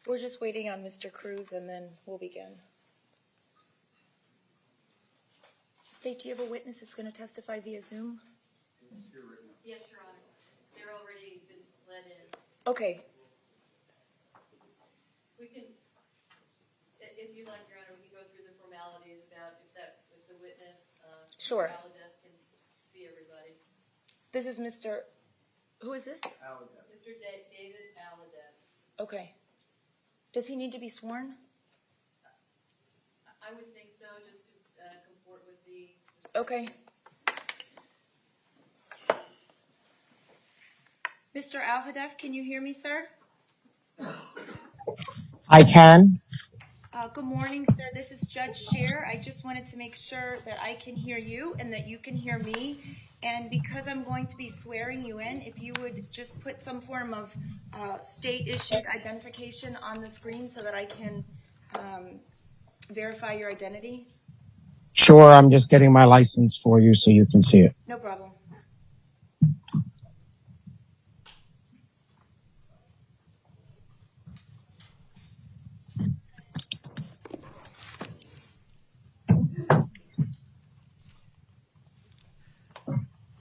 We're just waiting on Mr. Cruz, and then we'll begin. State, do you have a witness that's going to testify via Zoom? Yes, Your Honor. They're already been let in. Okay. We can, if you like, Your Honor, we can go through the formalities about if the witness, Sure. Aladef, can see everybody. This is Mr. Who is this? Aladef. Mr. David Aladef. Okay. Does he need to be sworn? I would think so, just to comport with the. Okay. Mr. Al-Hadef, can you hear me, sir? I can. Good morning, sir. This is Judge Scheer. I just wanted to make sure that I can hear you and that you can hear me. And because I'm going to be swearing you in, if you would just put some form of state-issued identification on the screen so that I can verify your identity. Sure, I'm just getting my license for you so you can see it. No problem.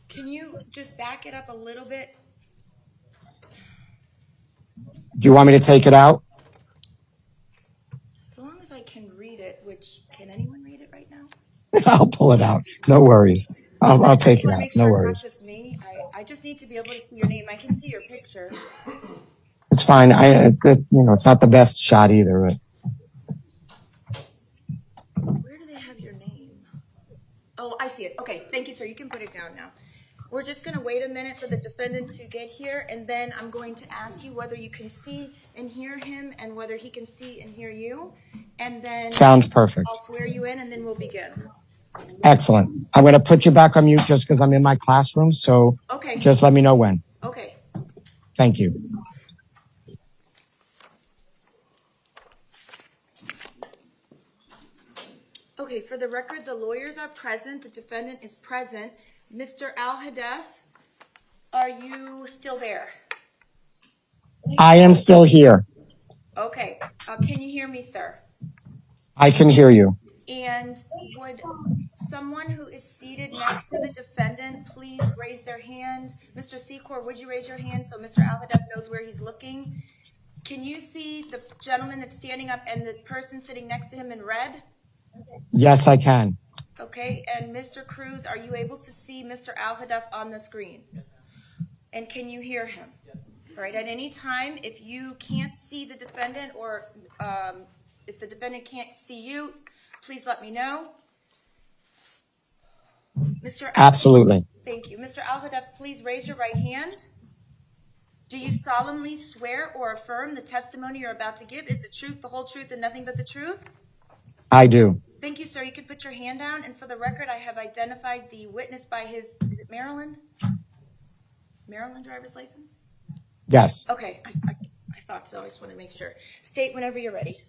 Can you just back it up a little bit? Do you want me to take it out? As long as I can read it, which, can anyone read it right now? I'll pull it out. No worries. I'll take it out. No worries. It's not just me. I just need to be able to see your name. I can see your picture. It's fine. It's not the best shot either. But... Where do they have your name? Oh, I see it. Okay. Thank you, sir. You can put it down now. We're just going to wait a minute for the defendant to get here, and then I'm going to ask you whether you can see and hear him and whether he can see and hear you. And then sounds perfect. I'll swear you in, and then we'll begin. Excellent. I'm going to put you back on mute just because I'm in my classroom, so okay. Just let me know when. Okay. Thank you. Okay, for the record, the lawyers are present. The defendant is present. Mr. Al-Hadef, are you still there? I am still here. Okay. Can you hear me, sir? I can hear you. And would someone who is seated next to the defendant please raise their hand? Mr. Secor, would you raise your hand so Mr. Al-Hadef knows where he's looking? Can you see the gentleman that's standing up and the person sitting next to him in red? Yes, I can. Okay, and Mr. Cruz, are you able to see Mr. Al-Hadef on the screen? And can you hear him? All right, at any time, if you can't see the defendant or if the defendant can't see you, please let me know. Mr. Absolutely. Thank you. Mr. Al-Hadef, please raise your right hand. Do you solemnly swear or affirm the testimony you're about to give is the truth, the whole truth, and nothing but the truth? I do. Thank you, sir. You can put your hand down. And for the record, I have identified the witness by his, is it Maryland? Maryland driver's license? Yes. Okay. I thought so. I just want to make sure. State whenever you're ready.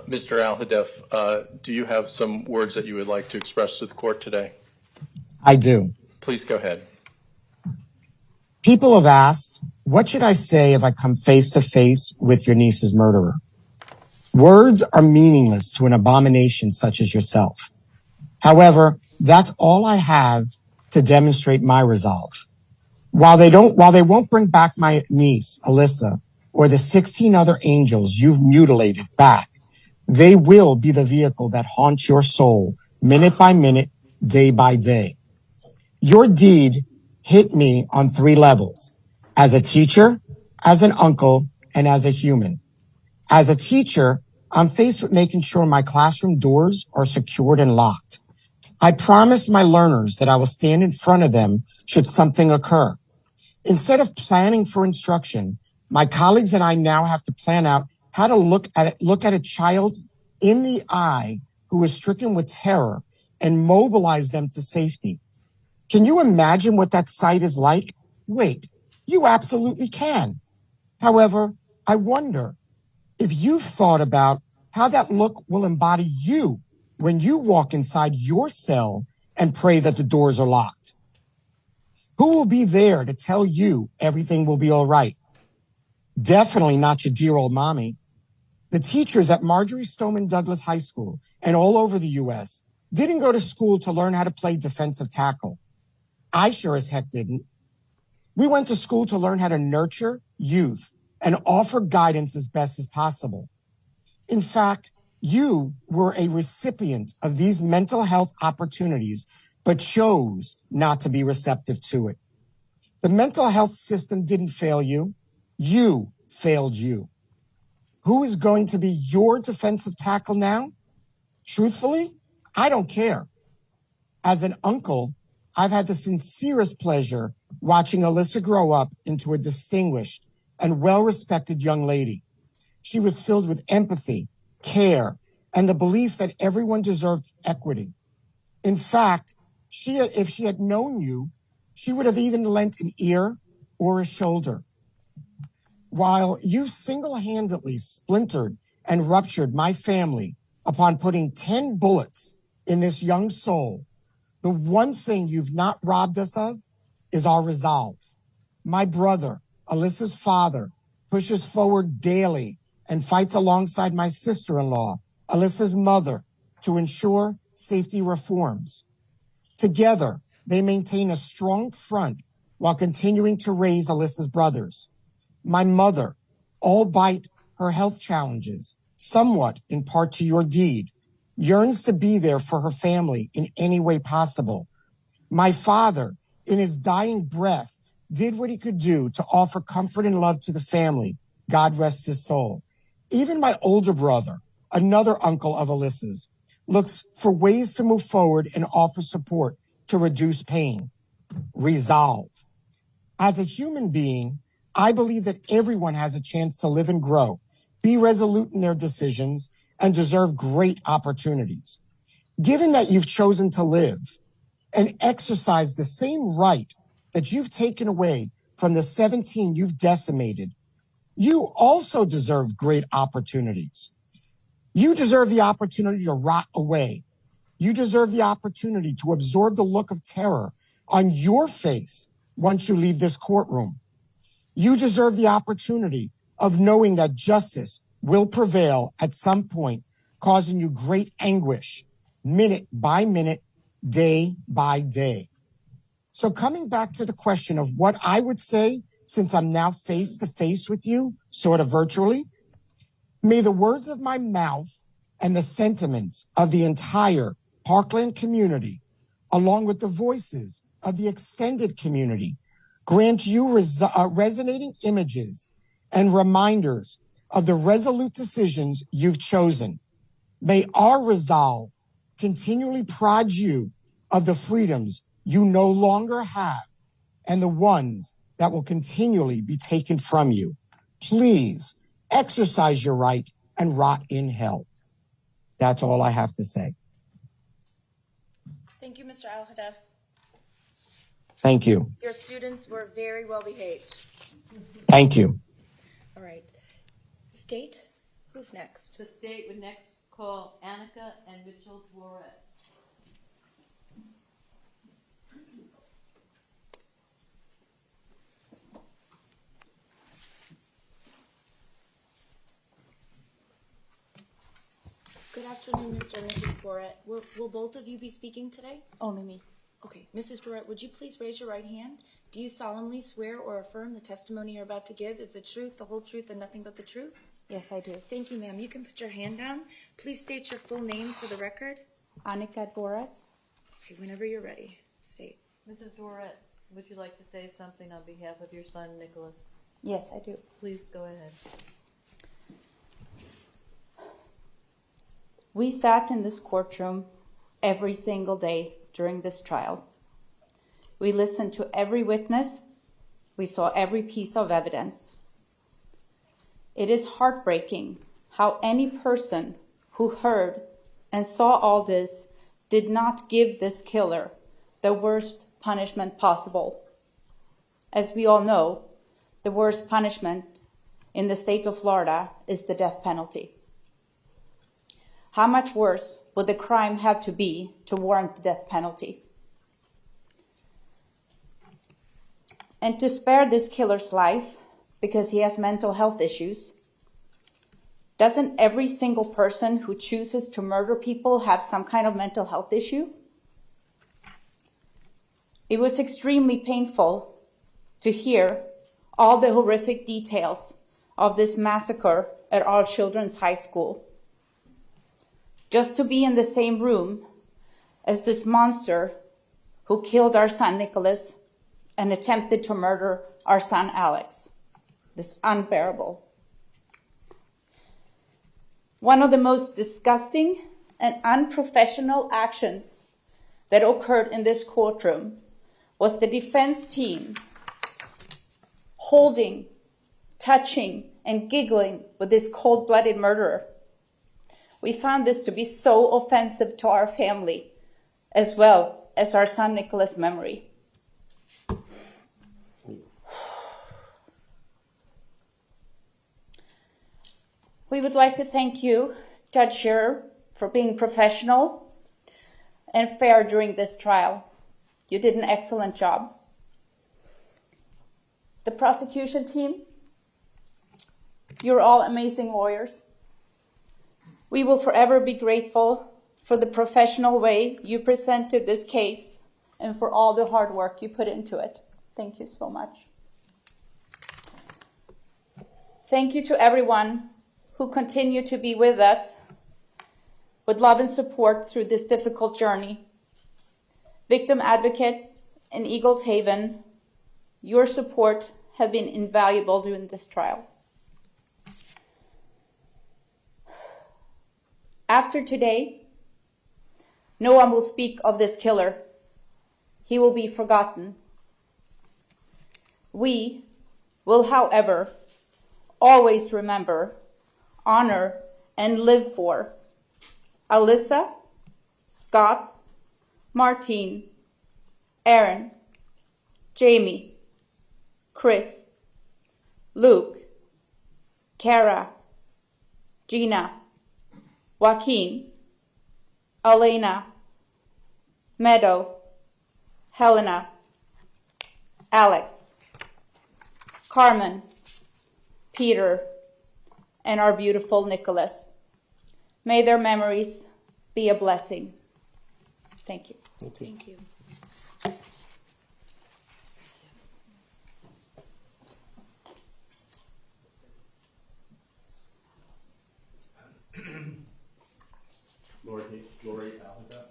Mr. Al-Hadef, do you have some words that you would like to express to the court today? I do. Please go ahead. People have asked, what should I say if I come face to face with your niece's murderer? Words are meaningless to an abomination such as yourself. However, that's all I have to demonstrate my resolve. While they won't bring back my niece, Alyssa, or the 16 other angels you've mutilated back, they will be the vehicle that haunts your soul minute by minute, day by day. Your deed hit me on 3 levels: as a teacher, as an uncle, and as a human. As a teacher, I'm faced with making sure my classroom doors are secured and locked. I promised my learners that I will stand in front of them should something occur. Instead of planning for instruction, my colleagues and I now have to plan out how to look at a child in the eye who is stricken with terror and mobilize them to safety. Can you imagine what that sight is like? Wait, you absolutely can. However, I wonder if you've thought about how that look will embody you when you walk inside your cell and pray that the doors are locked. Who will be there to tell you everything will be all right? Definitely not your dear old mommy. The teachers at Marjory Stoneman Douglas High School and all over the U.S. didn't go to school to learn how to play defensive tackle. I sure as heck didn't. We went to school to learn how to nurture youth and offer guidance as best as possible. In fact, you were a recipient of these mental health opportunities, but chose not to be receptive to it. The mental health system didn't fail you. You failed you. Who is going to be your defensive tackle now? Truthfully, I don't care. As an uncle, I've had the sincerest pleasure watching Alyssa grow up into a distinguished and well-respected young lady. She was filled with empathy, care, and the belief that everyone deserved equity. In fact, if she had known you, she would have even lent an ear or a shoulder. While you single-handedly splintered and ruptured my family upon putting 10 bullets in this young soul, the one thing you've not robbed us of is our resolve. My brother, Alyssa's father, pushes forward daily and fights alongside my sister-in-law, Alyssa's mother, to ensure safety reforms. Together, they maintain a strong front while continuing to raise Alyssa's brothers. My mother, albeit her health challenges, somewhat in part to your deed, yearns to be there for her family in any way possible. My father, in his dying breath, did what he could do to offer comfort and love to the family. God rest his soul. Even my older brother, another uncle of Alyssa's, looks for ways to move forward and offer support to reduce pain. Resolve. As a human being, I believe that everyone has a chance to live and grow, be resolute in their decisions, and deserve great opportunities. Given that you've chosen to live and exercise the same right that you've taken away from the 17 you've decimated, you also deserve great opportunities. You deserve the opportunity to rot away. You deserve the opportunity to absorb the look of terror on your face once you leave this courtroom. You deserve the opportunity of knowing that justice will prevail at some point, causing you great anguish, minute by minute, day by day. So coming back to the question of what I would say, since I'm now face to face with you, sort of virtually, may the words of my mouth and the sentiments of the entire Parkland community, along with the voices of the extended community, grant you resonating images and reminders of the resolute decisions you've chosen. May our resolve continually prod you of the freedoms you no longer have and the ones that will continually be taken from you. Please exercise your right and rot in hell. That's all I have to say. Thank you, Mr. Al-Hadaf. Thank you. Your students were very well behaved. Thank you. All right. State, who's next? The state would next call Annika and Mitchell Dworet. Good afternoon, Mr. and Mrs. Dworet. Will both of you be speaking today? Only me. Okay. Mrs. Dworet, would you please raise your right hand? Do you solemnly swear or affirm the testimony you're about to give is the truth, the whole truth, and nothing but the truth? Yes, I do. Thank you, ma'am. You can put your hand down. Please state your full name for the record. Annika Dworet. Okay, whenever you're ready, state. Mrs. Dworet, would you like to say something on behalf of your son, Nikolas? Yes, I do. Please go ahead. We sat in this courtroom every single day during this trial. We listened to every witness. We saw every piece of evidence. It is heartbreaking how any person who heard and saw all this did not give this killer the worst punishment possible. As we all know, the worst punishment in the state of Florida is the death penalty. How much worse would the crime have to be to warrant the death penalty? And to spare this killer's life, because he has mental health issues, Doesn't every single person who chooses to murder people have some kind of mental health issue? It was extremely painful to hear all the horrific details of this massacre at All Children's High School. Just to be in the same room as this monster who killed our son Nikolas and attempted to murder our son Alex. This unbearable. One of the most disgusting and unprofessional actions that occurred in this courtroom was the defense team holding, touching, and giggling with this cold-blooded murderer. We found this to be so offensive to our family, as well as our son Nikolas' memory. We would like to thank you, Judge Scherer, for being professional and fair during this trial. You did an excellent job. The prosecution team, you're all amazing lawyers. We will forever be grateful for the professional way you presented this case and for all the hard work you put into it. Thank you so much. Thank you to everyone who continue to be with us with love and support through this difficult journey. Victim advocates in Eagles Haven, your support have been invaluable during this trial. After today, no one will speak of this killer. He will be forgotten. We will, however, always remember, honor, and live for Alyssa, Scott, Martine, Aaron, Jamie, Chris, Luke, Kara, Gina, Joaquin, Elena, Meadow, Helena, Alex, Carmen, Peter, and our beautiful Nikolas. May their memories be a blessing. Thank you. Thank you. Lori Alda.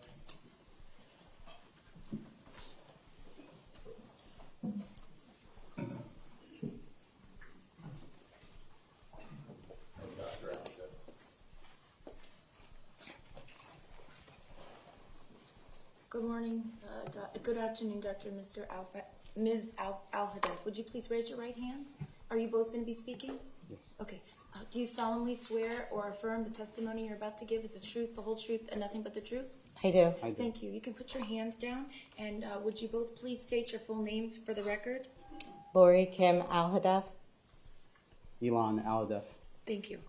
Good morning, good afternoon, Ms. Al-Hadaf. Would you please raise your right hand? Are you both going to be speaking? Yes. Okay. Do you solemnly swear or affirm the testimony you're about to give is the truth, the whole truth, and nothing but the truth? I do. Thank you. You can put your hands down, and would you both please state your full names for the record? Lori Kim Al-Hadaf. Elon Aldef. Thank you.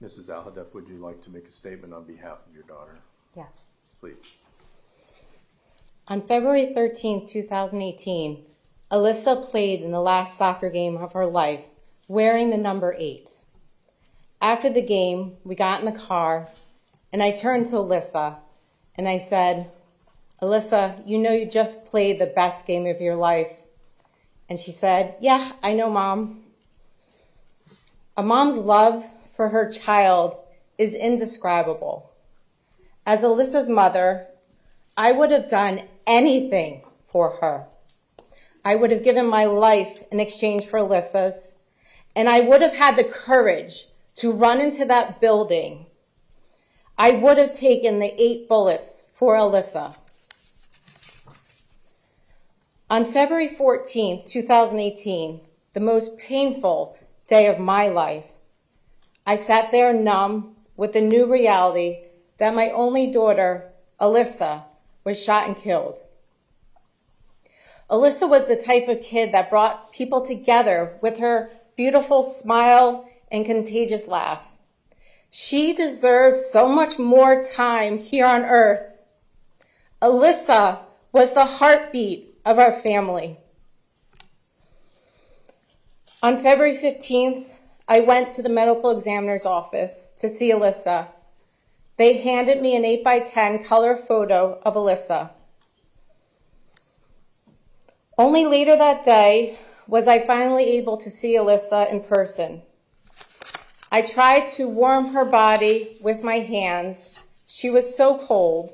Mrs. Alhadeff, would you like to make a statement on behalf of your daughter? Yes. Please. On February 13, 2018, Alyssa played in the last soccer game of her life wearing the number 8. After the game, we got in the car, and I turned to Alyssa, and I said, Alyssa, you know you just played the best game of your life. And she said, yeah, I know, Mom. A mom's love for her child is indescribable. As Alyssa's mother, I would have done anything for her. I would have given my life in exchange for Alyssa's, and I would have had the courage to run into that building. I would have taken the 8 bullets for Alyssa. On February 14, 2018, the most painful day of my life, I sat there numb with the new reality that my only daughter, Alyssa, was shot and killed. Alyssa was the type of kid that brought people together with her beautiful smile and contagious laugh. She deserved so much more time here on earth. Alyssa was the heartbeat of our family. On February 15th, I went to the medical examiner's office to see Alyssa. They handed me an 8x10 color photo of Alyssa. Only later that day was I finally able to see Alyssa in person. I tried to warm her body with my hands. She was so cold.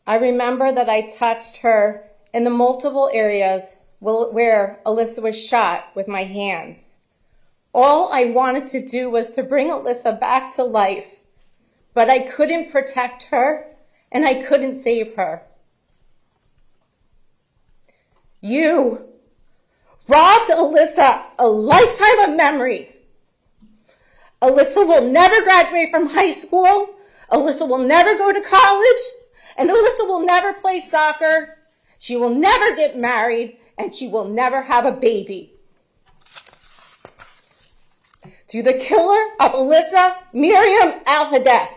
I remember that I touched her in the multiple areas where Alyssa was shot with my hands. All I wanted to do was to bring Alyssa back to life, but I couldn't protect her and I couldn't save her. You robbed Alyssa a lifetime of memories. Alyssa will never graduate from high school. Alyssa will never go to college. And Alyssa will never play soccer. She will never get married. And she will never have a baby. To the killer of Alyssa Miriam Al-Hadef,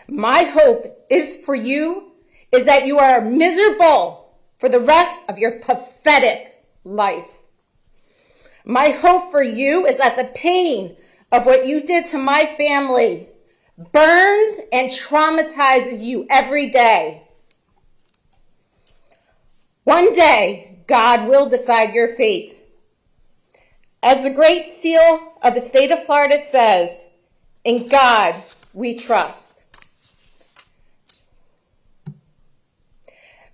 my hope is that you are miserable for the rest of your pathetic life. My hope for you is that the pain of what you did to my family burns and traumatizes you every day. One day, God will decide your fate. As the Great Seal of the state of Florida says, in God we trust.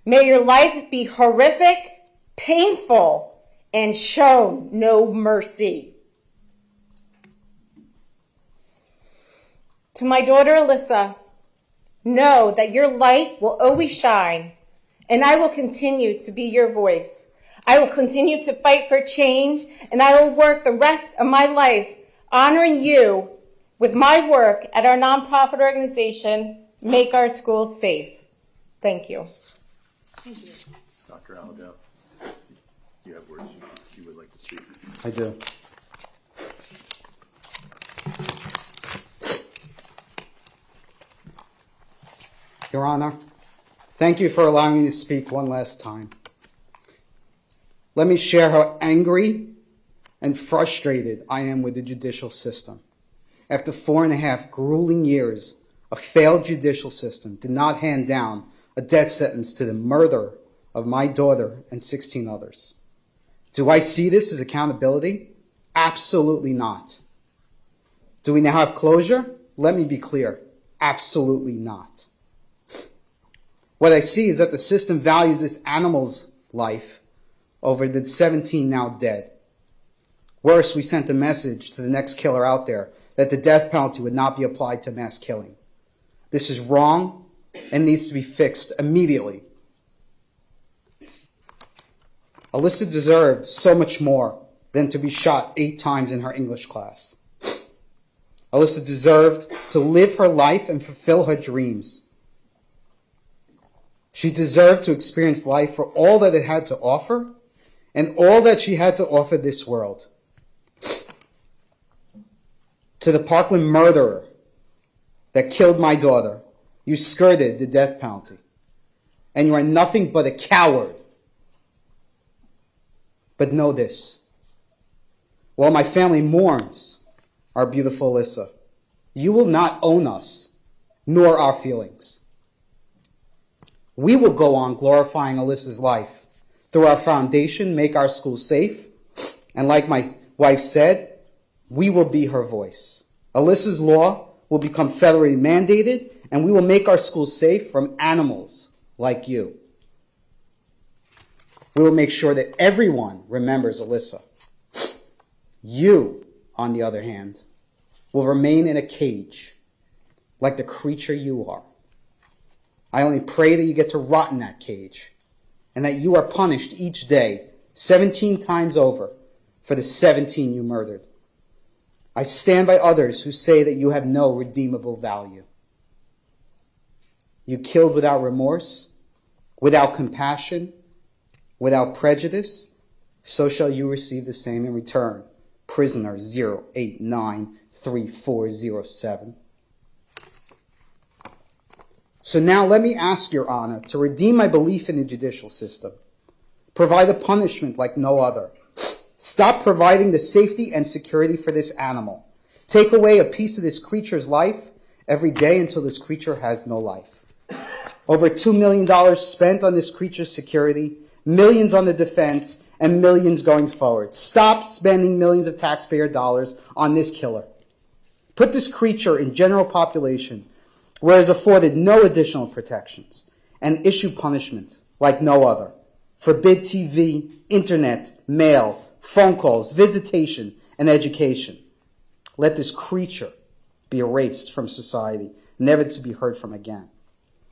May your life be horrific, painful, and show no mercy. To my daughter Alyssa, know that your light will always shine, and I will continue to be your voice. I will continue to fight for change, and I will work the rest of my life honoring you with my work at our nonprofit organization, Make Our Schools Safe. Thank you. Thank you. Dr. Al-Hadef, you have words you would like to speak? I do. Your Honor, thank you for allowing me to speak one last time. Let me share how angry and frustrated I am with the judicial system. After 4.5 grueling years, a failed judicial system did not hand down a death sentence to the murder of my daughter and 16 others. Do I see this as accountability? Absolutely not. Do we now have closure? Let me be clear. Absolutely not. What I see is that the system values this animal's life over the 17 now dead. Worse, we sent a message to the next killer out there that the death penalty would not be applied to mass killing. This is wrong and needs to be fixed immediately. Alyssa deserved so much more than to be shot 8 times in her English class. Alyssa deserved to live her life and fulfill her dreams. She deserved to experience life for all that it had to offer and all that she had to offer this world. To the Parkland murderer that killed my daughter, you skirted the death penalty, and you are nothing but a coward. But know this, while my family mourns our beautiful Alyssa, you will not own us, nor our feelings. We will go on glorifying Alyssa's life through our foundation, Make Our Schools Safe, and like my wife said, we will be her voice. Alyssa's law will become federally mandated, and we will make our schools safe from animals like you. We will make sure that everyone remembers Alyssa. You, on the other hand, will remain in a cage like the creature you are. I only pray that you get to rot in that cage and that you are punished each day 17 times over for the 17 you murdered. I stand by others who say that you have no redeemable value. You killed without remorse, without compassion, without prejudice, so shall you receive the same in return. Prisoner 0893407. So now let me ask your honor to redeem my belief in the judicial system, provide a punishment like no other, Stop providing the safety and security for this animal. Take away a piece of this creature's life every day until this creature has no life. Over $2 million spent on this creature's security, millions on the defense, and millions going forward. Stop spending millions of taxpayer dollars on this killer. Put this creature in general population where it is afforded no additional protections, and issue punishment like no other. Forbid TV, internet, mail, phone calls, visitation, and education. Let this creature be erased from society, never to be heard from again.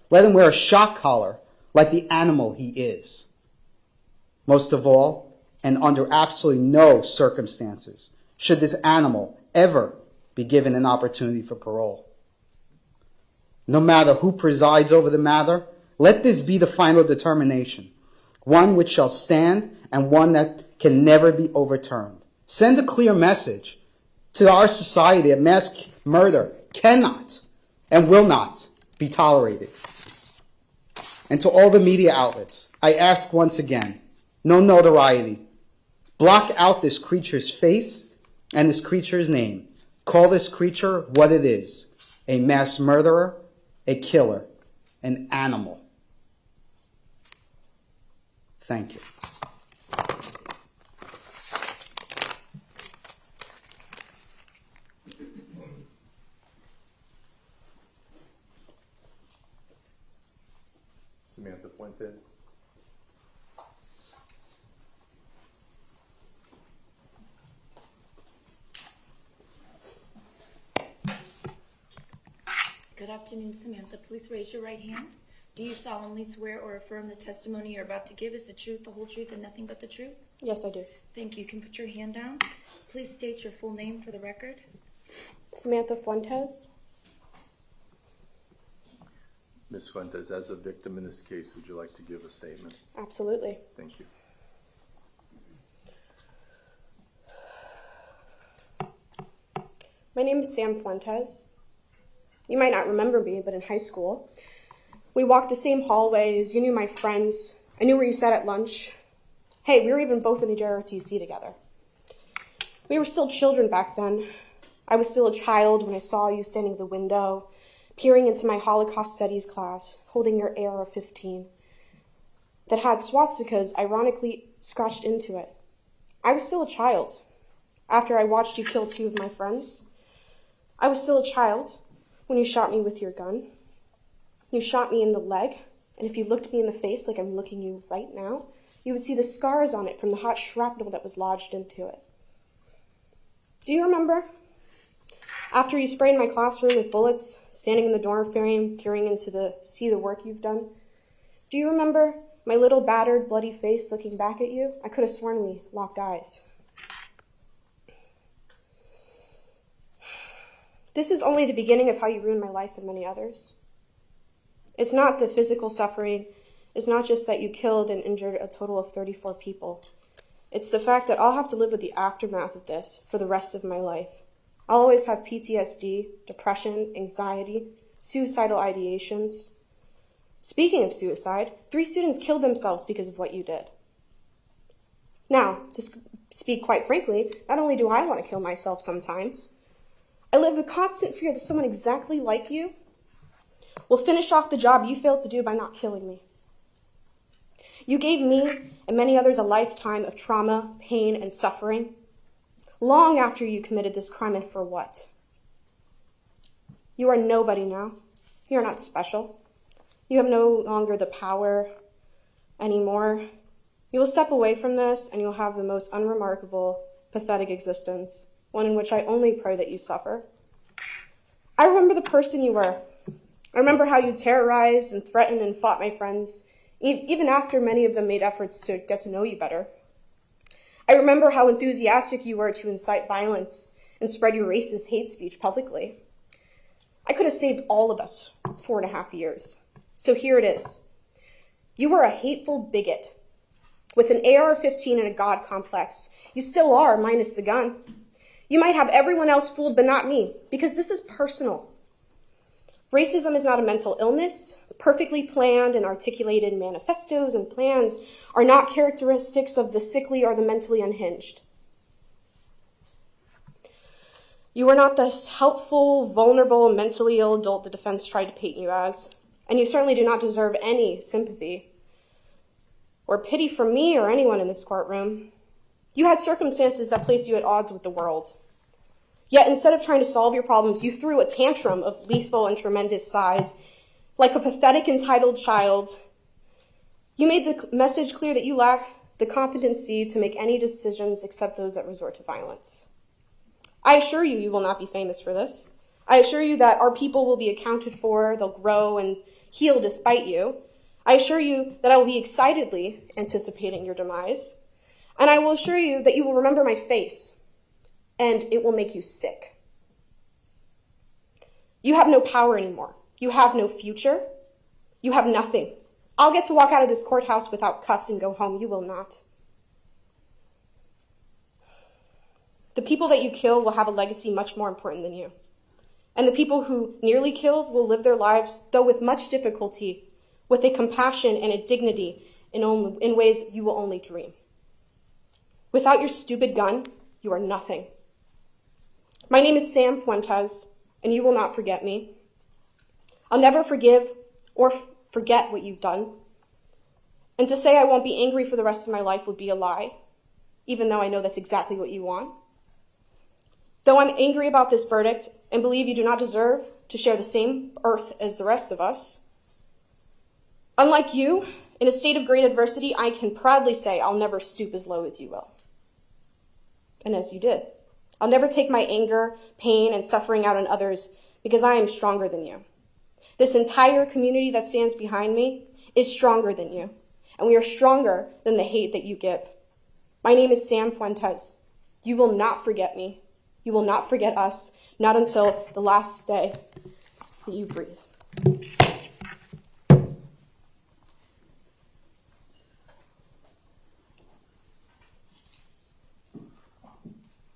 Let him wear a shock collar like the animal he is. Most of all, and under absolutely no circumstances, should this animal ever be given an opportunity for parole. No matter who presides over the matter, let this be the final determination, one which shall stand and one that can never be overturned. Send a clear message to our society that mass murder cannot and will not be tolerated. And to all the media outlets, I ask once again, no notoriety. Block out this creature's face and this creature's name. Call this creature what it is, a mass murderer, a killer, an animal. Thank you. Samantha Fuentes. Good afternoon, Samantha. Please raise your right hand. Do you solemnly swear or affirm the testimony you're about to give is the truth, the whole truth, and nothing but the truth? Yes, I do. Thank you. You can put your hand down. Please state your full name for the record. Samantha Fuentes. Ms. Fuentes, as a victim in this case, would you like to give a statement? Absolutely. Thank you. My name is Sam Fuentes. You might not remember me, but in high school, we walked the same hallways. You knew my friends. I knew where you sat at lunch. Hey, we were even both in a JROTC together. We were still children back then. I was still a child when I saw you standing at the window, peering into my Holocaust Studies class, holding your AR-15 that had swastikas ironically scratched into it. I was still a child after I watched you kill 2 of my friends. I was still a child when you shot me with your gun. You shot me in the leg, and if you looked me in the face like I'm looking you right now, you would see the scars on it from the hot shrapnel that was lodged into it. Do you remember? After you sprayed my classroom with bullets, standing in the dorm frame, peering into the work you've done? Do you remember my little battered, bloody face looking back at you? I could have sworn we locked eyes. This is only the beginning of how you ruined my life and many others. It's not the physical suffering. It's not just that you killed and injured a total of 34 people. It's the fact that I'll have to live with the aftermath of this for the rest of my life. I'll always have PTSD, depression, anxiety, suicidal ideations. Speaking of suicide, 3 students killed themselves because of what you did. Now, to speak quite frankly, not only do I want to kill myself sometimes, I live with constant fear that someone exactly like you will finish off the job you failed to do by not killing me. You gave me and many others a lifetime of trauma, pain, and suffering, long after you committed this crime, and for what? You are nobody now. You are not special. You have no longer the power anymore. You will step away from this, and you will have the most unremarkable, pathetic existence, one in which I only pray that you suffer. I remember the person you were. I remember how you terrorized and threatened and fought my friends, even after many of them made efforts to get to know you better. I remember how enthusiastic you were to incite violence and spread your racist hate speech publicly. I could have saved all of us 4.5 years. So here it is. You were a hateful bigot with an AR-15 and a God complex. You still are, minus the gun. You might have everyone else fooled, but not me, because this is personal. Racism is not a mental illness. Perfectly planned and articulated manifestos and plans are not characteristics of the sickly or the mentally unhinged. You are not this helpful, vulnerable, mentally ill adult the defense tried to paint you as, and you certainly do not deserve any sympathy or pity from me or anyone in this courtroom. You had circumstances that placed you at odds with the world. Yet instead of trying to solve your problems, you threw a tantrum of lethal and tremendous size. Like a pathetic, entitled child, you made the message clear that you lack the competency to make any decisions except those that resort to violence. I assure you, you will not be famous for this. I assure you that our people will be accounted for, they'll grow and heal despite you. I assure you that I will be excitedly anticipating your demise. And I will assure you that you will remember my face, and it will make you sick. You have no power anymore. You have no future. You have nothing. I'll get to walk out of this courthouse without cuffs and go home. You will not. The people that you kill will have a legacy much more important than you. And the people who nearly killed will live their lives, though with much difficulty, with a compassion and a dignity in ways you will only dream. Without your stupid gun, you are nothing. My name is Sam Fuentes, and you will not forget me. I'll never forgive or forget what you've done. And to say I won't be angry for the rest of my life would be a lie, even though I know that's exactly what you want. Though I'm angry about this verdict and believe you do not deserve to share the same earth as the rest of us, unlike you, in a state of great adversity, I can proudly say I'll never stoop as low as you will. And as you did. I'll never take my anger, pain, and suffering out on others because I am stronger than you. This entire community that stands behind me is stronger than you, and we are stronger than the hate that you give. My name is Sam Fuentes. You will not forget me. You will not forget us, not until the last day that you breathe.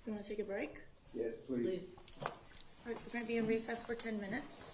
You want to take a break? Yes, please. All right, we're going to be in recess for 10 minutes.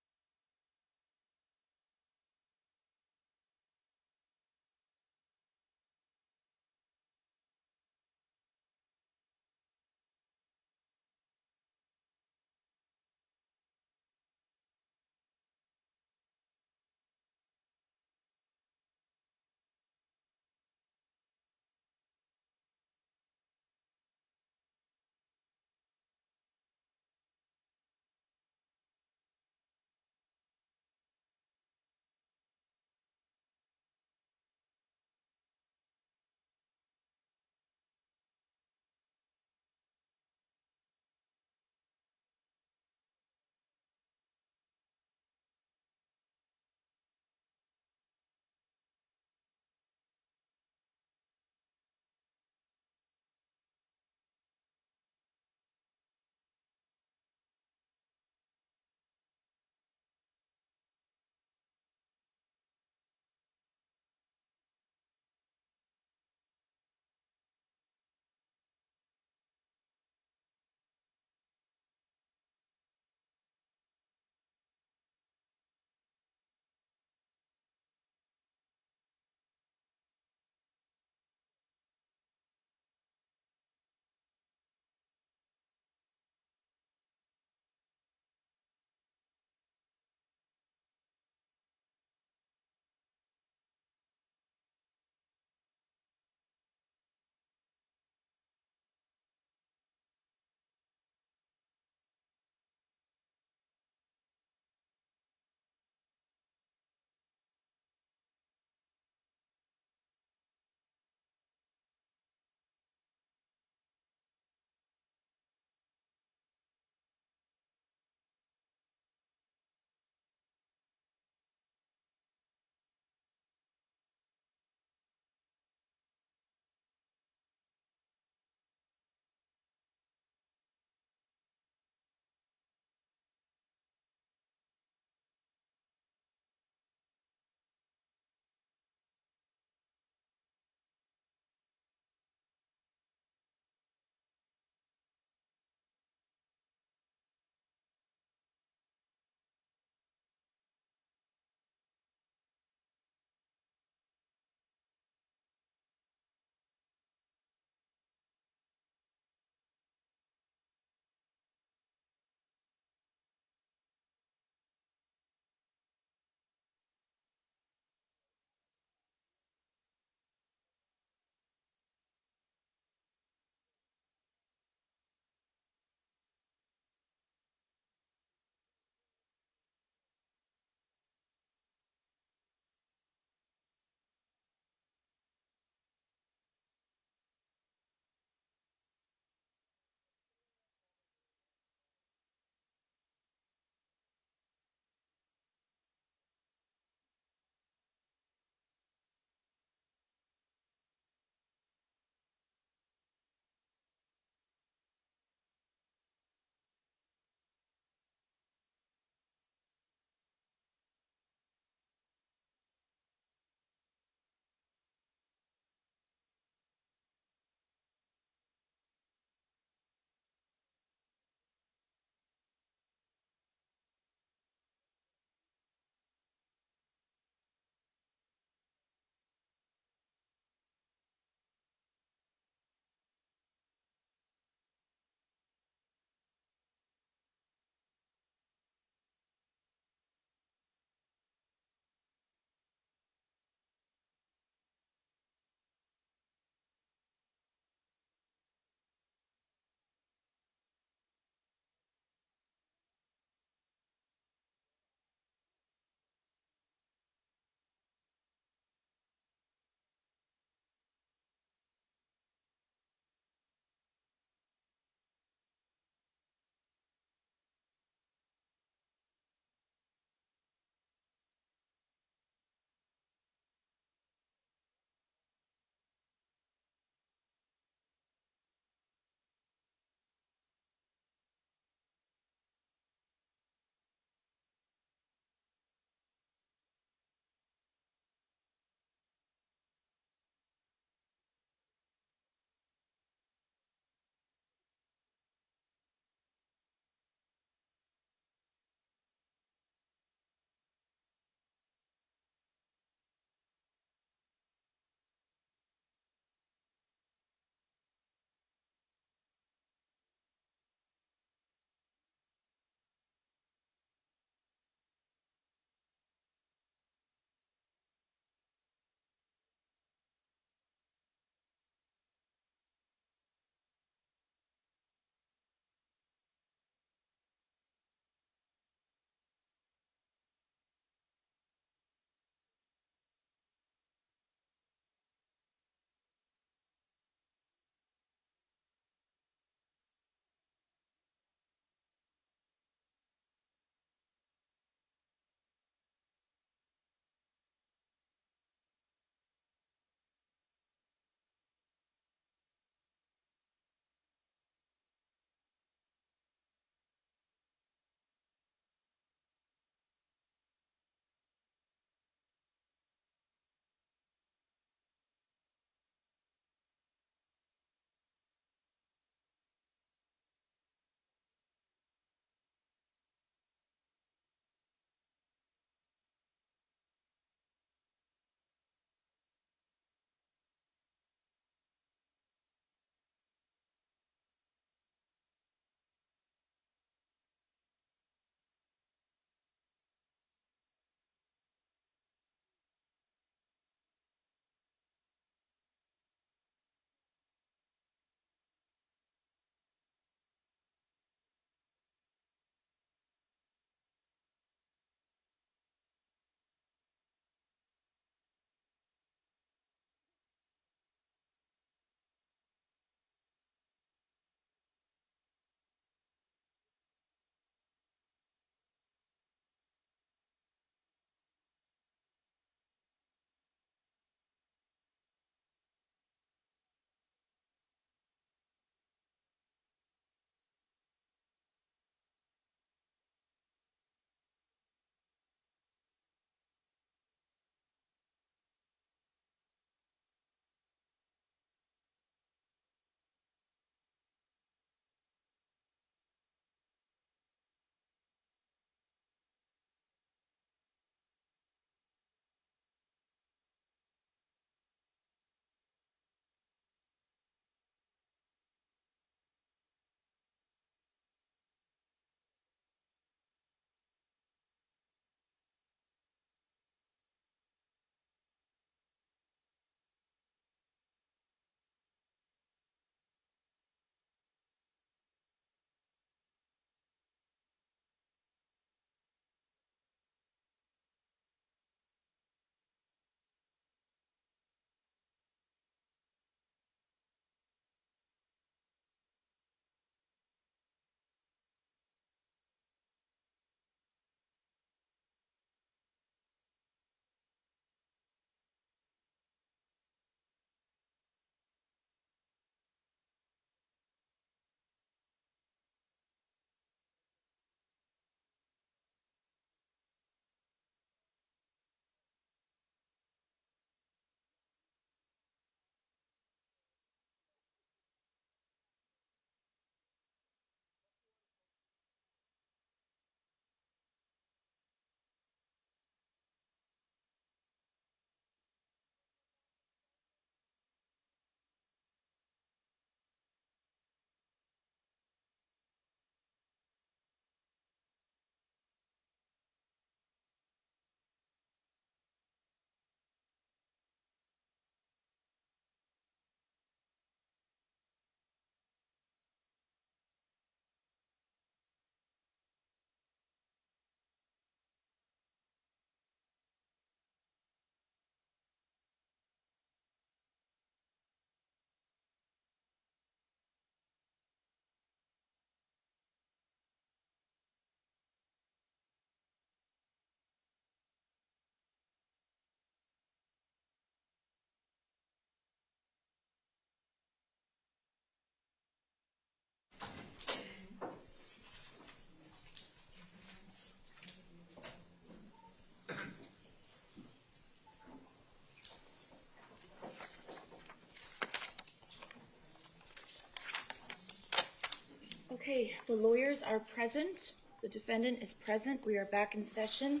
Okay, the lawyers are present. The defendant is present. We are back in session.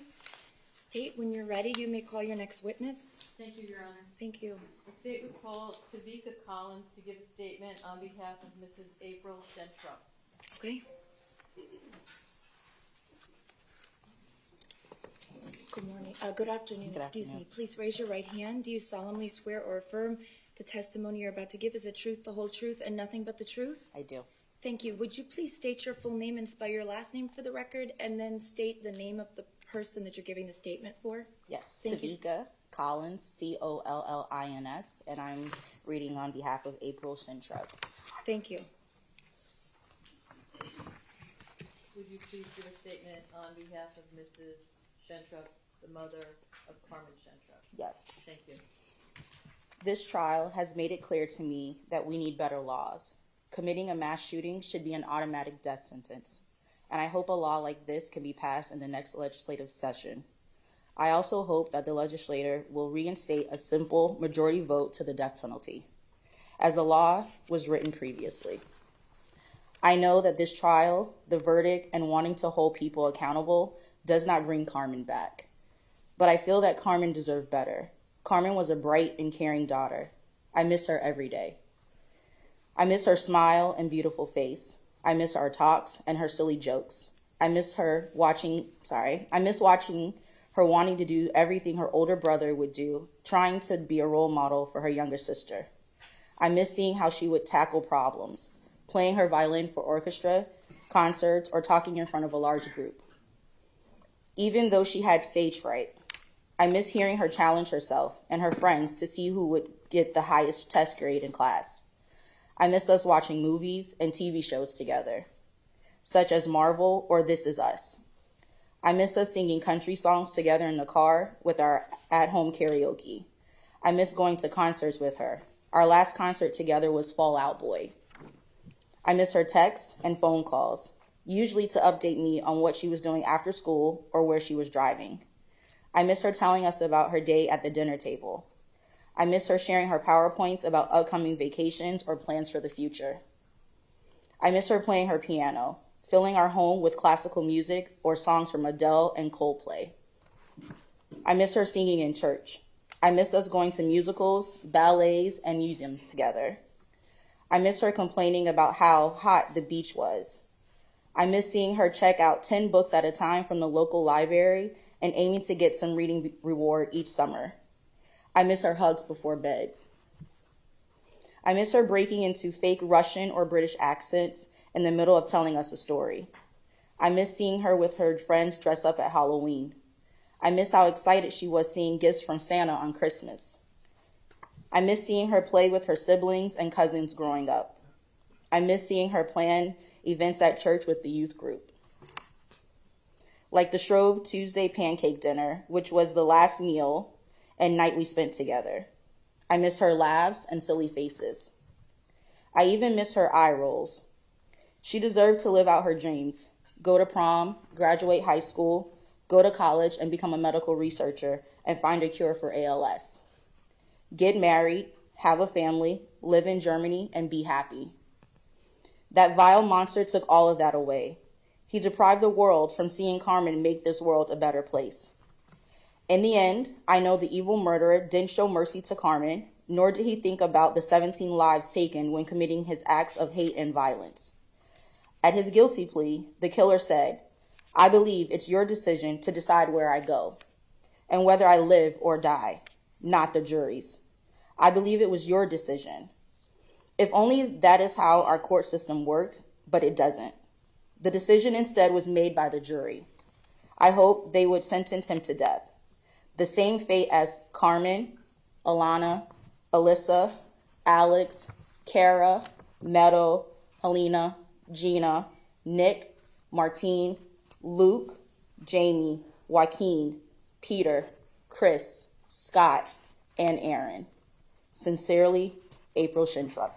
State, when you're ready, you may call your next witness. Thank you, Your Honor. Thank you. The state would call Tavika Collins to give a statement on behalf of Mrs. April Shentrup. Okay. Good morning. Good afternoon. Excuse me. Please raise your right hand. Do you solemnly swear or affirm the testimony you're about to give is the truth, the whole truth, and nothing but the truth? I do. Thank you. Would you please state your full name and spell your last name for the record, and then state the name of the person that you're giving the statement for? Yes, Thank you. Tavika Collins, Collins, and I'm reading on behalf of April Shentrup. Thank you. Would you please give a statement on behalf of Mrs. Shentrup, the mother of Carmen Shentrup? Yes. Thank you. This trial has made it clear to me that we need better laws. Committing a mass shooting should be an automatic death sentence, and I hope a law like this can be passed in the next legislative session. I also hope that the legislator will reinstate a simple majority vote to the death penalty, as the law was written previously. I know that this trial, the verdict, and wanting to hold people accountable does not bring Carmen back, but I feel that Carmen deserved better. Carmen was a bright and caring daughter. I miss her every day. I miss her smile and beautiful face. I miss our talks and her silly jokes. I miss watching her wanting to do everything her older brother would do, trying to be a role model for her younger sister. I miss seeing how she would tackle problems, playing her violin for orchestra, concerts, or talking in front of a large group. Even though she had stage fright, I miss hearing her challenge herself and her friends to see who would get the highest test grade in class. I miss us watching movies and TV shows together, such as Marvel or This Is Us. I miss us singing country songs together in the car with our at-home karaoke. I miss going to concerts with her. Our last concert together was Fall Out Boy. I miss her texts and phone calls, usually to update me on what she was doing after school or where she was driving. I miss her telling us about her day at the dinner table. I miss her sharing her PowerPoints about upcoming vacations or plans for the future. I miss her playing her piano, filling our home with classical music or songs from Adele and Coldplay. I miss her singing in church. I miss us going to musicals, ballets, and museums together. I miss her complaining about how hot the beach was. I miss seeing her check out 10 books at a time from the local library and aiming to get some reading reward each summer. I miss her hugs before bed. I miss her breaking into fake Russian or British accents in the middle of telling us a story. I miss seeing her with her friends dress up at Halloween. I miss how excited she was seeing gifts from Santa on Christmas. I miss seeing her play with her siblings and cousins growing up. I miss seeing her plan events at church with the youth group, like the Shrove Tuesday pancake dinner, which was the last meal and night we spent together. I miss her laughs and silly faces. I even miss her eye rolls. She deserved to live out her dreams, go to prom, graduate high school, go to college and become a medical researcher and find a cure for ALS. Get married, have a family, live in Germany, and be happy. That vile monster took all of that away. He deprived the world from seeing Carmen make this world a better place. In the end, I know the evil murderer didn't show mercy to Carmen, nor did he think about the 17 lives taken when committing his acts of hate and violence. At his guilty plea, the killer said, "I believe it's your decision to decide where I go and whether I live or die, not the jury's. I believe it was your decision." If only that is how our court system worked, but it doesn't. The decision instead was made by the jury. I hope they would sentence him to death. The same fate as Carmen, Alana, Alyssa, Alex, Kara, Meadow, Helena, Gina, Nick, Martine, Luke, Jamie, Joaquin, Peter, Chris, Scott, and Aaron. Sincerely, April Shentrup.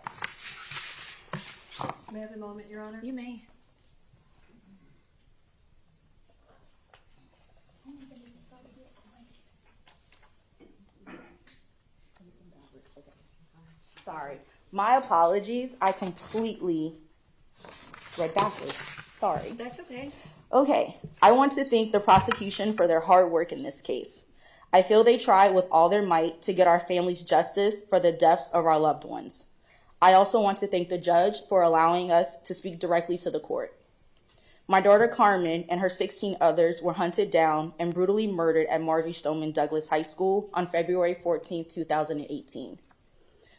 May I have a moment, Your Honor? You may. Sorry. My apologies. I completely read backwards. Sorry. That's okay. Okay, I want to thank the prosecution for their hard work in this case. I feel they tried with all their might to get our families justice for the deaths of our loved ones. I also want to thank the judge for allowing us to speak directly to the court. My daughter Carmen and her 16 others were hunted down and brutally murdered at Marjory Stoneman Douglas High School on February 14, 2018,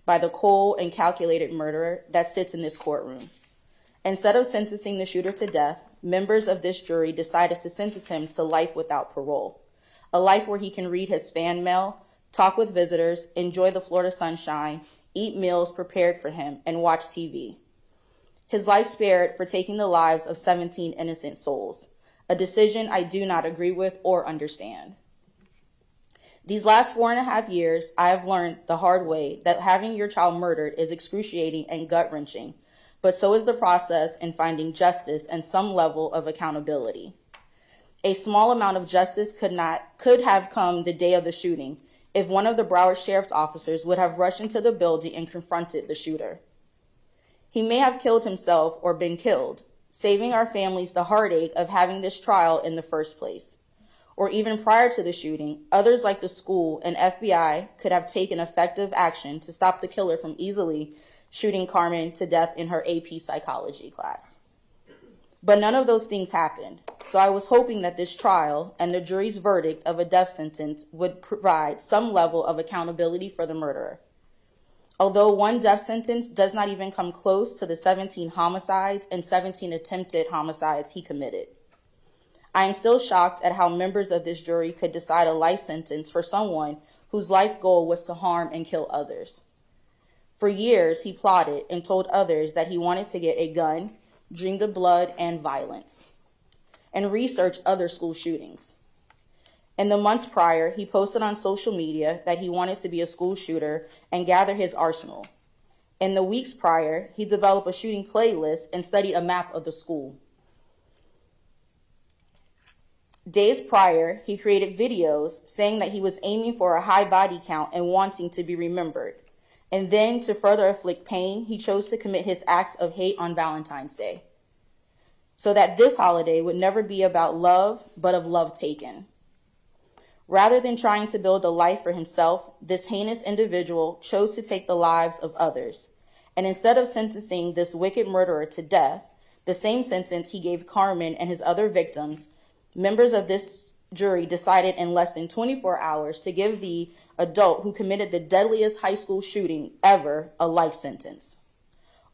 by the cold and calculated murderer that sits in this courtroom. Instead of sentencing the shooter to death, members of this jury decided to sentence him to life without parole, a life where he can read his fan mail, talk with visitors, enjoy the Florida sunshine, eat meals prepared for him, and watch TV. His life spared for taking the lives of 17 innocent souls, a decision I do not agree with or understand. These last 4.5 years, I have learned the hard way that having your child murdered is excruciating and gut-wrenching, but so is the process in finding justice and some level of accountability. A small amount of justice could have come the day of the shooting if one of the Broward Sheriff's officers would have rushed into the building and confronted the shooter. He may have killed himself or been killed, saving our families the heartache of having this trial in the first place. Or even prior to the shooting, others like the school and FBI could have taken effective action to stop the killer from easily shooting Carmen to death in her AP psychology class. But none of those things happened, so I was hoping that this trial and the jury's verdict of a death sentence would provide some level of accountability for the murderer. Although one death sentence does not even come close to the 17 homicides and 17 attempted homicides he committed. I am still shocked at how members of this jury could decide a life sentence for someone whose life goal was to harm and kill others. For years, he plotted and told others that he wanted to get a gun, dreamed of blood and violence, and researched other school shootings. In the months prior, he posted on social media that he wanted to be a school shooter and gather his arsenal. In the weeks prior, he developed a shooting playlist and studied a map of the school. Days prior, he created videos saying that he was aiming for a high body count and wanting to be remembered. And then, to further inflict pain, he chose to commit his acts of hate on Valentine's Day, so that this holiday would never be about love, but of love taken. Rather than trying to build a life for himself, this heinous individual chose to take the lives of others. And instead of sentencing this wicked murderer to death, the same sentence he gave Carmen and his other victims, members of this jury decided in less than 24 hours to give the adult who committed the deadliest high school shooting ever a life sentence,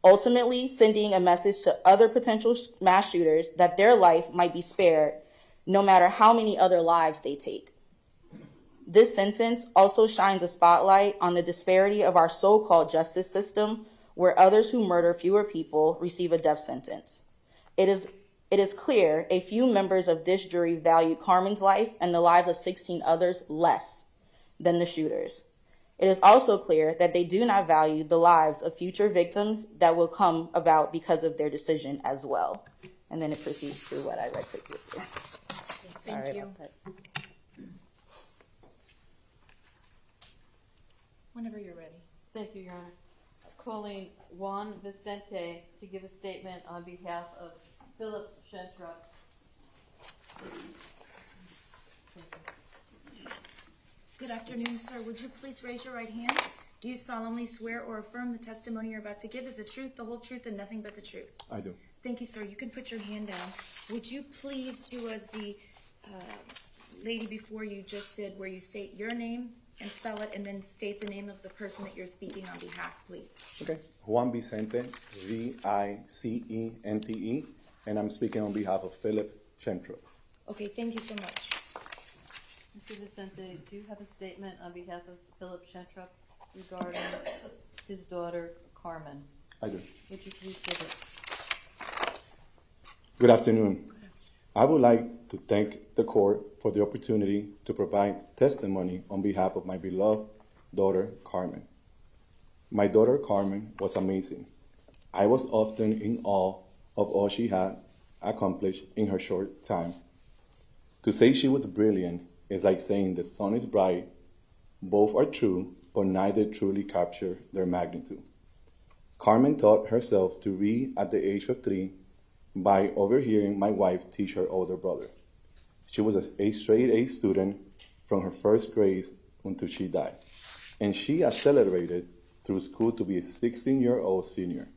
ultimately sending a message to other potential mass shooters that their life might be spared no matter how many other lives they take. This sentence also shines a spotlight on the disparity of our so-called justice system, where others who murder fewer people receive a death sentence. It is clear a few members of this jury value Carmen's life and the lives of 16 others less than the shooters. It is also clear that they do not value the lives of future victims that will come about because of their decision as well. And then it proceeds to what I read previously. Thank you. Whenever you're ready. Thank you, Your Honor. Calling Juan Vicente to give a statement on behalf of Philip Shentrup. Good afternoon, sir. Would you please raise your right hand? Do you solemnly swear or affirm the testimony you're about to give is the truth, the whole truth, and nothing but the truth? I do. Thank you, sir. You can put your hand down. Would you please do as the lady before you just did, where you state your name and spell it, and then state the name of the person that you're speaking on behalf, please? Okay. Juan Vicente, Vicente, and I'm speaking on behalf of Philip Shentrup. Okay, thank you so much. Mr. Vicente, do you have a statement on behalf of Philip Shentrup regarding his daughter, Carmen? I do. Would you please give it? Good afternoon. I would like to thank the court for the opportunity to provide testimony on behalf of my beloved daughter, Carmen. My daughter, Carmen, was amazing. I was often in awe of all she had accomplished in her short time. To say she was brilliant is like saying the sun is bright. Both are true, but neither truly capture their magnitude. Carmen taught herself to read at the age of 3 by overhearing my wife teach her older brother. She was a straight A student from her first grade until she died, and she accelerated through school to be a 16-year-old senior.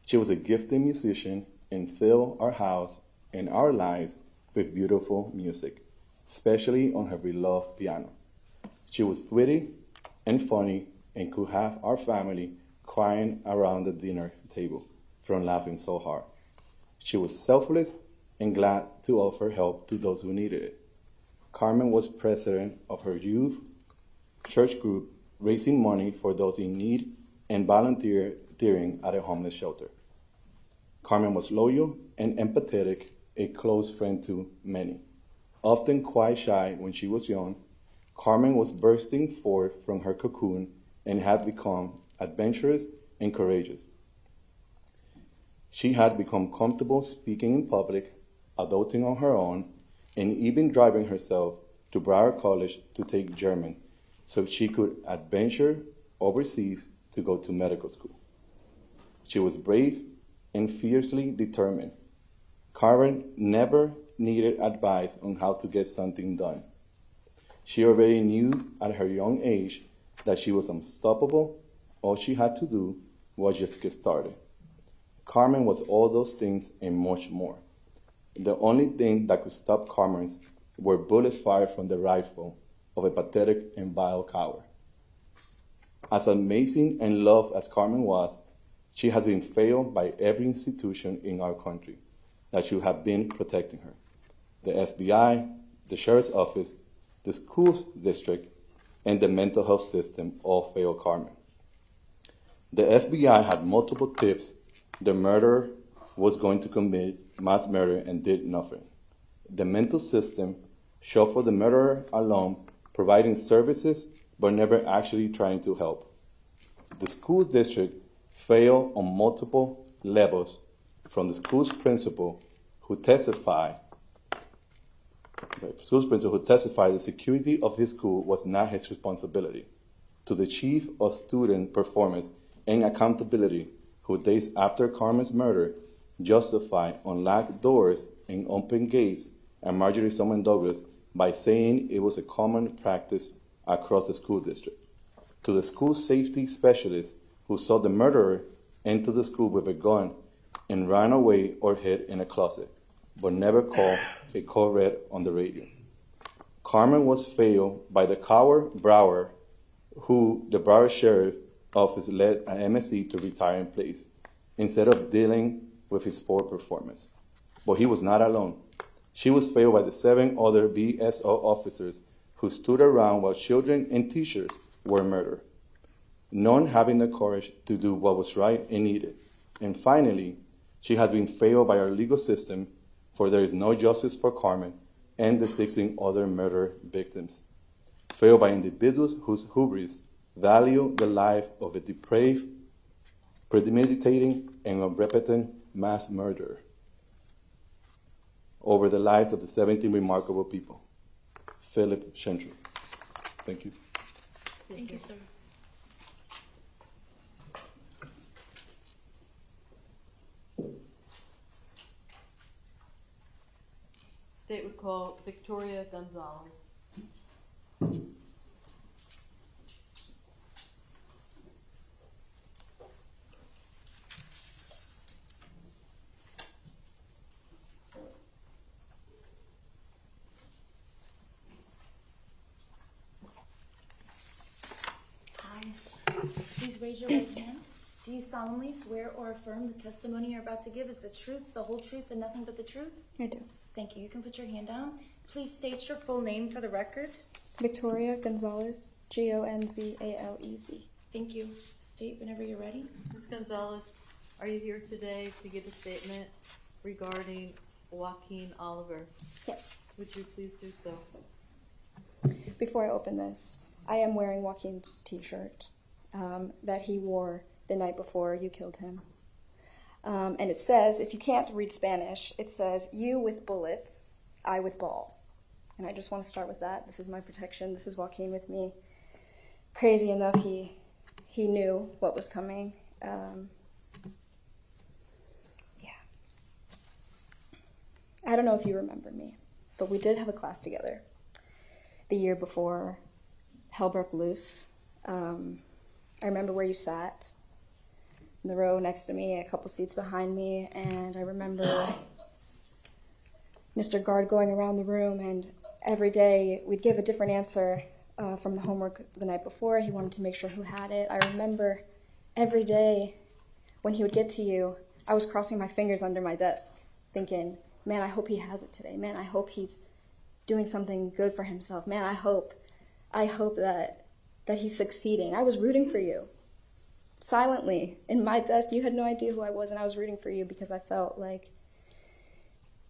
She was a gifted musician and filled our house and our lives with beautiful music, especially on her beloved piano. She was witty and funny and could have our family crying around the dinner table from laughing so hard. She was selfless and glad to offer help to those who needed it. Carmen was president of her youth church group, raising money for those in need and volunteering at a homeless shelter. Carmen was loyal and empathetic, a close friend to many. Often quite shy when she was young, Carmen was bursting forth from her cocoon and had become adventurous and courageous. She had become comfortable speaking in public, adulting on her own, and even driving herself to Broward College to take German so she could adventure overseas to go to medical school. She was brave and fiercely determined. Carmen never needed advice on how to get something done. She already knew at her young age that she was unstoppable. All she had to do was just get started. Carmen was all those things and much more. The only thing that could stop Carmen were bullets fired from the rifle of a pathetic and vile coward. As amazing and loved as Carmen was, she has been failed by every institution in our country that should have been protecting her. The FBI, the sheriff's office, the school district, and the mental health system all failed Carmen. The FBI had multiple tips the murderer was going to commit mass murder and did nothing. The mental system showed for the murderer alone, providing services but never actually trying to help. The school district failed on multiple levels, from the school's principal who testified the security of his school was not his responsibility, to the chief of student performance and accountability who days after Carmen's murder justified unlocked doors and open gates at Marjory Stoneman Douglas by saying it was a common practice across the school district, to the school safety specialist who saw the murderer enter the school with a gun and ran away or hid in a closet, but never called a call red on the radio. Carmen was failed by the coward Brower, who the Broward Sheriff Office led an MSC to retire in place, instead of dealing with his poor performance. But he was not alone. She was failed by the 7 other BSO officers who stood around while children and teachers were murdered, none having the courage to do what was right and needed. And finally, she has been failed by our legal system, for there is no justice for Carmen and the 16 other murder victims. Failed by individuals whose hubris value the life of a depraved, premeditating, and unrepentant mass murderer over the lives of the 17 remarkable people. Philip Shentry. Thank you. Thank you, sir. State would call Victoria Gonzalez. Please raise your right hand. Do you solemnly swear or affirm the testimony you're about to give is the truth, the whole truth, and nothing but the truth? I do. Thank you. You can put your hand down. Please state your full name for the record. Victoria Gonzalez, Gonzalez. Thank you. State whenever you're ready. Ms. Gonzalez, are you here today to give a statement regarding Joaquin Oliver? Yes. Would you please do so? Before I open this, I am wearing Joaquin's t-shirt that he wore the night before you killed him. And it says, if you can't read Spanish, it says, you with bullets, I with balls. And I just want to start with that. This is my protection. This is Joaquin with me. Crazy enough, he knew what was coming. Yeah. I don't know if you remember me, but we did have a class together the year before hell broke loose. I remember where you sat, in the row next to me, a couple seats behind me, and I remember Mr. Guard going around the room, and every day we'd give a different answer from the homework the night before. He wanted to make sure who had it. I remember every day when he would get to you, I was crossing my fingers under my desk, thinking, man, I hope he has it today. Man, I hope he's doing something good for himself. Man, I hope that he's succeeding. I was rooting for you. Silently, in my desk, you had no idea who I was, and I was rooting for you because I felt like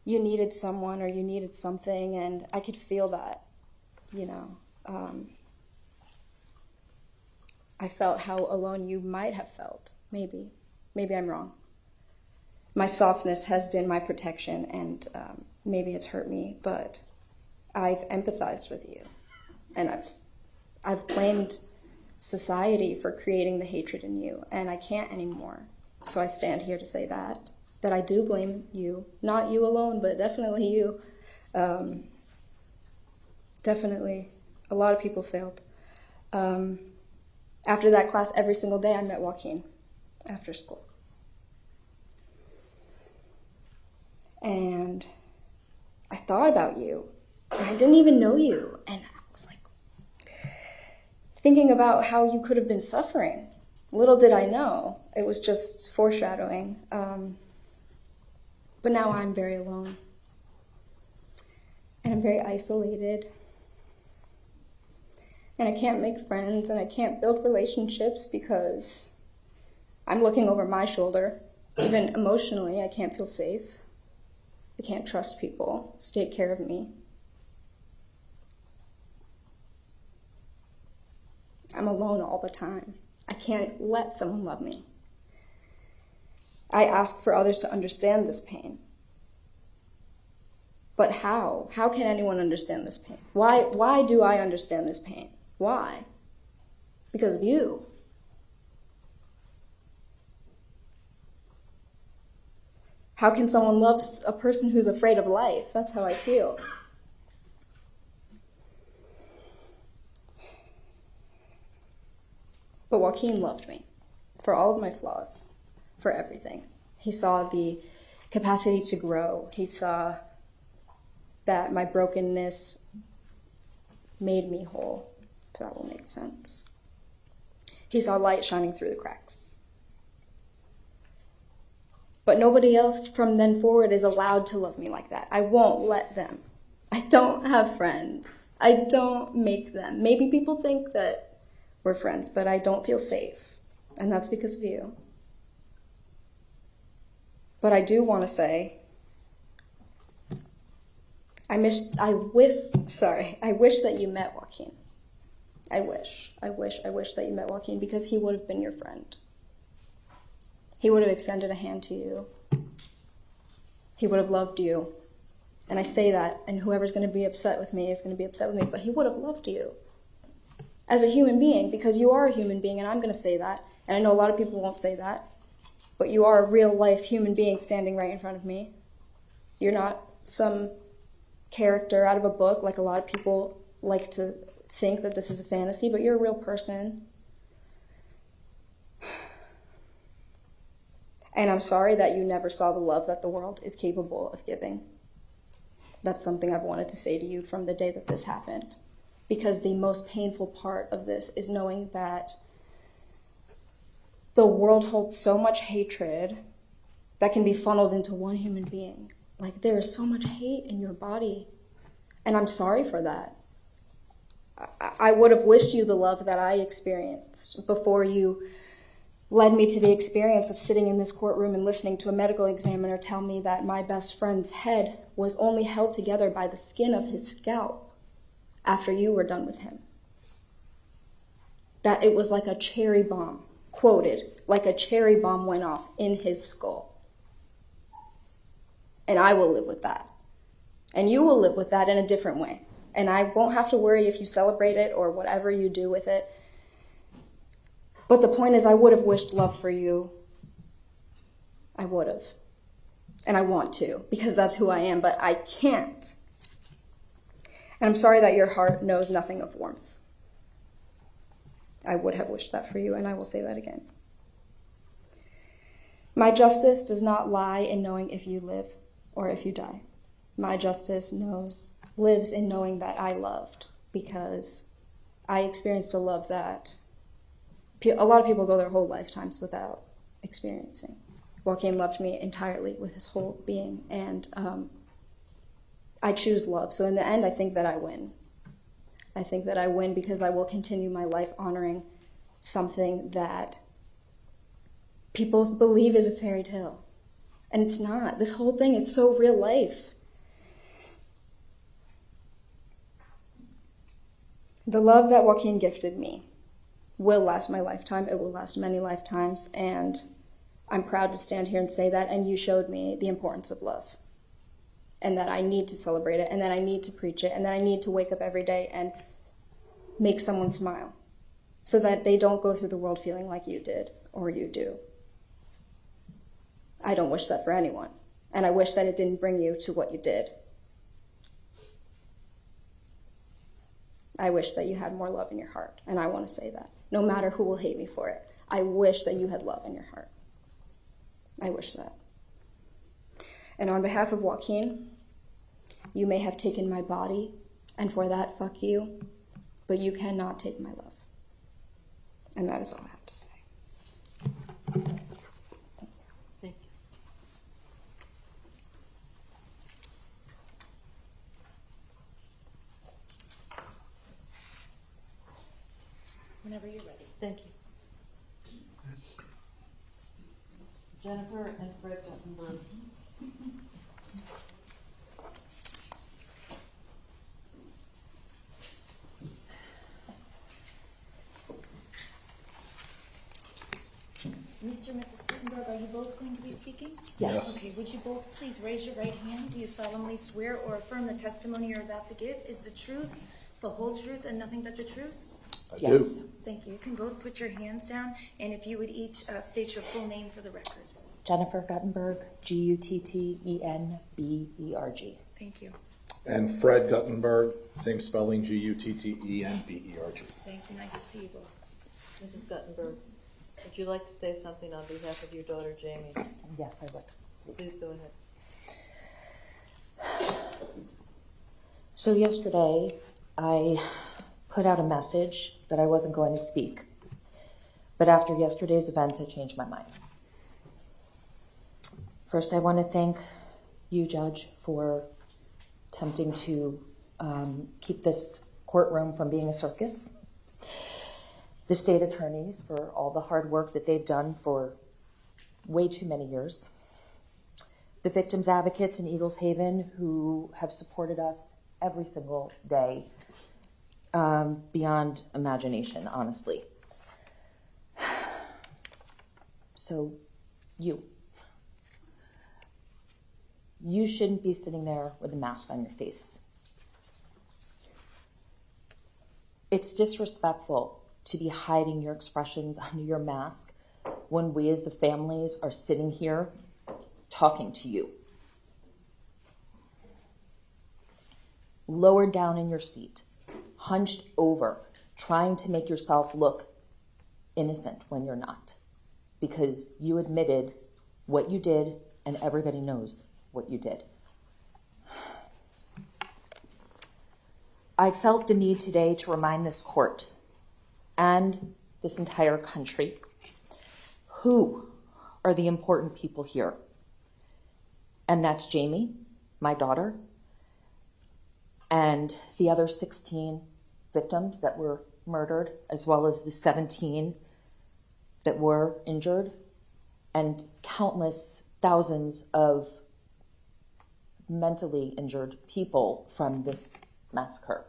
you needed someone or you needed something, and I could feel that, you know. I felt how alone you might have felt, maybe. Maybe I'm wrong. My softness has been my protection, and maybe it's hurt me, but I've empathized with you, and I've blamed society for creating the hatred in you, and I can't anymore. So I stand here to say that I do blame you, not you alone, but definitely you. Definitely, a lot of people failed. After that class, every single day I met Joaquin after school. And I thought about you, and I didn't even know you, and I was like thinking about how you could have been suffering. Little did I know, it was just foreshadowing. But now I'm very alone, and I'm very isolated, and I can't make friends, and I can't build relationships because I'm looking over my shoulder. Even emotionally, I can't feel safe. I can't trust people to take care of me. I'm alone all the time. I can't let someone love me. I ask for others to understand this pain. But how? How can anyone understand this pain? Why do I understand this pain? Why? Because of you. How can someone love a person who's afraid of life? That's how I feel. But Joaquin loved me for all of my flaws, for everything. He saw the capacity to grow. He saw that my brokenness made me whole, if that will make sense. He saw light shining through the cracks. But nobody else from then forward is allowed to love me like that. I won't let them. I don't have friends. I don't make them. Maybe people think that we're friends, but I don't feel safe. And that's because of you. But I do want to say, I wish that you met Joaquin. I wish that you met Joaquin, because he would have been your friend. He would have extended a hand to you. He would have loved you. And I say that, and whoever's going to be upset with me is going to be upset with me, but he would have loved you as a human being, because you are a human being, and I'm going to say that. And I know a lot of people won't say that, but you are a real-life human being standing right in front of me. You're not some character out of a book, like a lot of people like to think that this is a fantasy, but you're a real person. And I'm sorry that you never saw the love that the world is capable of giving. That's something I've wanted to say to you from the day that this happened. Because the most painful part of this is knowing that the world holds so much hatred that can be funneled into one human being. Like, there is so much hate in your body. And I'm sorry for that. I would have wished you the love that I experienced before you led me to the experience of sitting in this courtroom and listening to a medical examiner tell me that my best friend's head was only held together by the skin of his scalp after you were done with him. That it was like a cherry bomb, quoted, like a cherry bomb went off in his skull. And I will live with that. And you will live with that in a different way. And I won't have to worry if you celebrate it or whatever you do with it. But the point is, I would have wished love for you. I would have. And I want to, because that's who I am, but I can't. And I'm sorry that your heart knows nothing of warmth. I would have wished that for you, and I will say that again. My justice does not lie in knowing if you live or if you die. My justice lives in knowing that I loved, because I experienced a love that a lot of people go their whole lifetimes without experiencing. Joaquin loved me entirely with his whole being, and I choose love. So in the end, I think that I win. I think that I win because I will continue my life honoring something that people believe is a fairy tale. And it's not. This whole thing is so real life. The love that Joaquin gifted me will last my lifetime. It will last many lifetimes. And I'm proud to stand here and say that. And you showed me the importance of love. And that I need to celebrate it. And that I need to preach it. And that I need to wake up every day and make someone smile. So that they don't go through the world feeling like you did or you do. I don't wish that for anyone. And I wish that it didn't bring you to what you did. I wish that you had more love in your heart. And I want to say that. No matter who will hate me for it. I wish that you had love in your heart. I wish that. And on behalf of Joaquin, you may have taken my body, and for that, fuck you. But you cannot take my love. And that is all I have to say. Thank you. Whenever you're ready. Thank you. Jennifer and Fred Guttenberg. Mr. and Mrs. Gutenberg, are you both going to be speaking? Yes. Okay, would you both please raise your right hand? Do you solemnly swear or affirm the testimony you're about to give is the truth, the whole truth, and nothing but the truth? Yes. Thank you. You can both put your hands down, and if you would each state your full name for the record. Jennifer Guttenberg, Guttenberg. Thank you. And Fred Guttenberg, same spelling, Guttenberg. Thank you. Nice to see you both. Mrs. Guttenberg, would you like to say something on behalf of your daughter, Jamie? Yes, I would. Please go ahead. So yesterday, I put out a message that I wasn't going to speak. But after yesterday's events, I changed my mind. First, I want to thank you, Judge, for attempting to keep this courtroom from being a circus. The state attorneys for all the hard work that they've done for way too many years. The victims' advocates in Eagles Haven who have supported us every single day, beyond imagination, honestly. So, you shouldn't be sitting there with a mask on your face. It's disrespectful to be hiding your expressions under your mask when we as the families are sitting here talking to you. Lowered down in your seat, hunched over, trying to make yourself look innocent when you're not, because you admitted what you did and everybody knows what you did. I felt the need today to remind this court and this entire country who are the important people here. And that's Jamie, my daughter, and the other 16 victims that were murdered, as well as the 17 that were injured, and countless thousands of mentally injured people from this massacre.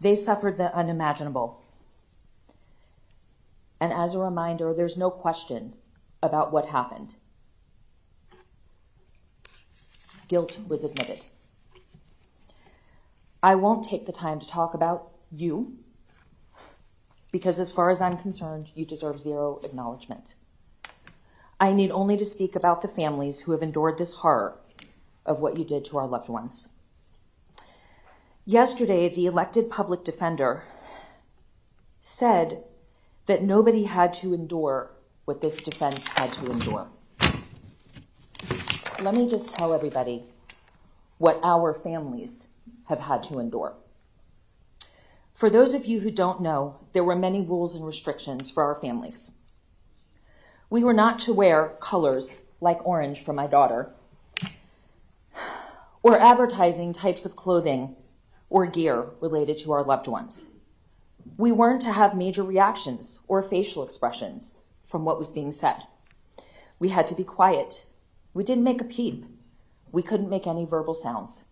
They suffered the unimaginable. And as a reminder, there's no question about what happened. Guilt was admitted. I won't take the time to talk about you, because as far as I'm concerned, you deserve zero acknowledgement. I need only to speak about the families who have endured this horror of what you did to our loved ones. Yesterday, the elected public defender said that nobody had to endure what this defense had to endure. Let me just tell everybody what our families have had to endure. For those of you who don't know, there were many rules and restrictions for our families. We were not to wear colors like orange for my daughter, or advertising types of clothing or gear related to our loved ones. We weren't to have major reactions or facial expressions from what was being said. We had to be quiet. We didn't make a peep. We couldn't make any verbal sounds.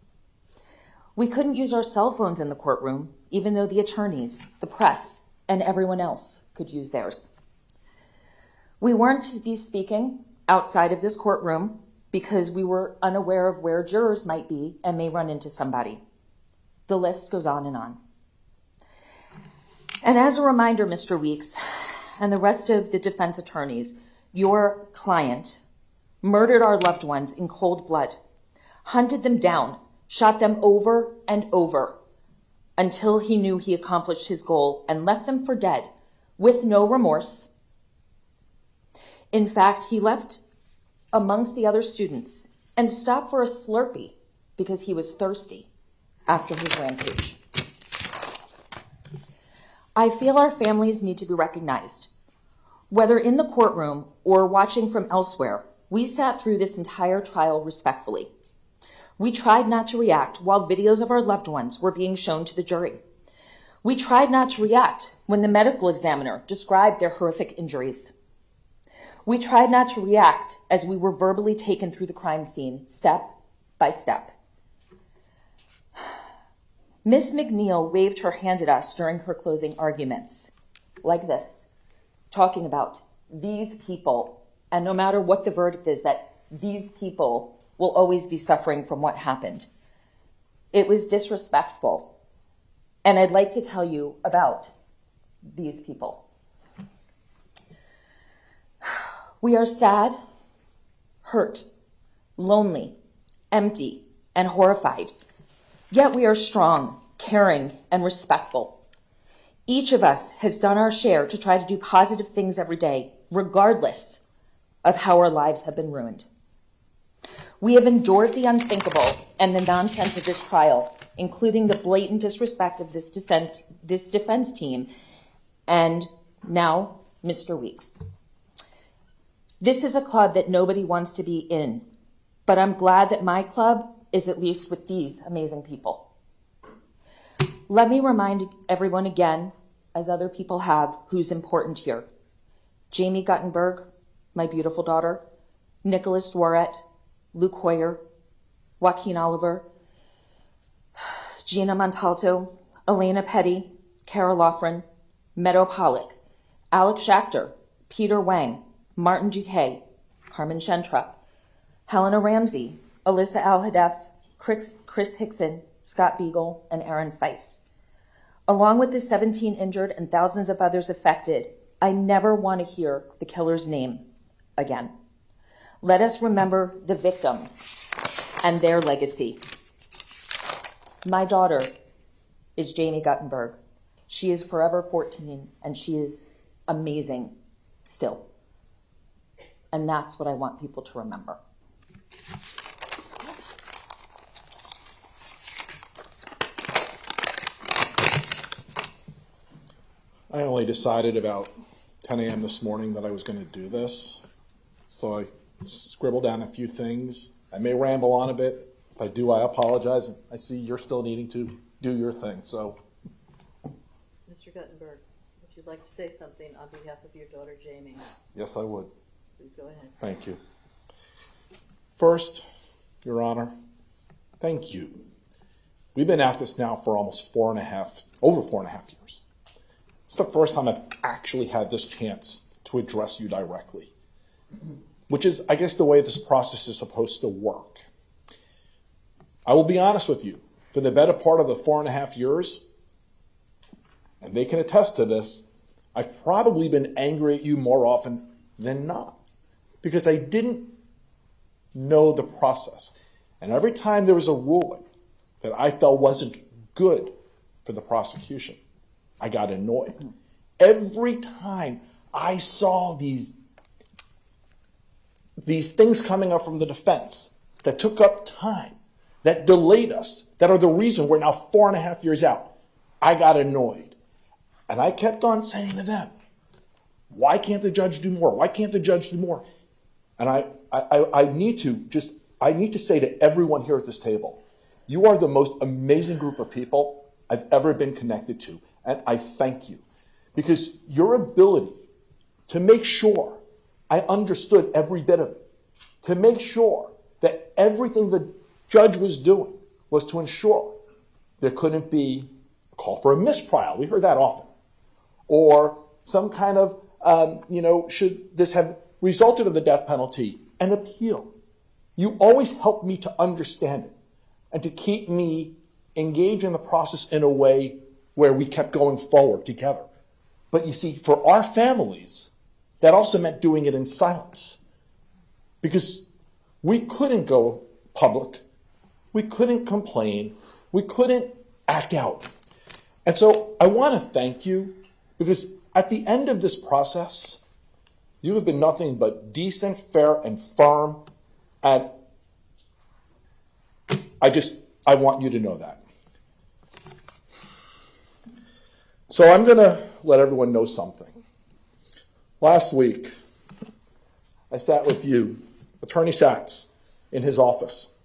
We couldn't use our cell phones in the courtroom, even though the attorneys, the press, and everyone else could use theirs. We weren't to be speaking outside of this courtroom because we were unaware of where jurors might be and may run into somebody. The list goes on and on. And as a reminder, Mr. Weeks, and the rest of the defense attorneys, your client murdered our loved ones in cold blood, hunted them down, shot them over and over until he knew he accomplished his goal and left them for dead with no remorse. In fact, he left amongst the other students and stopped for a Slurpee because he was thirsty after his rampage. I feel our families need to be recognized. Whether in the courtroom or watching from elsewhere, we sat through this entire trial respectfully. We tried not to react while videos of our loved ones were being shown to the jury. We tried not to react when the medical examiner described their horrific injuries. We tried not to react as we were verbally taken through the crime scene, step by step. Miss McNeil waved her hand at us during her closing arguments, like this, talking about these people, and no matter what the verdict is, that these people will always be suffering from what happened. It was disrespectful, and I'd like to tell you about these people. We are sad, hurt, lonely, empty, and horrified. Yet we are strong, caring, and respectful. Each of us has done our share to try to do positive things every day, regardless of how our lives have been ruined. We have endured the unthinkable and the nonsense of this trial, including the blatant disrespect of this defense team, and now Mr. Weeks. This is a club that nobody wants to be in, but I'm glad that my club is at least with these amazing people. Let me remind everyone again, as other people have, who's important here. Jamie Guttenberg, my beautiful daughter, Nicholas Dworet, Luke Hoyer, Joaquin Oliver, Gina Montalto, Elena Petty, Kara Loughran, Meadow Pollock, Alex Schachter, Peter Wang, Martin Duque, Carmen Shentrup, Helena Ramsey, Alyssa Al-Hadef, Chris Hickson, Scott Beagle, and Aaron Feiss. Along with the 17 injured and thousands of others affected, I never want to hear the killer's name again. Let us remember the victims and their legacy. My daughter is Jamie Guttenberg. She is forever 14, and she is amazing still. And that's what I want people to remember. I only decided about 10 a.m. this morning that I was going to do this, so I scribbled down a few things. I may ramble on a bit. If I do, I apologize. I see you're still needing to do your thing, so. Mr. Guttenberg, would you like to say something on behalf of your daughter, Jamie? Yes, I would. Please go ahead. Thank you. First, Your Honor, thank you. We've been at this now for almost over 4.5 years. It's the first time I've actually had this chance to address you directly, which is, I guess, the way this process is supposed to work. I will be honest with you. For the better part of the 4.5 years, and they can attest to this, I've probably been angry at you more often than not. because I didn't know the process. And every time there was a ruling that I felt wasn't good for the prosecution, I got annoyed. Every time I saw these things coming up from the defense that took up time, that delayed us, that are the reason we're now 4.5 years out, I got annoyed. And I kept on saying to them, why can't the judge do more? Why can't the judge do more? And I need to say to everyone here at this table, you are the most amazing group of people I've ever been connected to. And I thank you. Because your ability to make sure I understood every bit of it, to make sure that everything the judge was doing was to ensure there couldn't be a call for a mistrial. We heard that often. Or some kind of, should this have resulted in the death penalty, an appeal. You always helped me to understand it and to keep me engaged in the process in a way where we kept going forward together. But you see, for our families, that also meant doing it in silence. Because we couldn't go public. We couldn't complain. We couldn't act out. And so I want to thank you, because at the end of this process, you have been nothing but decent, fair, and firm. And I want you to know that. So I'm going to let everyone know something. Last week, I sat with you, Attorney Sachs, in his office.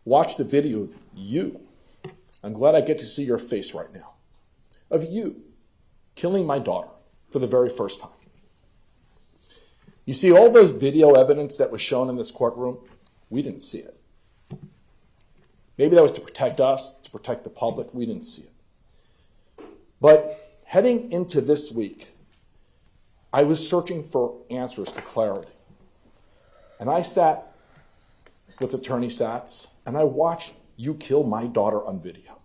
Watched the video of you. I'm glad I get to see your face right now. Of you killing my daughter for the very first time. You see, all those video evidence that was shown in this courtroom, we didn't see it. Maybe that was to protect us, to protect the public. We didn't see it. But heading into this week, I was searching for answers, for clarity. And I sat with Attorney Sachs, and I watched you kill my daughter on video.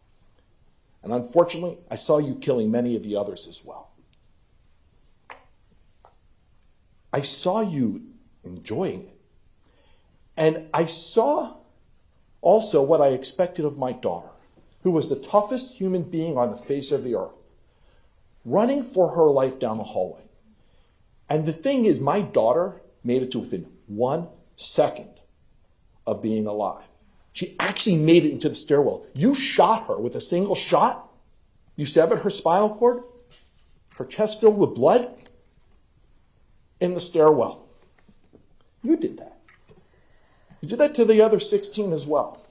And unfortunately, I saw you killing many of the others as well. I saw you enjoying it. And I saw also what I expected of my daughter, who was the toughest human being on the face of the earth, running for her life down the hallway. And the thing is, my daughter made it to within 1 second of being alive. She actually made it into the stairwell. You shot her with a single shot. You severed her spinal cord, her chest filled with blood, in the stairwell. You did that. You did that to the other 16 as well.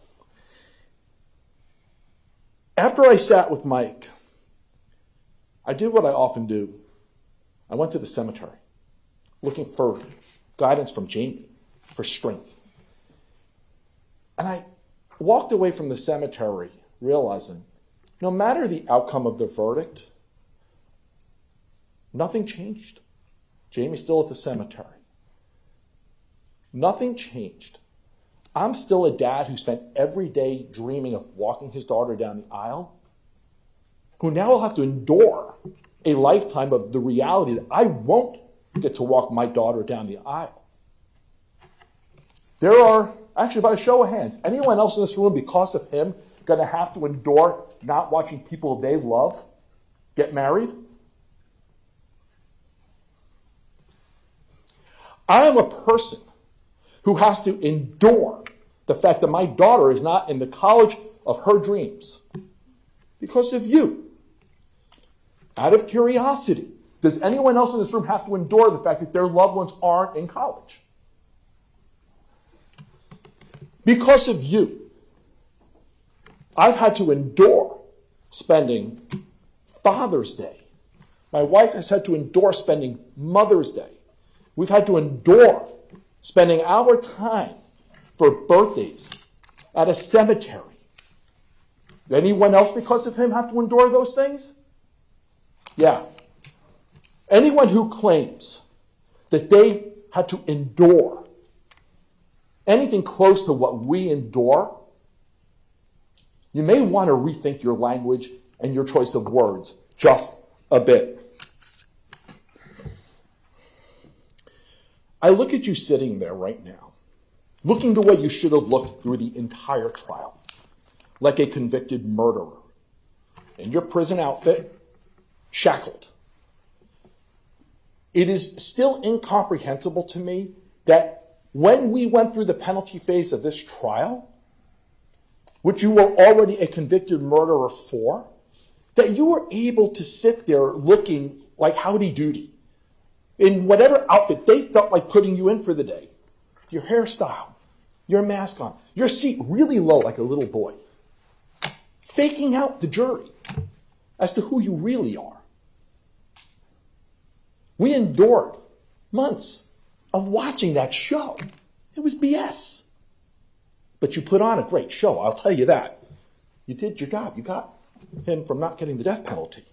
After I sat with Mike, I did what I often do. I went to the cemetery, looking for guidance from Jamie, for strength. And I walked away from the cemetery realizing, no matter the outcome of the verdict, nothing changed. Jamie's still at the cemetery. Nothing changed. I'm still a dad who spent every day dreaming of walking his daughter down the aisle, who now will have to endure a lifetime of the reality that I won't get to walk my daughter down the aisle. There are, actually by a show of hands, anyone else in this room, because of him, going to have to endure not watching people they love get married? I am a person who has to endure the fact that my daughter is not in the college of her dreams because of you. Out of curiosity, does anyone else in this room have to endure the fact that their loved ones aren't in college? Because of you, I've had to endure spending Father's Day. My wife has had to endure spending Mother's Day. We've had to endure spending our time for birthdays at a cemetery. Anyone else, because of him, have to endure those things? Yeah. Anyone who claims that they had to endure anything close to what we endure, you may want to rethink your language and your choice of words just a bit. I look at you sitting there right now, looking the way you should have looked through the entire trial, like a convicted murderer, in your prison outfit, shackled. It is still incomprehensible to me that when we went through the penalty phase of this trial, which you were already a convicted murderer for, that you were able to sit there looking like Howdy Doody, in whatever outfit they felt like putting you in for the day, your hairstyle, your mask on, your seat really low like a little boy, faking out the jury as to who you really are. We endured months of watching that show. It was BS. But you put on a great show, I'll tell you that. You did your job. You got him from not getting the death penalty.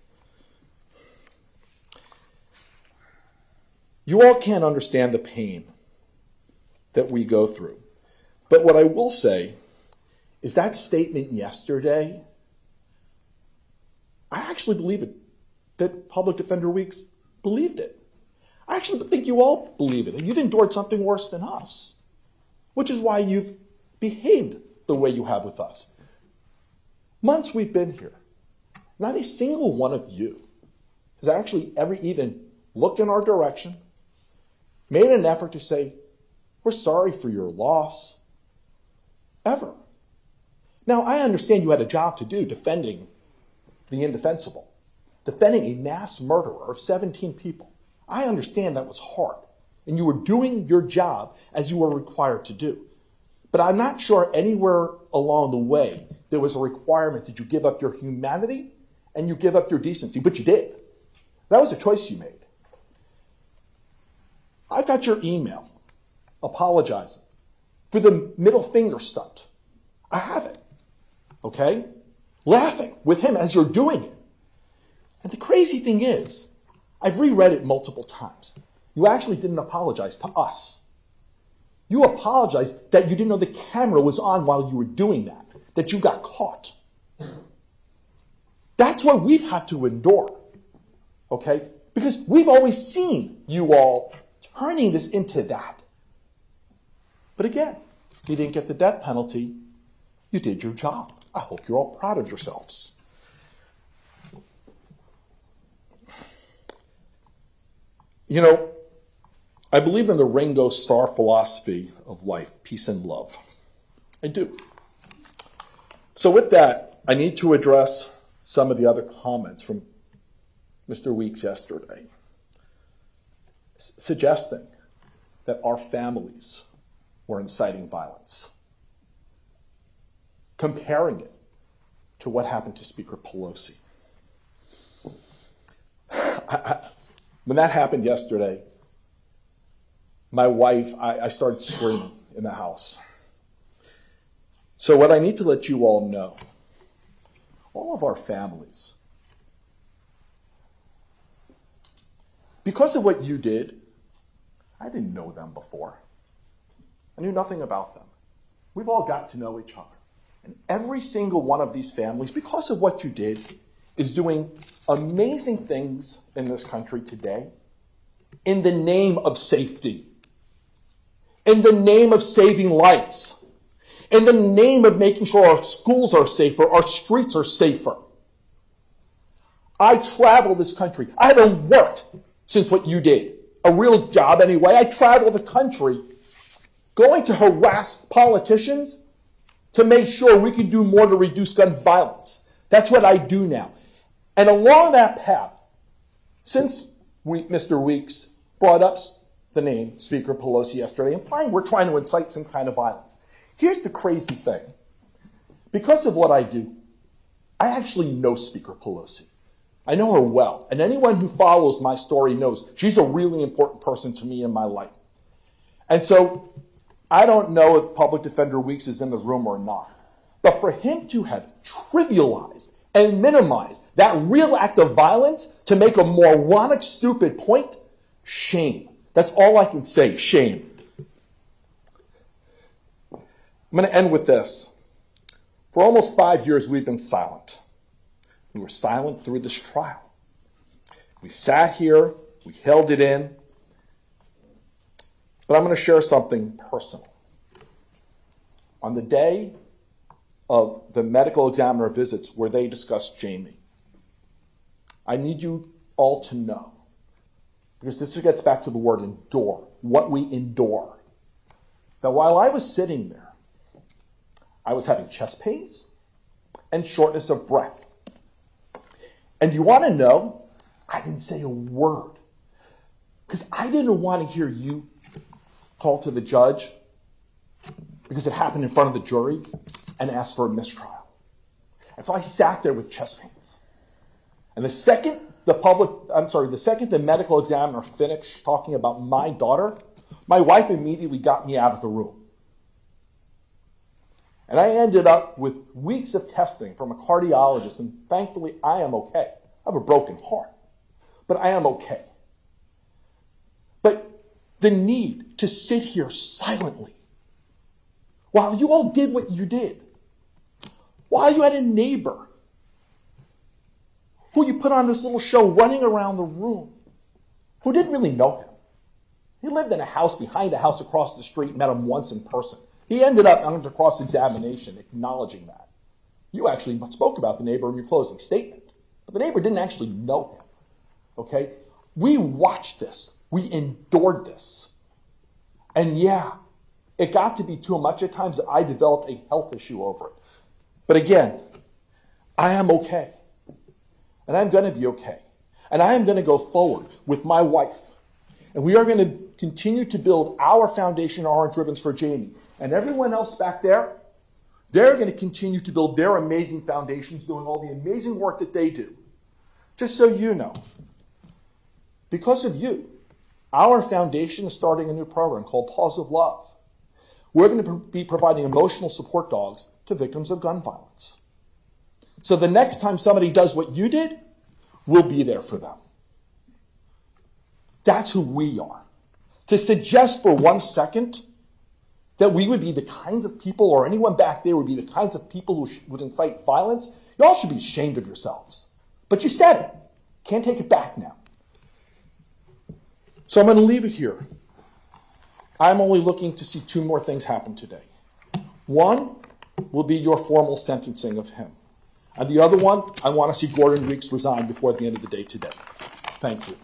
You all can't understand the pain that we go through. But what I will say is that statement yesterday, I actually believe it, that Public Defender Weeks believed it. I actually think you all believe it. You've endured something worse than us, which is why you've behaved the way you have with us. Months we've been here. Not a single one of you has actually ever even looked in our direction, made an effort to say, we're sorry for your loss, ever. Now, I understand you had a job to do defending the indefensible, defending a mass murderer of 17 people. I understand that was hard, and you were doing your job as you were required to do. But I'm not sure anywhere along the way there was a requirement that you give up your humanity and you give up your decency, but you did. That was a choice you made. I've got your email apologizing for the middle finger stunt. I have it, okay? Laughing with him as you're doing it. And the crazy thing is, I've reread it multiple times. You actually didn't apologize to us. You apologized that you didn't know the camera was on while you were doing that you got caught. That's what we've had to endure, okay? Because we've always seen you all turning this into that. But again, you didn't get the death penalty. You did your job. I hope you're all proud of yourselves. You know, I believe in the Ringo Starr philosophy of life, peace and love. I do. So with that, I need to address some of the other comments from Mr. Weeks yesterday, suggesting that our families were inciting violence, comparing it to what happened to Speaker Pelosi. When that happened yesterday, my wife, I started screaming in the house. So what I need to let you all know, all of our families, because of what you did, I didn't know them before. I knew nothing about them. We've all got to know each other. And every single one of these families, because of what you did, is doing amazing things in this country today in the name of safety, in the name of saving lives, in the name of making sure our schools are safer, our streets are safer. I travel this country. I haven't worked since what you did. A real job anyway. I travel the country going to harass politicians to make sure we can do more to reduce gun violence. That's what I do now. And along that path, since Mr. Weeks brought up the name Speaker Pelosi yesterday, implying we're trying to incite some kind of violence. Here's the crazy thing. Because of what I do, I actually know Speaker Pelosi. I know her well. And anyone who follows my story knows she's a really important person to me in my life. And so I don't know if Public Defender Weeks is in the room or not. But for him to have trivialized and minimized that real act of violence to make a moronic, stupid point, shame. That's all I can say, shame. I'm going to end with this. For almost 5 years, we've been silent. We were silent through this trial. We sat here, we held it in. But I'm going to share something personal. On the day of the medical examiner visits where they discussed Jamie, I need you all to know, because this gets back to the word endure, what we endure, that while I was sitting there, I was having chest pains and shortness of breath. And you want to know, I didn't say a word, because I didn't want to hear you call to the judge, because it happened in front of the jury, and ask for a mistrial. And so I sat there with chest pains. And the second the medical examiner finished talking about my daughter, my wife immediately got me out of the room. And I ended up with weeks of testing from a cardiologist, and thankfully I am okay. I have a broken heart, but I am okay. But the need to sit here silently while you all did what you did, while you had a neighbor who you put on this little show running around the room, who didn't really know him. He lived in a house behind a house across the street, met him once in person. He ended up under cross-examination acknowledging that. You actually spoke about the neighbor in your closing statement, but the neighbor didn't actually know him. Okay? We watched this. We endured this. And yeah, it got to be too much at times that I developed a health issue over it. But again, I am okay. And I'm going to be okay. And I am going to go forward with my wife. And we are going to continue to build our foundation, orange ribbons for Jamie. And everyone else back there, they're going to continue to build their amazing foundations, doing all the amazing work that they do. Just so you know, because of you, our foundation is starting a new program called Paws of Love. We're going to be providing emotional support dogs to victims of gun violence. So the next time somebody does what you did, we'll be there for them. That's who we are. To suggest for 1 second that we would be the kinds of people, or anyone back there would be the kinds of people who would incite violence, y'all should be ashamed of yourselves. But you said it. Can't take it back now. So I'm going to leave it here. I'm only looking to see 2 more things happen today. One will be your formal sentencing of him. And the other one, I want to see Gordon Reeks resign before the end of the day today. Thank you.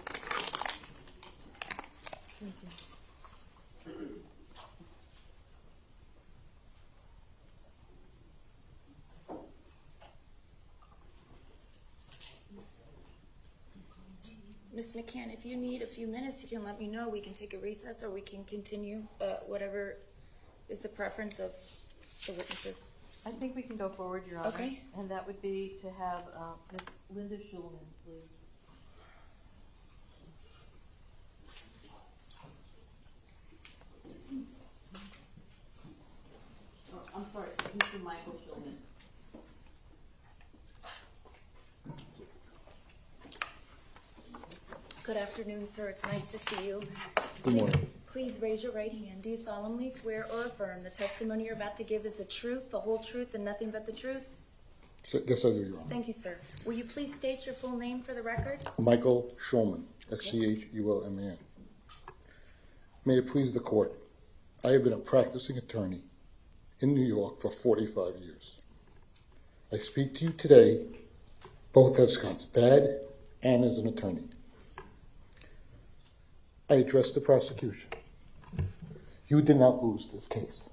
Ms. McCann, if you need a few minutes, you can let me know. We can take a recess or we can continue, whatever is the preference of the witnesses. I think we can go forward, Your Honor. Okay. And that would be to have Ms. Linda Schulman, please. Oh, I'm sorry, Mr. Michael Schulman. Good afternoon, sir. It's nice to see you. Good morning. Please raise your right hand. Do you solemnly swear or affirm the testimony you're about to give is the truth, the whole truth, and nothing but the truth? Yes, I do, Your Honor. Thank you, sir. Will you please state your full name for the record? Michael Schulman, Schulman. May it please the court, I have been a practicing attorney in New York for 45 years. I speak to you today both as Scott's dad and as an attorney. I address the prosecution. You did not lose this case.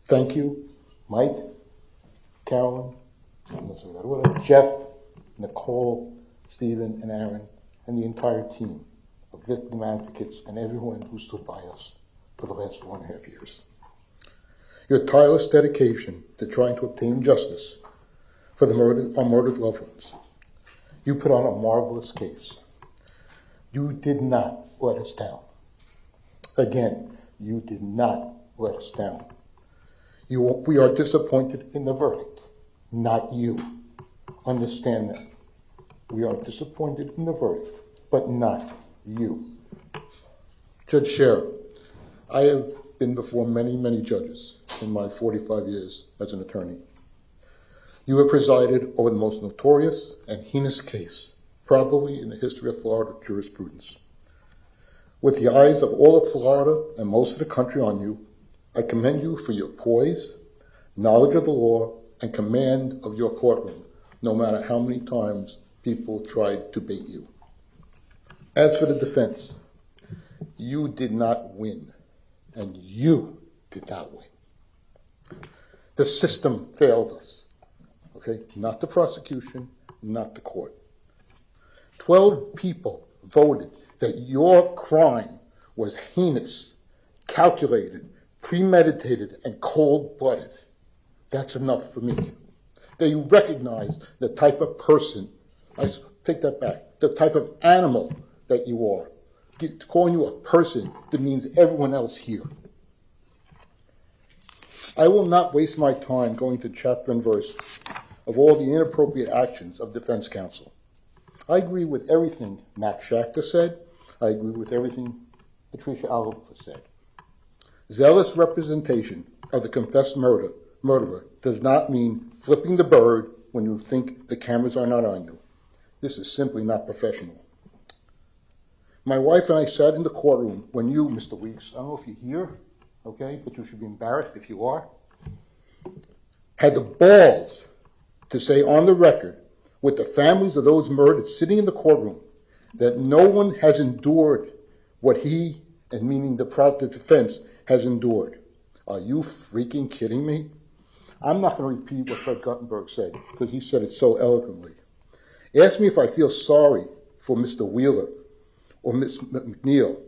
Thank you, Mike, Carolyn, Jeff, Nicole, Stephen, and Aaron, and the entire team of victim advocates and everyone who stood by us for the last 4.5 years. Your tireless dedication to trying to obtain justice for our murdered loved ones. You put on a marvelous case. You did not let us down. Again, you did not let us down. We are disappointed in the verdict, not you. Understand that. We are disappointed in the verdict, but not you. Judge Scherer, I have been before many, many judges in my 45 years as an attorney. You have presided over the most notorious and heinous case, probably in the history of Florida jurisprudence. With the eyes of all of Florida and most of the country on you, I commend you for your poise, knowledge of the law, and command of your courtroom, no matter how many times people tried to bait you. As for the defense, you did not win, and you did not win. The system failed us, okay? Not the prosecution, not the court. 12 people voted that your crime was heinous, calculated, premeditated, and cold-blooded. That's enough for me. They recognize the type of person, I take that back, the type of animal that you are. Calling you a person demeans everyone else here. I will not waste my time going to chapter and verse of all the inappropriate actions of defense counsel. I agree with everything Max Schachter said. I agree with everything Patricia Alhofer said. Zealous representation of the confessed murderer does not mean flipping the bird when you think the cameras are not on you. This is simply not professional. My wife and I sat in the courtroom when you, Mr. Weeks, I don't know if you're here, okay, but you should be embarrassed if you are, had the balls to say on the record with the families of those murdered sitting in the courtroom that no one has endured what he, and meaning the defense, has endured. Are you freaking kidding me? I'm not going to repeat what Fred Guttenberg said, because he said it so eloquently. Ask me if I feel sorry for Mr. Wheeler or Ms. McNeil,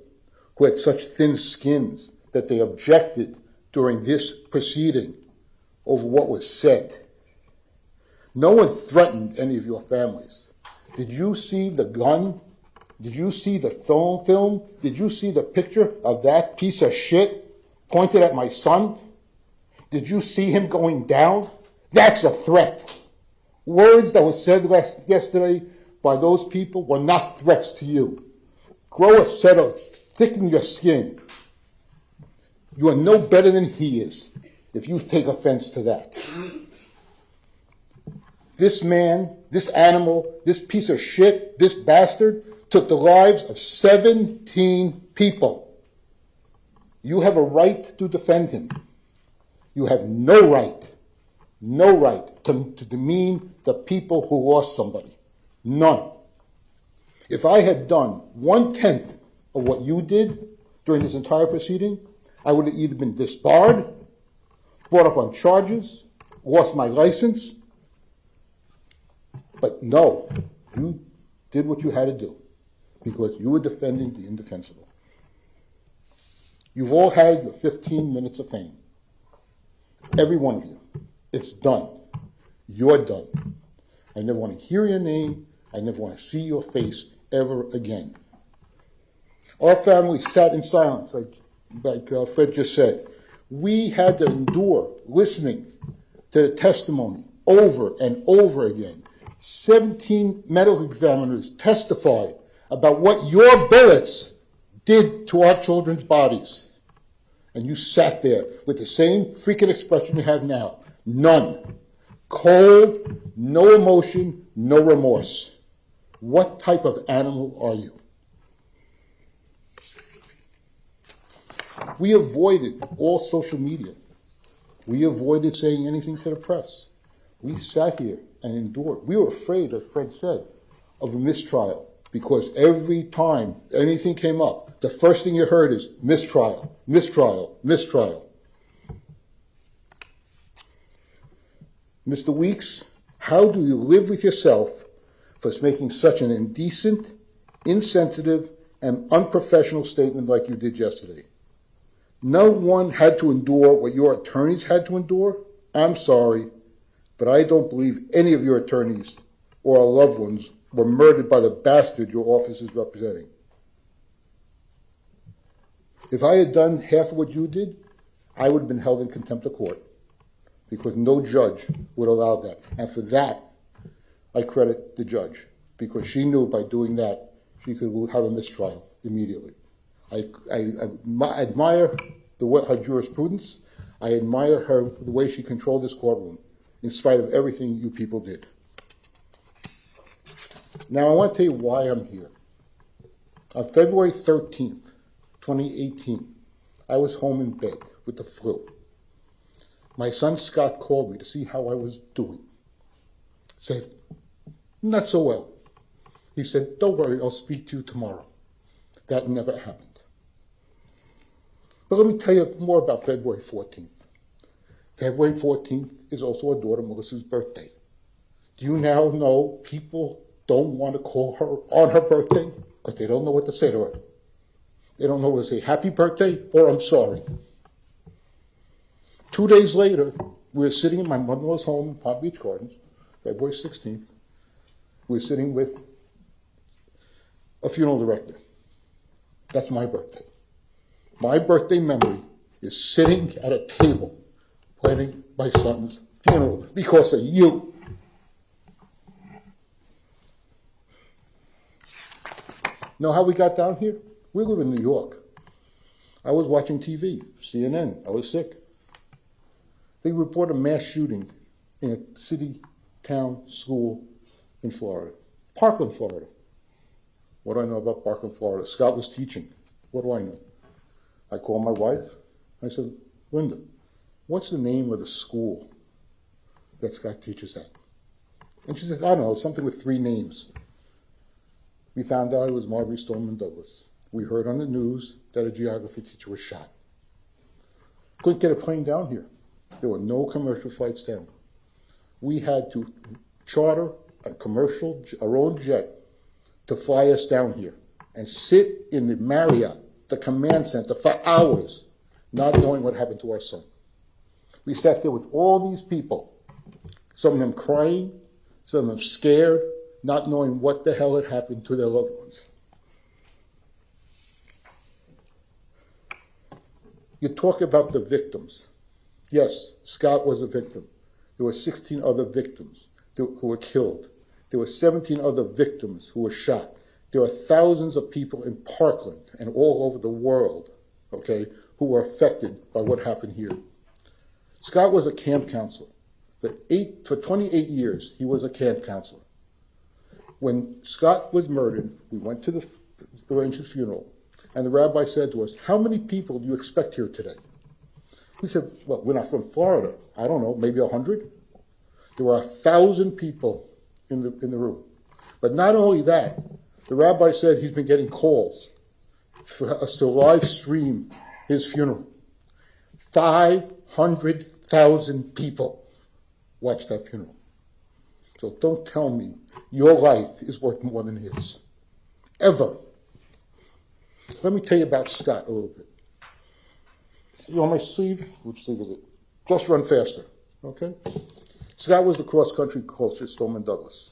who had such thin skins that they objected during this proceeding over what was said. No one threatened any of your families. Did you see the gun? Did you see the film? Did you see the picture of that piece of shit pointed at my son? Did you see him going down? That's a threat. Words that were said yesterday by those people were not threats to you. Grow a set of thicken your skin. You are no better than he is if you take offense to that. This man, this animal, this piece of shit, this bastard took the lives of 17 people. You have a right to defend him. You have no right to demean the people who lost somebody. None. If I had done 1/10 of what you did during this entire proceeding, I would have either been disbarred, brought up on charges, lost my license. But no, you did what you had to do because you were defending the indefensible. You've all had your 15 minutes of fame. Every one of you. It's done. You're done. I never want to hear your name. I never want to see your face ever again. Our family sat in silence, like Fred just said. We had to endure listening to the testimony over and over again. 17 medical examiners testified about what your bullets did to our children's bodies. And you sat there with the same freaking expression you have now. None. Cold, no emotion, no remorse. What type of animal are you? We avoided all social media. We avoided saying anything to the press. We sat here and endured. We were afraid, as Fred said, of a mistrial because every time anything came up, the first thing you heard is mistrial, mistrial, mistrial. Mr. Weeks, how do you live with yourself for making such an indecent, insensitive, and unprofessional statement like you did yesterday? No one had to endure what your attorneys had to endure. I'm sorry, but I don't believe any of your attorneys or our loved ones were murdered by the bastard your office is representing. If I had done half of what you did, I would have been held in contempt of court because no judge would allow that. And for that, I credit the judge because she knew by doing that, she could have a mistrial immediately. I admire her jurisprudence. I admire the way she controlled this courtroom in spite of everything you people did. Now, I want to tell you why I'm here. On February 13th, 2018. I was home in bed with the flu. My son Scott called me to see how I was doing. Said, not so well. He said, don't worry, I'll speak to you tomorrow. That never happened. But let me tell you more about February 14th. February 14th is also our daughter Melissa's birthday. Do you now know people don't want to call her on her birthday because they don't know what to say to her? They don't know whether to say happy birthday or I'm sorry. 2 days later, we were sitting in my mother-in-law's home in Palm Beach Gardens, February 16th. We were sitting with a funeral director. That's my birthday. My birthday memory is sitting at a table planning my son's funeral because of you. Know how we got down here? We live in New York. I was watching TV, CNN. I was sick. They report a mass shooting in a city, town, school in Florida. Parkland, Florida. What do I know about Parkland, Florida? Scott was teaching. What do I know? I called my wife. I said, Linda, what's the name of the school that Scott teaches at? And she said, I don't know, something with 3 names. We found out it was Marjory Stoneman Douglas. We heard on the news that a geography teacher was shot. Couldn't get a plane down here. There were no commercial flights down. We had to charter our own jet to fly us down here and sit in the Marriott, the command center, for hours, not knowing what happened to our son. We sat there with all these people, some of them crying, some of them scared, not knowing what the hell had happened to their loved ones. You talk about the victims. Yes, Scott was a victim. There were 16 other victims who were killed. There were 17 other victims who were shot. There are thousands of people in Parkland and all over the world, okay, who were affected by what happened here. Scott was a camp counselor. For 28 years, he was a camp counselor. When Scott was murdered, we went to arrange his funeral, and the rabbi said to us, how many people do you expect here today? We said, well, we're not from Florida. I don't know, maybe 100? There were 1,000 people in the room. But not only that, the rabbi said he's been getting calls for us to live stream his funeral. 500,000 people watched that funeral. So don't tell me your life is worth more than his. Ever. Let me tell you about Scott a little bit. See on my sleeve? Which sleeve is it? Just Run Faster. Okay? Scott was the cross-country coach at Stoneman Douglas.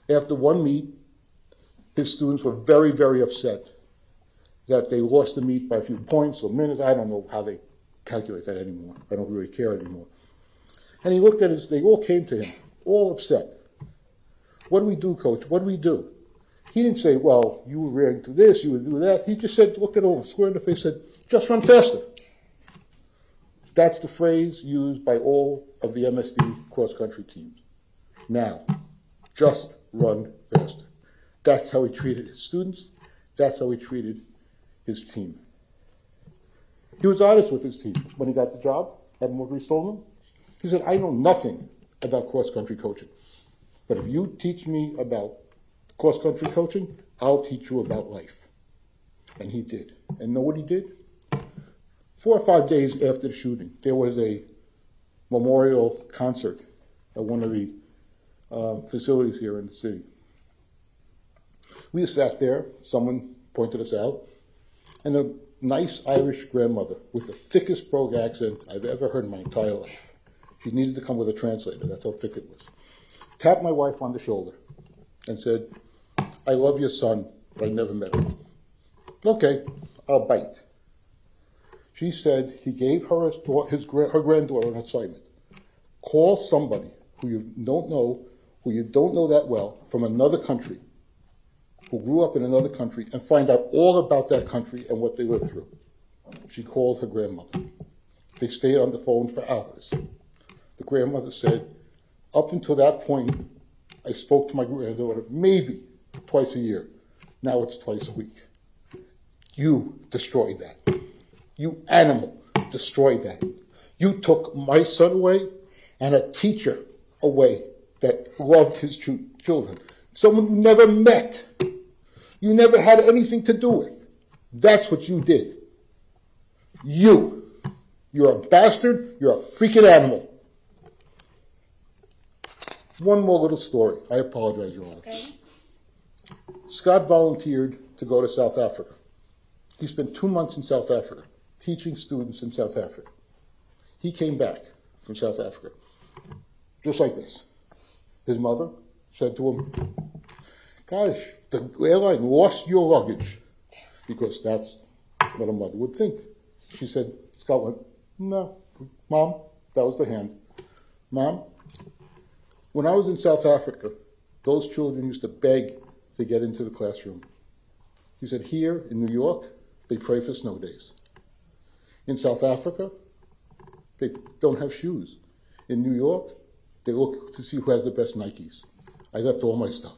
After one meet, his students were very, very upset that they lost the meet by a few points or minutes. I don't know how they calculate that anymore. I don't really care anymore. And he looked at they all came to him, all upset. What do we do, coach? What do we do? He didn't say, well, you were ready to this, you would do that. He just said, looked at them square in the face, said, just run faster. That's the phrase used by all of the MSD cross-country teams. Now, just run faster. That's how he treated his students. That's how he treated his team. He was honest with his team when he got the job at Marjory Stoneman. He said, I know nothing about cross-country coaching, but if you teach me about cross-country coaching, I'll teach you about life. And he did. And know what he did? 4 or 5 days after the shooting, there was a memorial concert at one of the facilities here in the city. We sat there, someone pointed us out, and a nice Irish grandmother with the thickest brogue accent I've ever heard in my entire life. She needed to come with a translator, that's how thick it was. Tapped my wife on the shoulder and said, I love your son, but I never met him. Okay, I'll bite. She said he gave her her granddaughter an assignment. Call somebody who you don't know that well, from another country, who grew up in another country, and find out all about that country and what they lived through. She called her grandmother. They stayed on the phone for hours. The grandmother said, up until that point, I spoke to my granddaughter maybe twice a year. Now it's twice a week. You destroyed that. You animal destroyed that. You took my son away and a teacher away that loved his children. Someone you never met. You never had anything to do with. That's what you did. You're a bastard. You're a freaking animal. One more little story. I apologize, Your Honor. Okay. Scott volunteered to go to South Africa. He spent 2 months in South Africa, teaching students in South Africa. He came back from South Africa, just like this. His mother said to him, gosh, the airline lost your luggage, because that's what a mother would think. She said, Scott went, no, Mom, that was the hand. Mom, when I was in South Africa, those children used to beg to get into the classroom. He said, here in New York, they pray for snow days. In South Africa, they don't have shoes. In New York, they look to see who has the best Nikes. I left all my stuff.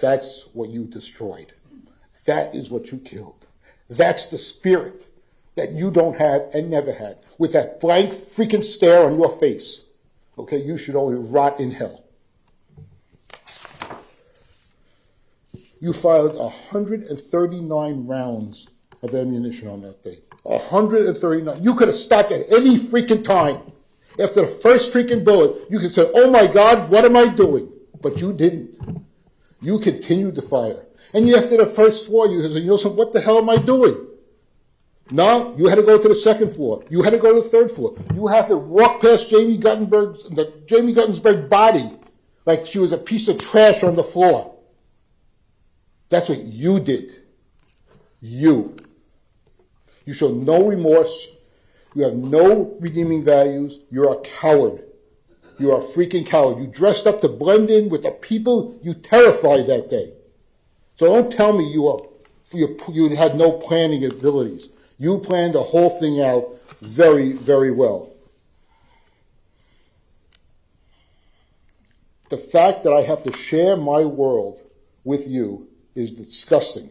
That's what you destroyed. That is what you killed. That's the spirit that you don't have and never had. With that blank freaking stare on your face. Okay, you should only rot in hell. You fired 139 rounds of ammunition on that day. 139. You could have stopped at any freaking time. After the first freaking bullet, you could say, oh my God, what am I doing? But you didn't. You continued to fire. And after the first floor, you said, what the hell am I doing? No, you had to go to the second floor. You had to go to the third floor. You had to walk past Jamie Guttensberg's body like she was a piece of trash on the floor. That's what you did. You show no remorse. You have no redeeming values. You're a coward. You're a freaking coward. You dressed up to blend in with the people you terrified that day. So don't tell me you had no planning abilities. You planned the whole thing out very, very well. The fact that I have to share my world with you is disgusting.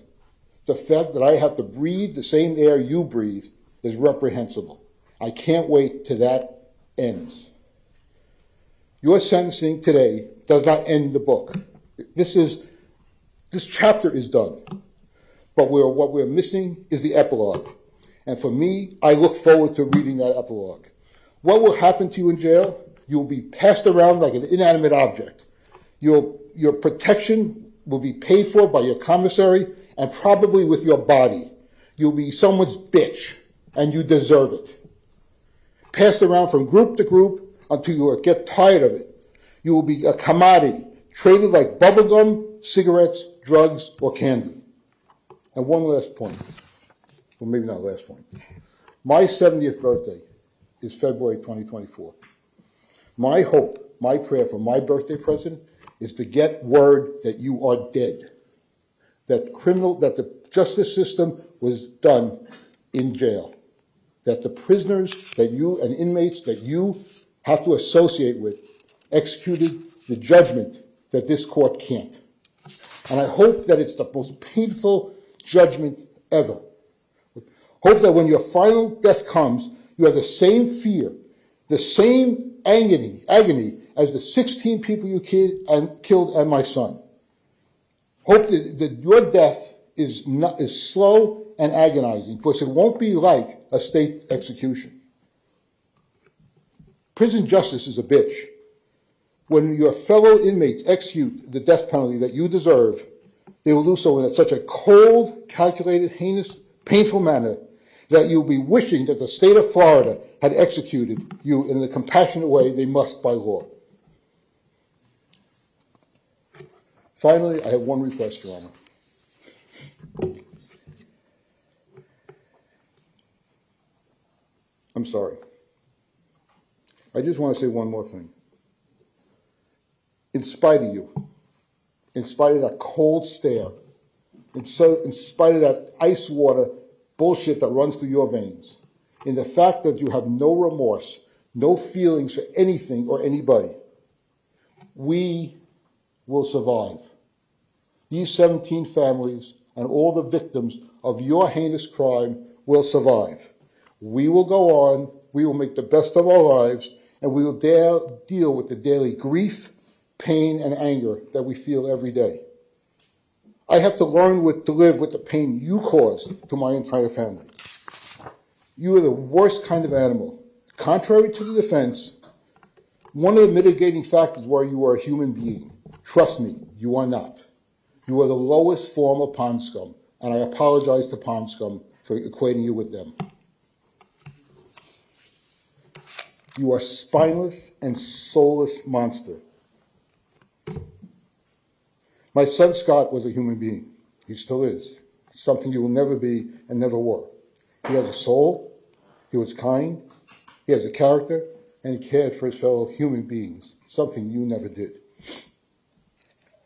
The fact that I have to breathe the same air you breathe is reprehensible. I can't wait till that ends. Your sentencing today does not end the book. This chapter is done. But what we're missing is the epilogue. And for me, I look forward to reading that epilogue. What will happen to you in jail? You'll be passed around like an inanimate object. Your protection will be paid for by your commissary and probably with your body. You'll be someone's bitch, and you deserve it. Passed around from group to group until you get tired of it. You will be a commodity, traded like bubblegum, cigarettes, drugs, or candy. And one last point. Well, maybe not last point. My 70th birthday is February 2024. My hope, my prayer for my birthday present is to get word that you are dead. That the justice system was done in jail. That the prisoners that you and inmates that you have to associate with executed the judgment that this court can't. And I hope that it's the most painful judgment ever. Hope that when your final death comes, you have the same fear, the same agony as the 16 people you killed and my son. Hope that your death is slow and agonizing, because it won't be like a state execution. Prison justice is a bitch. When your fellow inmates execute the death penalty that you deserve, they will do so in such a cold, calculated, heinous, painful manner that you'll be wishing that the state of Florida had executed you in the compassionate way they must by law. Finally, I have one request, Your Honor. I'm sorry. I just want to say one more thing. In spite of you, in spite of that cold stare, in spite of that ice water bullshit that runs through your veins, in the fact that you have no remorse, no feelings for anything or anybody, we will survive. These 17 families and all the victims of your heinous crime will survive. We will go on, we will make the best of our lives, and we will deal with the daily grief, pain, and anger that we feel every day. I have to learn to live with the pain you caused to my entire family. You are the worst kind of animal. Contrary to the defense, one of the mitigating factors were you are a human being. Trust me, you are not. You are the lowest form of pond scum, and I apologize to pond scum for equating you with them. You are a spineless and soulless monster. My son Scott was a human being. He still is. Something you will never be and never were. He has a soul, he was kind, he has a character, and he cared for his fellow human beings, something you never did.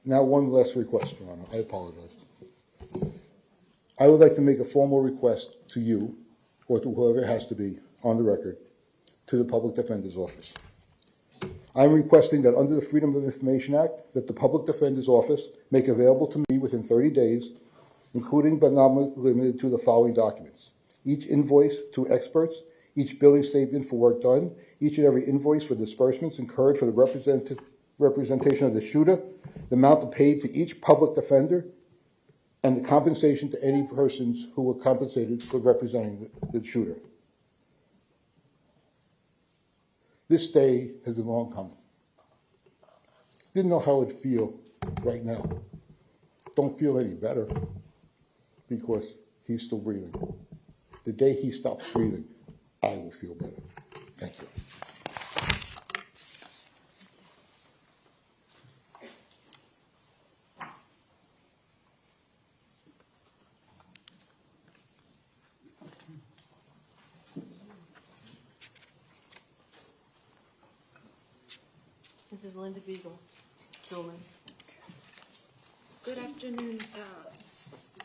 Now one last request, Your Honor. I apologize. I would like to make a formal request to you, or to whoever it has to be, on the record, to the Public Defender's Office. I'm requesting that under the Freedom of Information Act, that the Public Defender's Office make available to me within 30 days, including but not limited to the following documents: each invoice to experts, each billing statement for work done, each and every invoice for disbursements incurred for the representation of the shooter, the amount paid to each public defender, and the compensation to any persons who were compensated for representing the shooter. This day has been long coming. Didn't know how it'd feel right now. Don't feel any better because he's still breathing. The day he stops breathing, I will feel better. Thank you. Mrs. Linda Beagle, Stoneman. Good afternoon.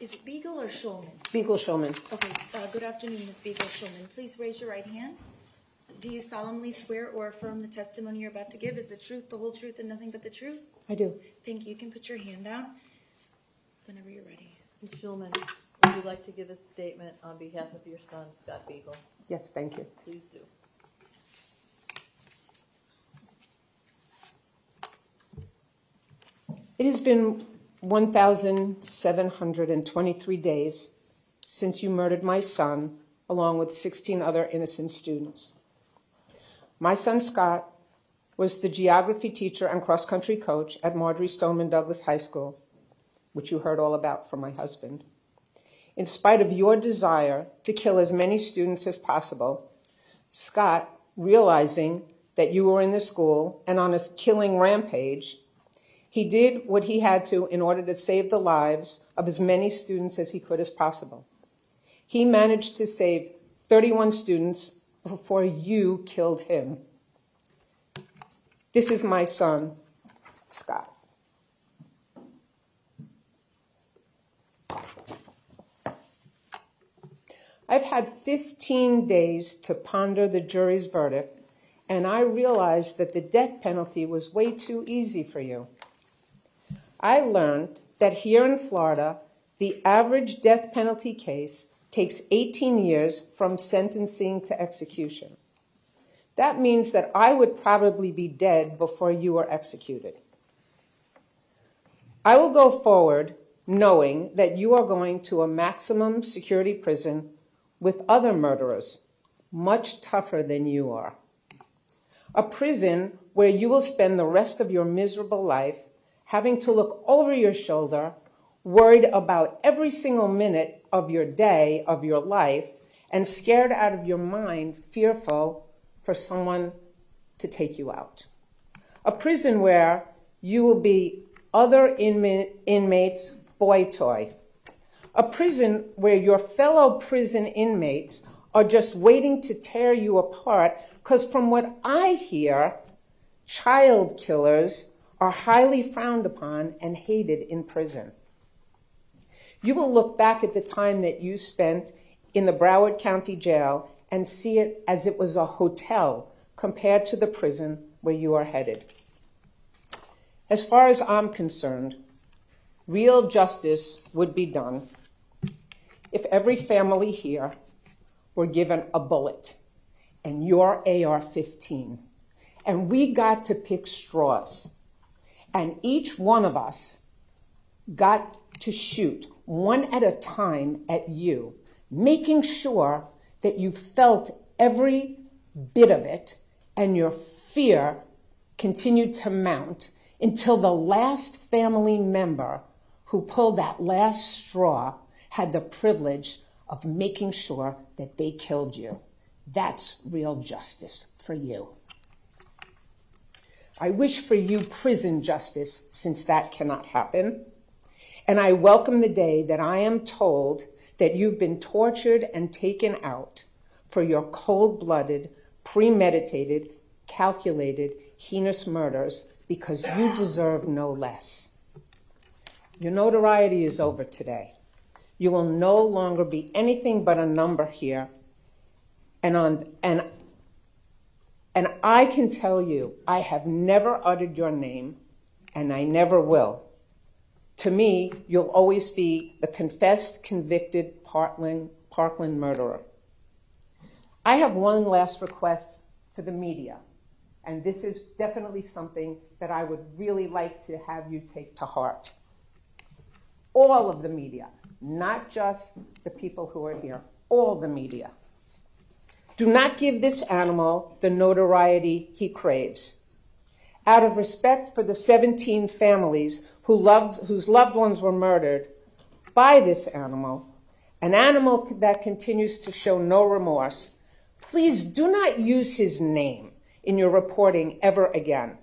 Is it Beagle or Shulman? Beagle Shulman. Okay. Good afternoon, Ms. Beagle Shulman. Please raise your right hand. Do you solemnly swear or affirm the testimony you're about to give is the truth, the whole truth, and nothing but the truth? I do. Thank you. You can put your hand down whenever you're ready. Ms. Schulman, would you like to give a statement on behalf of your son, Scott Beagle? Yes, thank you. Please do. It has been 1,723 days since you murdered my son, along with 16 other innocent students. My son Scott was the geography teacher and cross-country coach at Marjory Stoneman Douglas High School, which you heard all about from my husband. In spite of your desire to kill as many students as possible, Scott, realizing that you were in the school and on a killing rampage, he did what he had to in order to save the lives of as many students as he could as possible. He managed to save 31 students before you killed him. This is my son, Scott. I've had 15 days to ponder the jury's verdict, and I realized that the death penalty was way too easy for you. I learned that here in Florida, the average death penalty case takes 18 years from sentencing to execution. That means that I would probably be dead before you were executed. I will go forward knowing that you are going to a maximum security prison with other murderers, much tougher than you are. A prison where you will spend the rest of your miserable life having to look over your shoulder, worried about every single minute of your day, of your life, and scared out of your mind, fearful for someone to take you out. A prison where you will be other inmates' boy toy. A prison where your fellow prison inmates are just waiting to tear you apart, because from what I hear, child killers are highly frowned upon and hated in prison. You will look back at the time that you spent in the Broward County Jail and see it as it was a hotel compared to the prison where you are headed. As far as I'm concerned, real justice would be done if every family here were given a bullet and your AR-15, and we got to pick straws, and each one of us got to shoot one at a time at you, making sure that you felt every bit of it and your fear continued to mount until the last family member who pulled that last straw had the privilege of making sure that they killed you. That's real justice for you. I wish for you prison justice, since that cannot happen. And I welcome the day that I am told that you've been tortured and taken out for your cold-blooded, premeditated, calculated, heinous murders, because you deserve no less. Your notoriety is over today. You will no longer be anything but a number here. And I can tell you, I have never uttered your name, and I never will. To me, you'll always be the confessed, convicted Parkland murderer. I have one last request for the media, and this is definitely something that I would really like to have you take to heart. All of the media, not just the people who are here, all the media. Do not give this animal the notoriety he craves. Out of respect for the 17 families whose loved ones were murdered by this animal, an animal that continues to show no remorse, please do not use his name in your reporting ever again.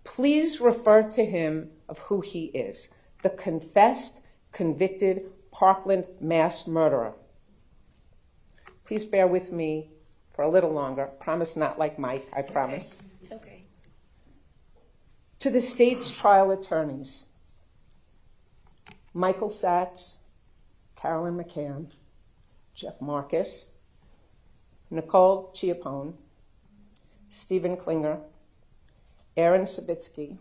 Please refer to him of who he is, the confessed, convicted Parkland mass murderer. Please bear with me for a little longer. Promise not like Mike, I promise. It's okay. To the state's trial attorneys, Michael Satz, Carolyn McCann, Jeff Marcus, Nicole Chiappone, Stephen Klinger, Aaron Sabitsky,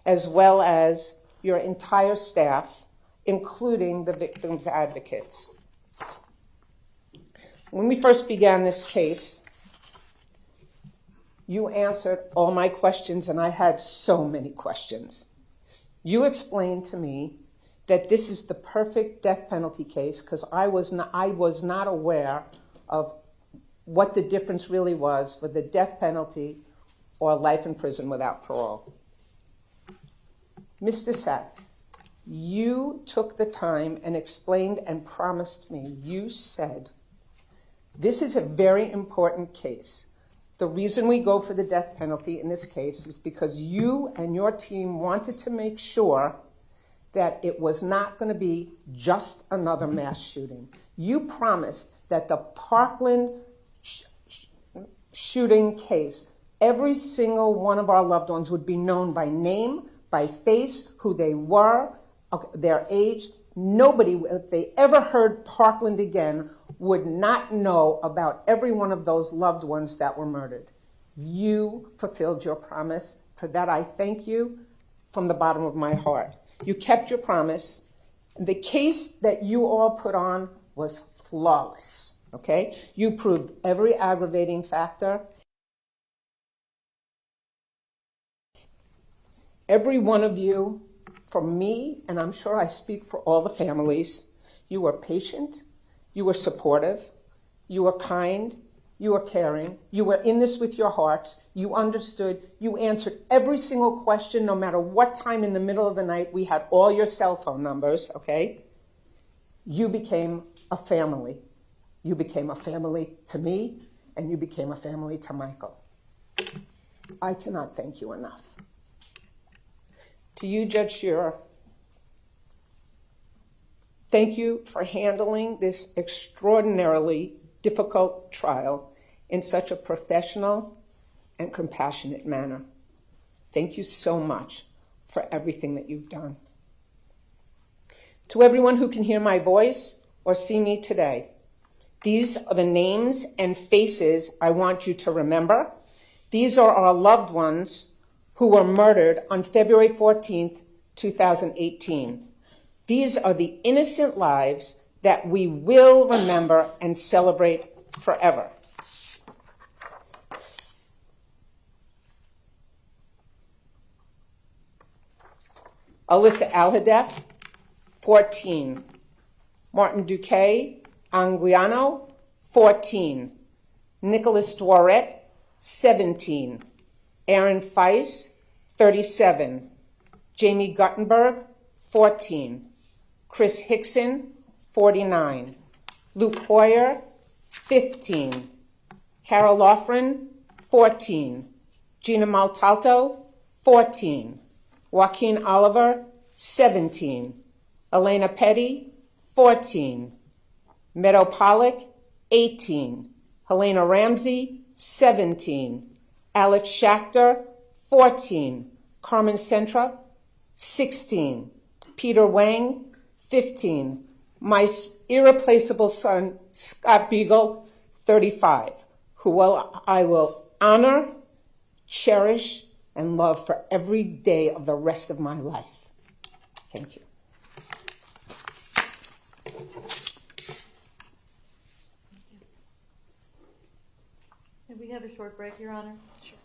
as well as your entire staff, including the victims' advocates. When we first began this case, you answered all my questions, and I had so many questions. You explained to me that this is the perfect death penalty case because I was not aware of what the difference really was for the death penalty or life in prison without parole. Mr. Satz, you took the time and explained and promised me. You said, this is a very important case. The reason we go for the death penalty in this case is because you and your team wanted to make sure that it was not going to be just another mass shooting. You promised that the Parkland shooting case, every single one of our loved ones would be known by name, by face, who they were, their age. Nobody, if they ever heard Parkland again, would not know about every one of those loved ones that were murdered. You fulfilled your promise. For that, I thank you from the bottom of my heart. You kept your promise. The case that you all put on was flawless, okay? You proved every aggravating factor. Every one of you, for me, and I'm sure I speak for all the families, you were patient, you were supportive, you were kind, you were caring, you were in this with your hearts, you understood, you answered every single question, no matter what time in the middle of the night. We had all your cell phone numbers, okay? You became a family. You became a family to me, and you became a family to Michael. I cannot thank you enough. To you, Judge Shearer, thank you for handling this extraordinarily difficult trial in such a professional and compassionate manner. Thank you so much for everything that you've done. To everyone who can hear my voice or see me today, these are the names and faces I want you to remember. These are our loved ones who were murdered on February 14th, 2018. These are the innocent lives that we will remember and celebrate forever. Alyssa Alhadeff, 14. Martin Duque Anguiano, 14. Nicholas Dworet, 17. Aaron Feiss, 37. Jamie Guttenberg, 14. Chris Hickson, 49. Luke Hoyer, 15. Carol Loughran, 14. Gina Maltalto, 14. Joaquin Oliver, 17. Elena Petty, 14. Meadow Pollock, 18. Helena Ramsey, 17. Alex Schachter, 14. Carmen Centra, 16. Peter Wang, 15. My irreplaceable son, Scott Beagle, 35, who I will honor, cherish, and love for every day of the rest of my life. Thank you. Can we have a short break, Your Honor? Sure.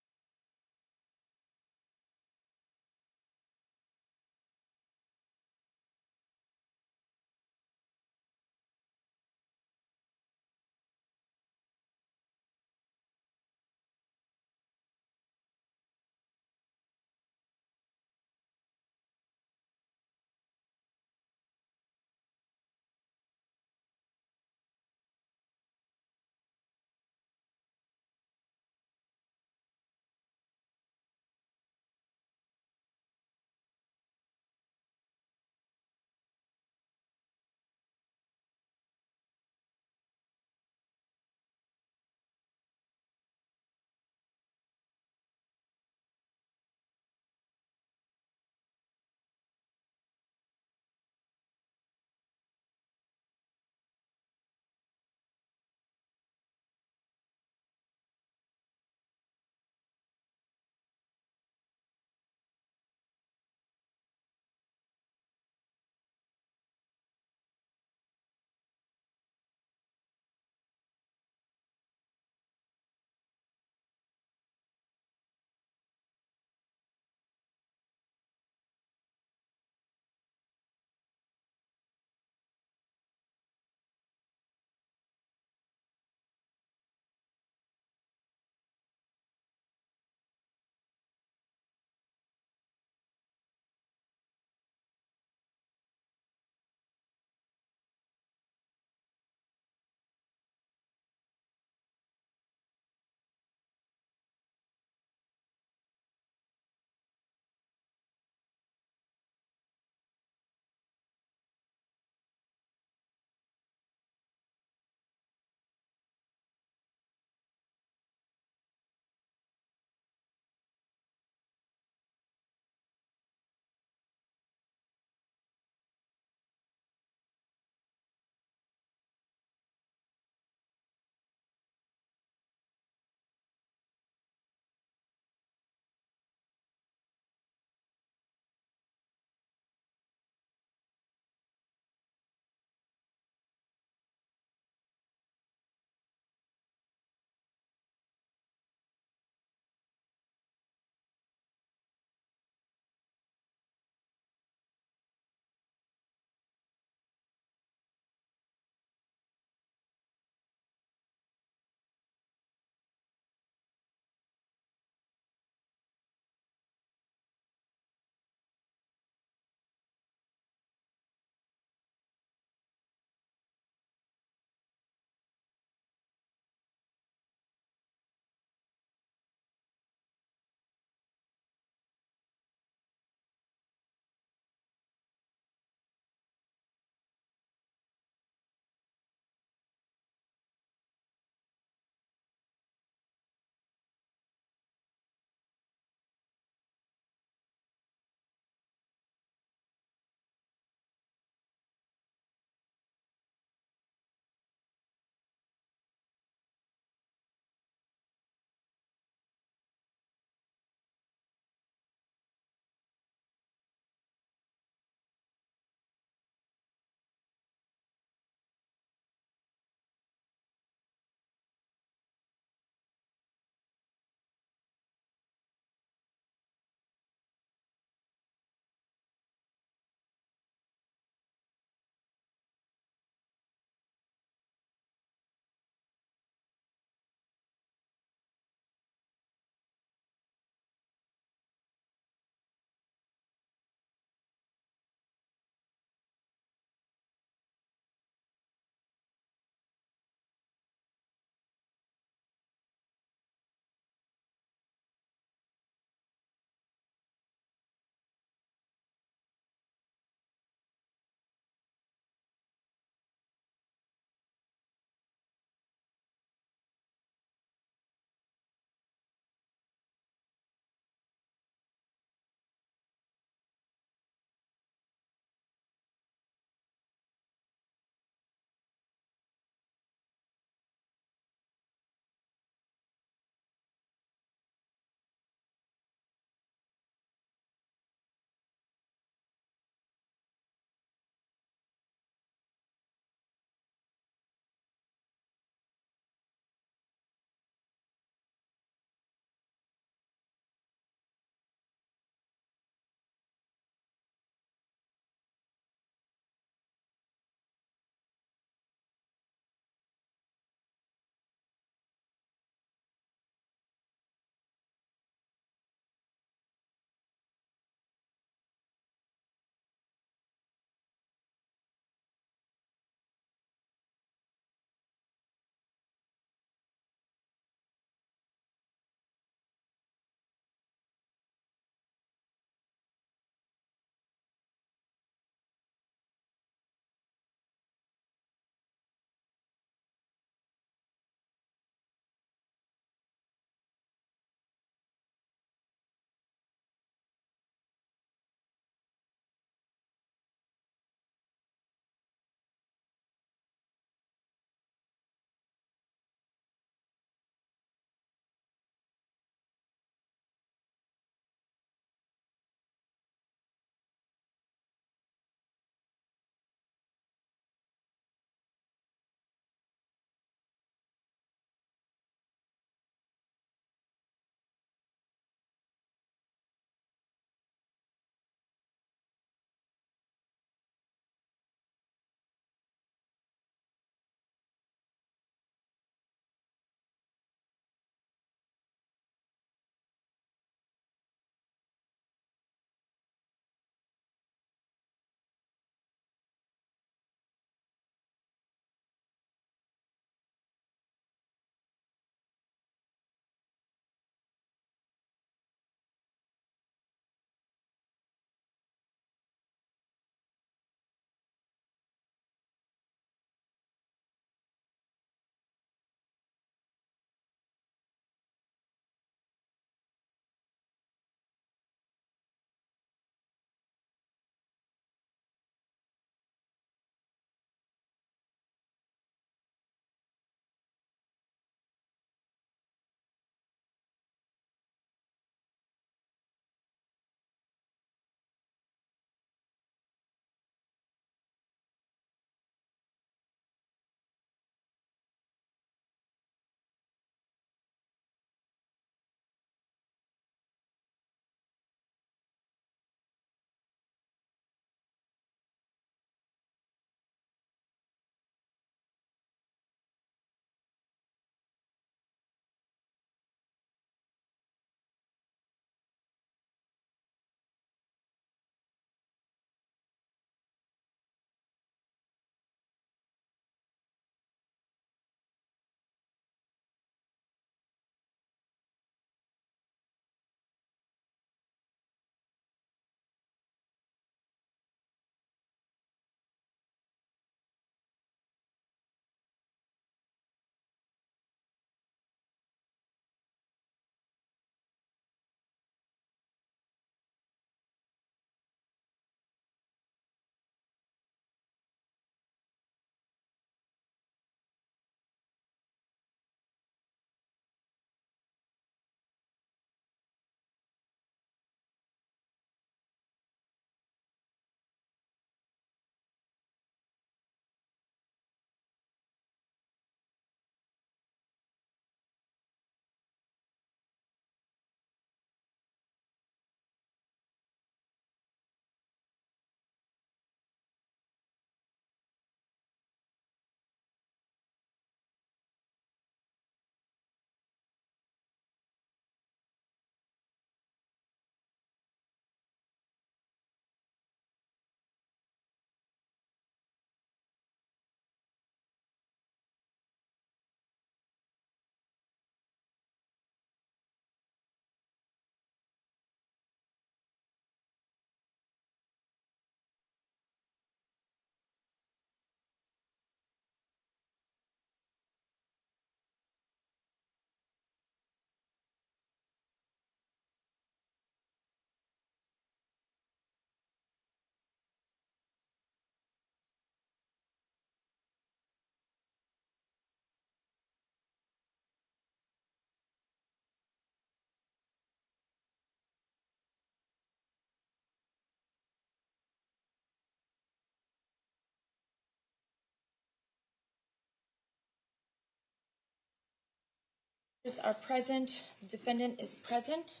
Are present. The defendant is present.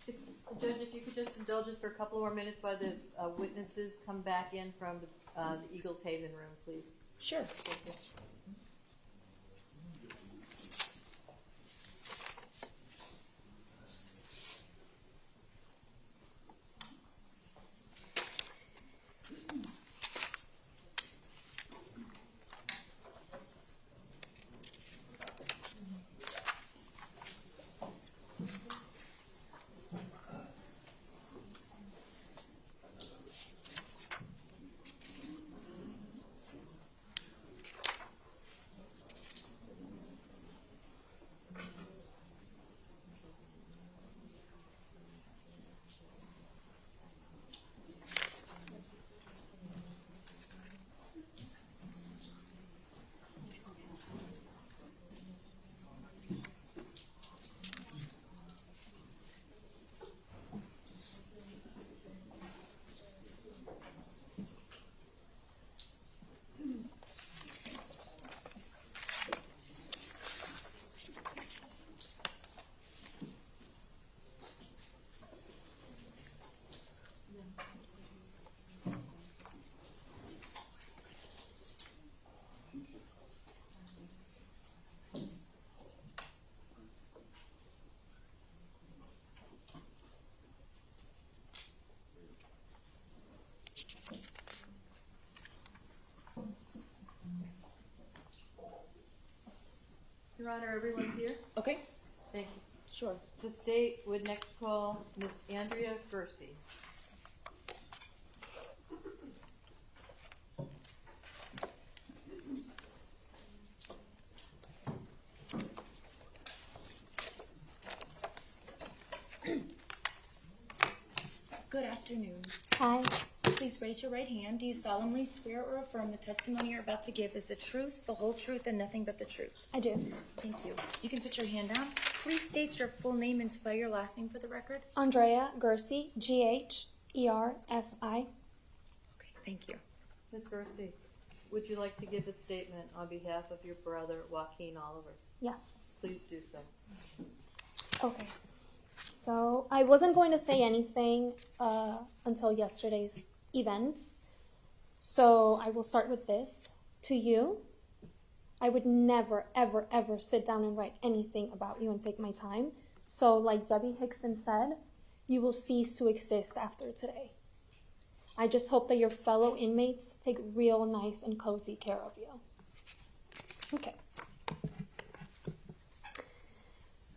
Judge, if you could just indulge us for a couple more minutes while the witnesses come back in from the Eagles Haven room, please. Sure. Your Honor, everyone's here? Okay. Thank you. Sure. The state would next call Ms. Andrea Gersey. Good afternoon. Hi. Please raise your right hand. Do you solemnly swear or affirm the testimony you're about to give is the truth, the whole truth, and nothing but the truth? I do. Thank you. You can put your hand down. Please state your full name and spell your last name for the record. Andrea Gersey, Ghersi. Okay, thank you. Ms. Gersey, would you like to give a statement on behalf of your brother, Joaquin Oliver? Yes. Please do so. Okay. So I wasn't going to say anything until yesterday's events. So I will start with this. To you, I would never, ever, ever sit down and write anything about you and take my time. So like Debbie Hickson said, you will cease to exist after today. I just hope that your fellow inmates take real nice and cozy care of you. Okay.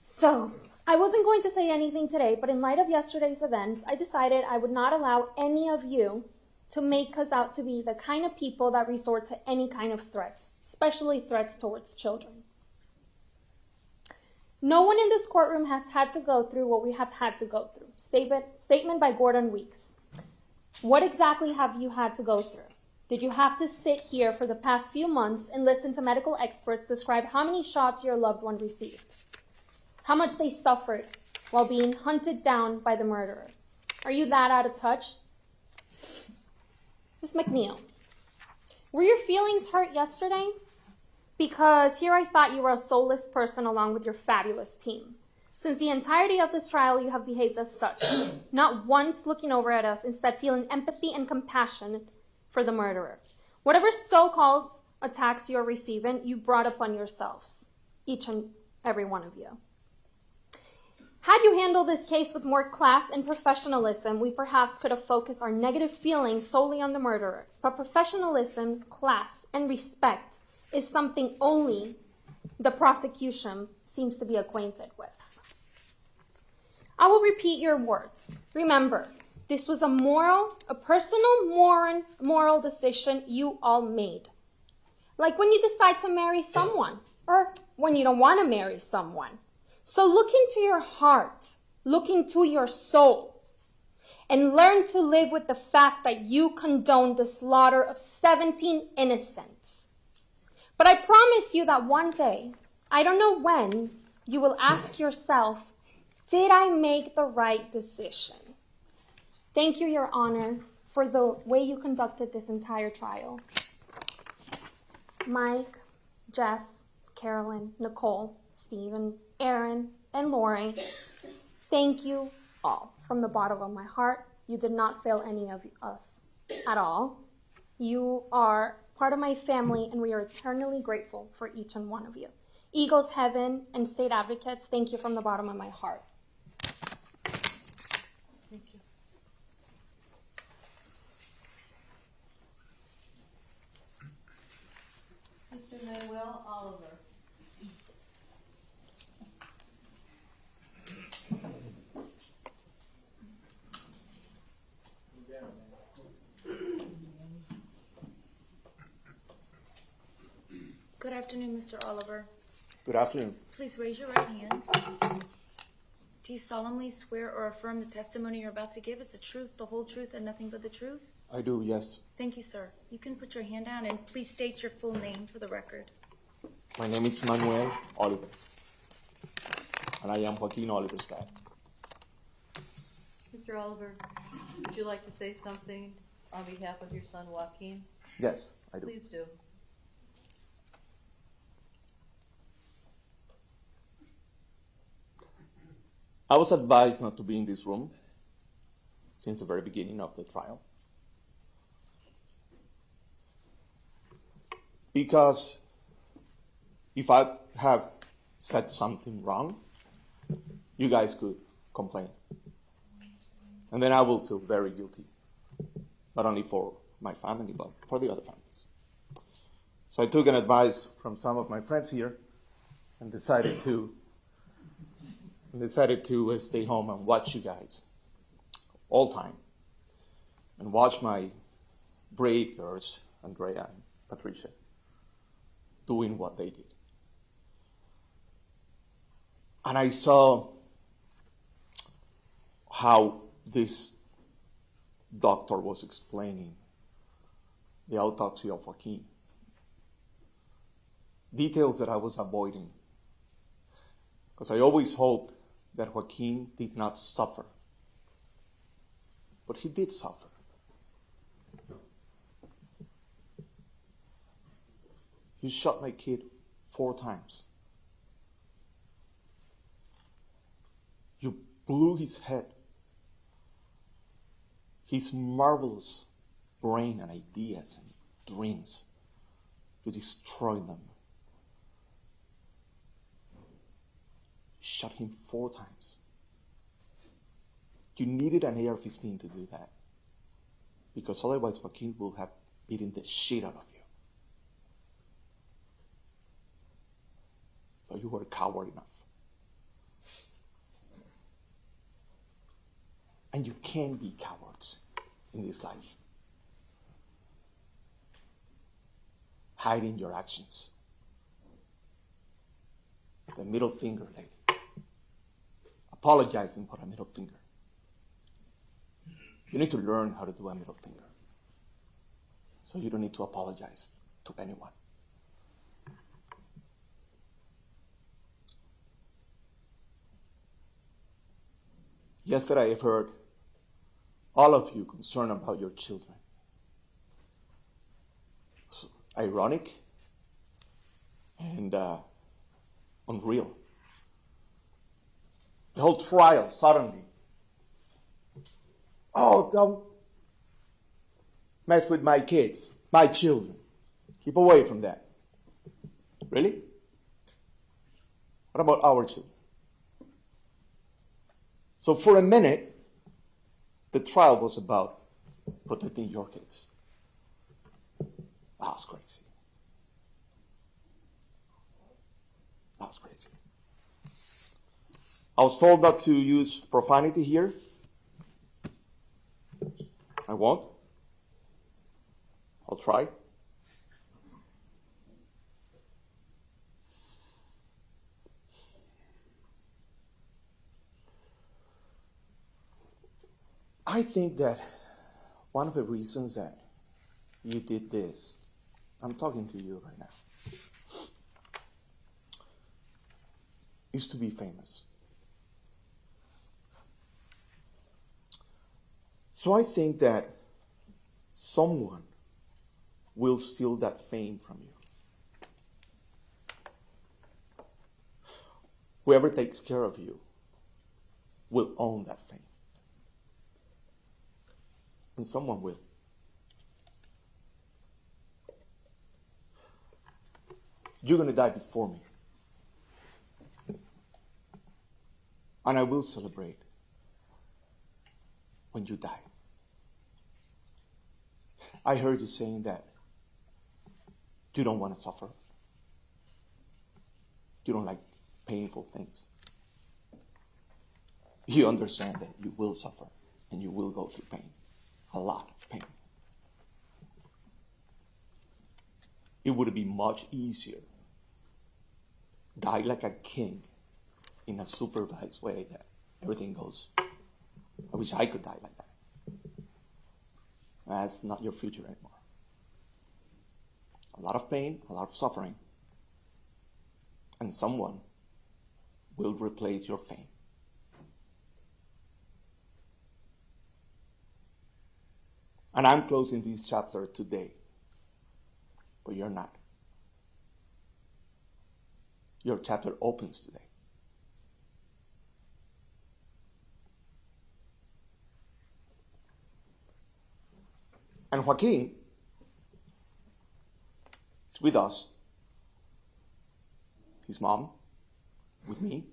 So, I wasn't going to say anything today, but in light of yesterday's events, I decided I would not allow any of you to make us out to be the kind of people that resort to any kind of threats, especially threats towards children. No one in this courtroom has had to go through what we have had to go through. Statement by Gordon Weeks. What exactly have you had to go through? Did you have to sit here for the past few months and listen to medical experts describe how many shots your loved one received? How much they suffered while being hunted down by the murderer? Are you that out of touch? Ms. McNeil, were your feelings hurt yesterday? Because here I thought you were a soulless person along with your fabulous team. Since the entirety of this trial, you have behaved as such, not once looking over at us, instead feeling empathy and compassion for the murderer. Whatever so-called attacks you're receiving, you brought upon yourselves, each and every one of you. Had you handled this case with more class and professionalism, we perhaps could have focused our negative feelings solely on the murderer. But professionalism, class, and respect is something only the prosecution seems to be acquainted with. I will repeat your words. Remember, this was a personal moral decision you all made. Like when you decide to marry someone, or when you don't want to marry someone. So look into your heart, look into your soul, and learn to live with the fact that you condoned the slaughter of 17 innocents. But I promise you that one day, I don't know when, you will ask yourself, did I make the right decision? Thank you, Your Honor, for the way you conducted this entire trial. Mike, Jeff, Carolyn, Nicole, Steve, Aaron, and Lori, thank you all from the bottom of my heart. You did not fail any of us at all. You are part of my family, and we are eternally grateful for each and one of you. Eagles Heaven and State Advocates, thank you from the bottom of my heart. Thank you. Mr. Manuel Oliver. Good afternoon, Mr. Oliver. Good afternoon. Please raise your right hand. Do you solemnly swear or affirm the testimony you're about to give is the truth, the whole truth, and nothing but the truth? I do, yes. Thank you, sir. You can put your hand down and please state your full name for the record. My name is Manuel Oliver, and I am Joaquin Oliver's dad. Mr. Oliver, would you like to say something on behalf of your son Joaquin? Yes, I do. Please do. I was advised not to be in this room since the very beginning of the trial because if I have said something wrong, you guys could complain. And then I will feel very guilty, not only for my family, but for the other families. So I took an advice from some of my friends here and decided to stay home and watch you guys all time and watch my brave girls, Andrea and Patricia, doing what they did. And I saw how this doctor was explaining the autopsy of Joaquin. Details that I was avoiding, because I always hoped that Joaquin did not suffer. But he did suffer. You shot my kid 4 times. You blew his head. His marvelous brain and ideas and dreams. You destroyed them. Shot him 4 times. You needed an AR-15 to do that, because otherwise Joaquin would have beaten the shit out of you. But you were coward enough. And you can be cowards in this life. Hiding your actions. The middle finger, lady. Apologizing for a middle finger. You need to learn how to do a middle finger. So you don't need to apologize to anyone. Yesterday I heard all of you concerned about your children. It's ironic and unreal. The whole trial suddenly. Oh, don't mess with my kids, my children. Keep away from that. Really? What about our children? So for a minute, the trial was about protecting your kids. That was crazy. That was crazy. I was told not to use profanity here. I won't. I'll try. I think that one of the reasons that you did this, I'm talking to you right now, is to be famous. So I think that someone will steal that fame from you. whoever takes care of you will own that fame. And someone will. You're going to die before me. And I will celebrate when you die. I heard you saying that you don't want to suffer. You don't like painful things. You understand that you will suffer and you will go through pain. A lot of pain. It would be much easier. Die like a king in a supervised way that everything goes. I wish I could die like that. That's not your future anymore. A lot of pain, a lot of suffering, and someone will replace your fame. And I'm closing this chapter today, but you're not. Your chapter opens today. And Joaquin is with us, his mom, with me.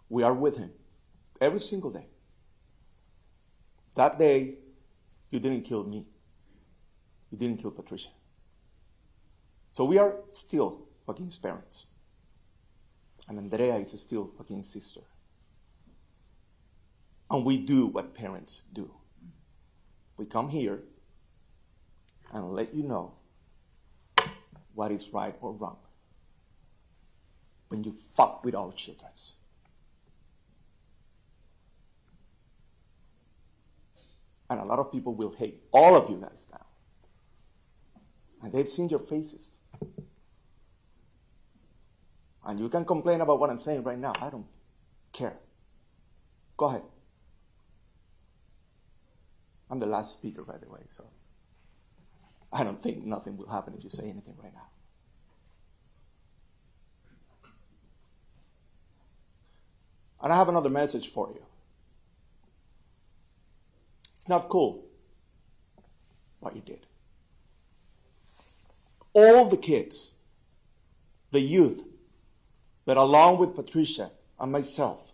We are with him every single day. That day, you didn't kill me. You didn't kill Patricia. So we are still Joaquin's parents. And Andrea is still Joaquin's sister. And we do what parents do. We come here and let you know what is right or wrong when you fuck with our children. And a lot of people will hate all of you guys now. And they've seen your faces. And you can complain about what I'm saying right now. I don't care. Go ahead. I'm the last speaker, by the way, so I don't think nothing will happen if you say anything right now. And I have another message for you. It's not cool what you did. All the kids, the youth, that along with Patricia and myself,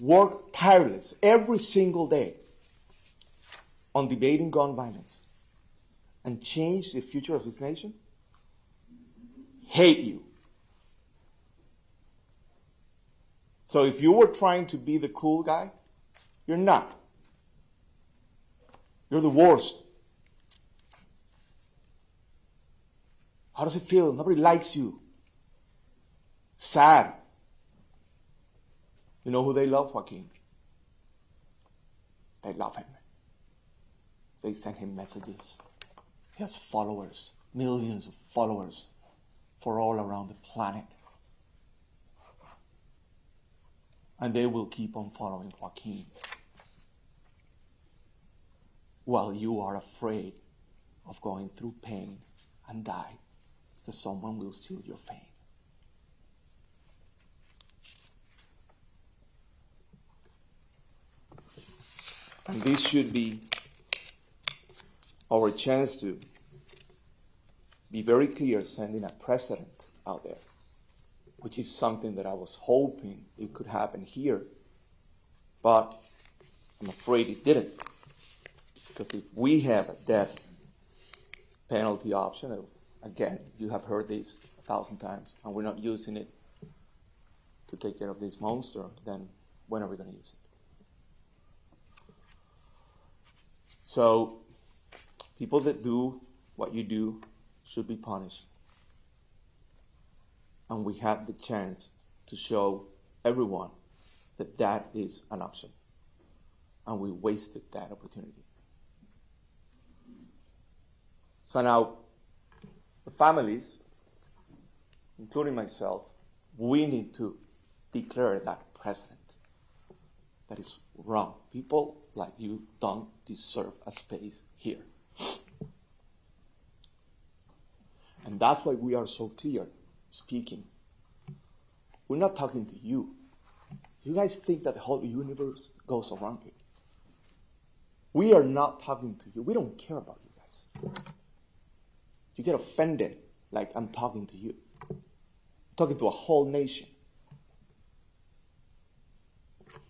work tireless every single day on debating gun violence and change the future of this nation, hate you. So if you were trying to be the cool guy, you're not. You're the worst. How does it feel? Nobody likes you. Sad. You know who they love, Joaquin? They love him. They send him messages. He has followers, millions of followers for all around the planet. And they will keep on following Joaquin while you are afraid of going through pain and die because someone will steal your fame. And this should be our chance to be very clear, sending a precedent out there, which is something that I was hoping it could happen here, but I'm afraid it didn't. Because if we have a death penalty option, again, you have heard this 1,000 times, and we're not using it to take care of this monster, then when are we going to use it? So, people that do what you do should be punished. And we have the chance to show everyone that that is an option. And we wasted that opportunity. So now, the families, including myself, we need to declare that precedent. That is wrong. People like you don't deserve a space here. And that's why we are so clear speaking We're not talking to you. You guys think that the whole universe goes around you. We are not talking to you. We don't care about you guys. You get offended like I'm talking to you. I'm talking to a whole nation.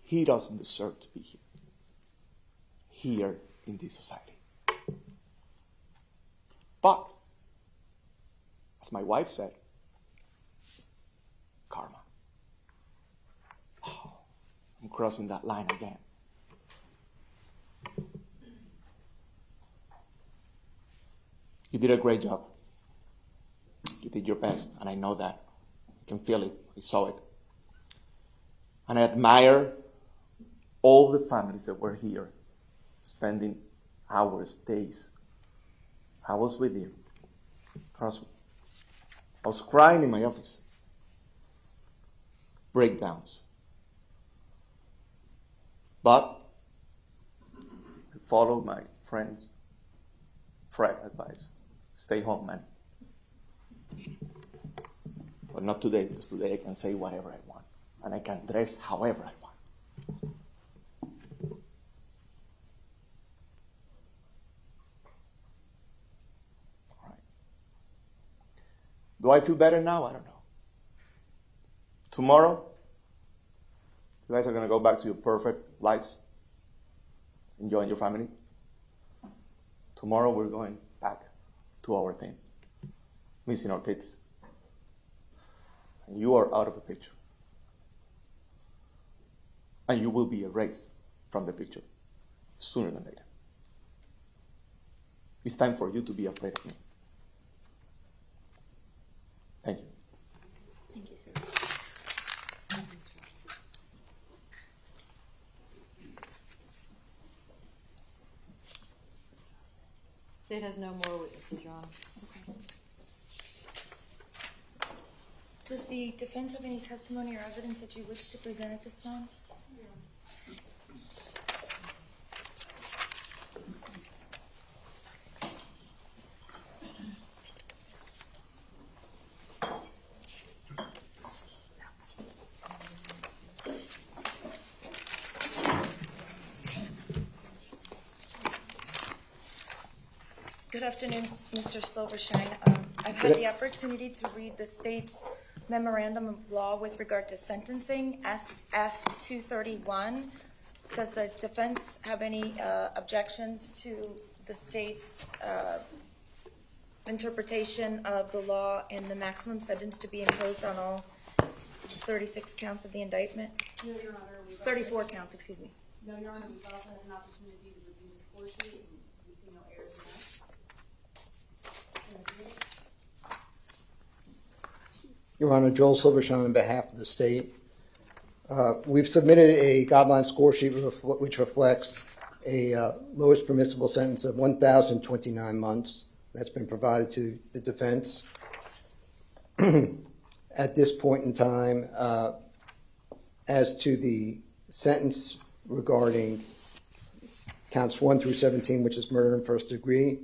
He doesn't deserve to be here in this society. But, as my wife said, karma. Oh, I'm crossing that line again. You did a great job. You did your best, and I know that. I can feel it. I saw it. And I admire all the families that were here, spending hours, days. I was with you. Trust me. I was crying in my office. Breakdowns. But I followed my friend's advice. Stay home, man. But not today, because today I can say whatever I want. And I can dress however I want. All right. Do I feel better now? I don't know. Tomorrow, you guys are going to go back to your perfect lives, enjoying your family. Tomorrow we're going back to our thing, missing our kids. And you are out of the picture. And you will be erased from the picture sooner than later. It's time for you to be afraid of me. Thank you. Thank you, sir. State has no more witnesses, Your Honor. Okay. Does the defense have any testimony or evidence that you wish to present at this time? Good afternoon, Mr. Silvershine. I've had the opportunity to read the state's memorandum of law with regard to sentencing, SF 231. Does the defense have any objections to the state's interpretation of the law and the maximum sentence to be imposed on all 36 counts of the indictment? No, Your Honor. 34 counts, excuse me. No, Your Honor, we've also had an opportunity to review the score sheet, and we see no errors in that. Your Honor, Joel Silvershine on behalf of the state. We've submitted a guideline score sheet which reflects a lowest permissible sentence of 1,029 months. That's been provided to the defense. At this point in time, as to the sentence regarding counts 1 through 17, which is murder in first degree,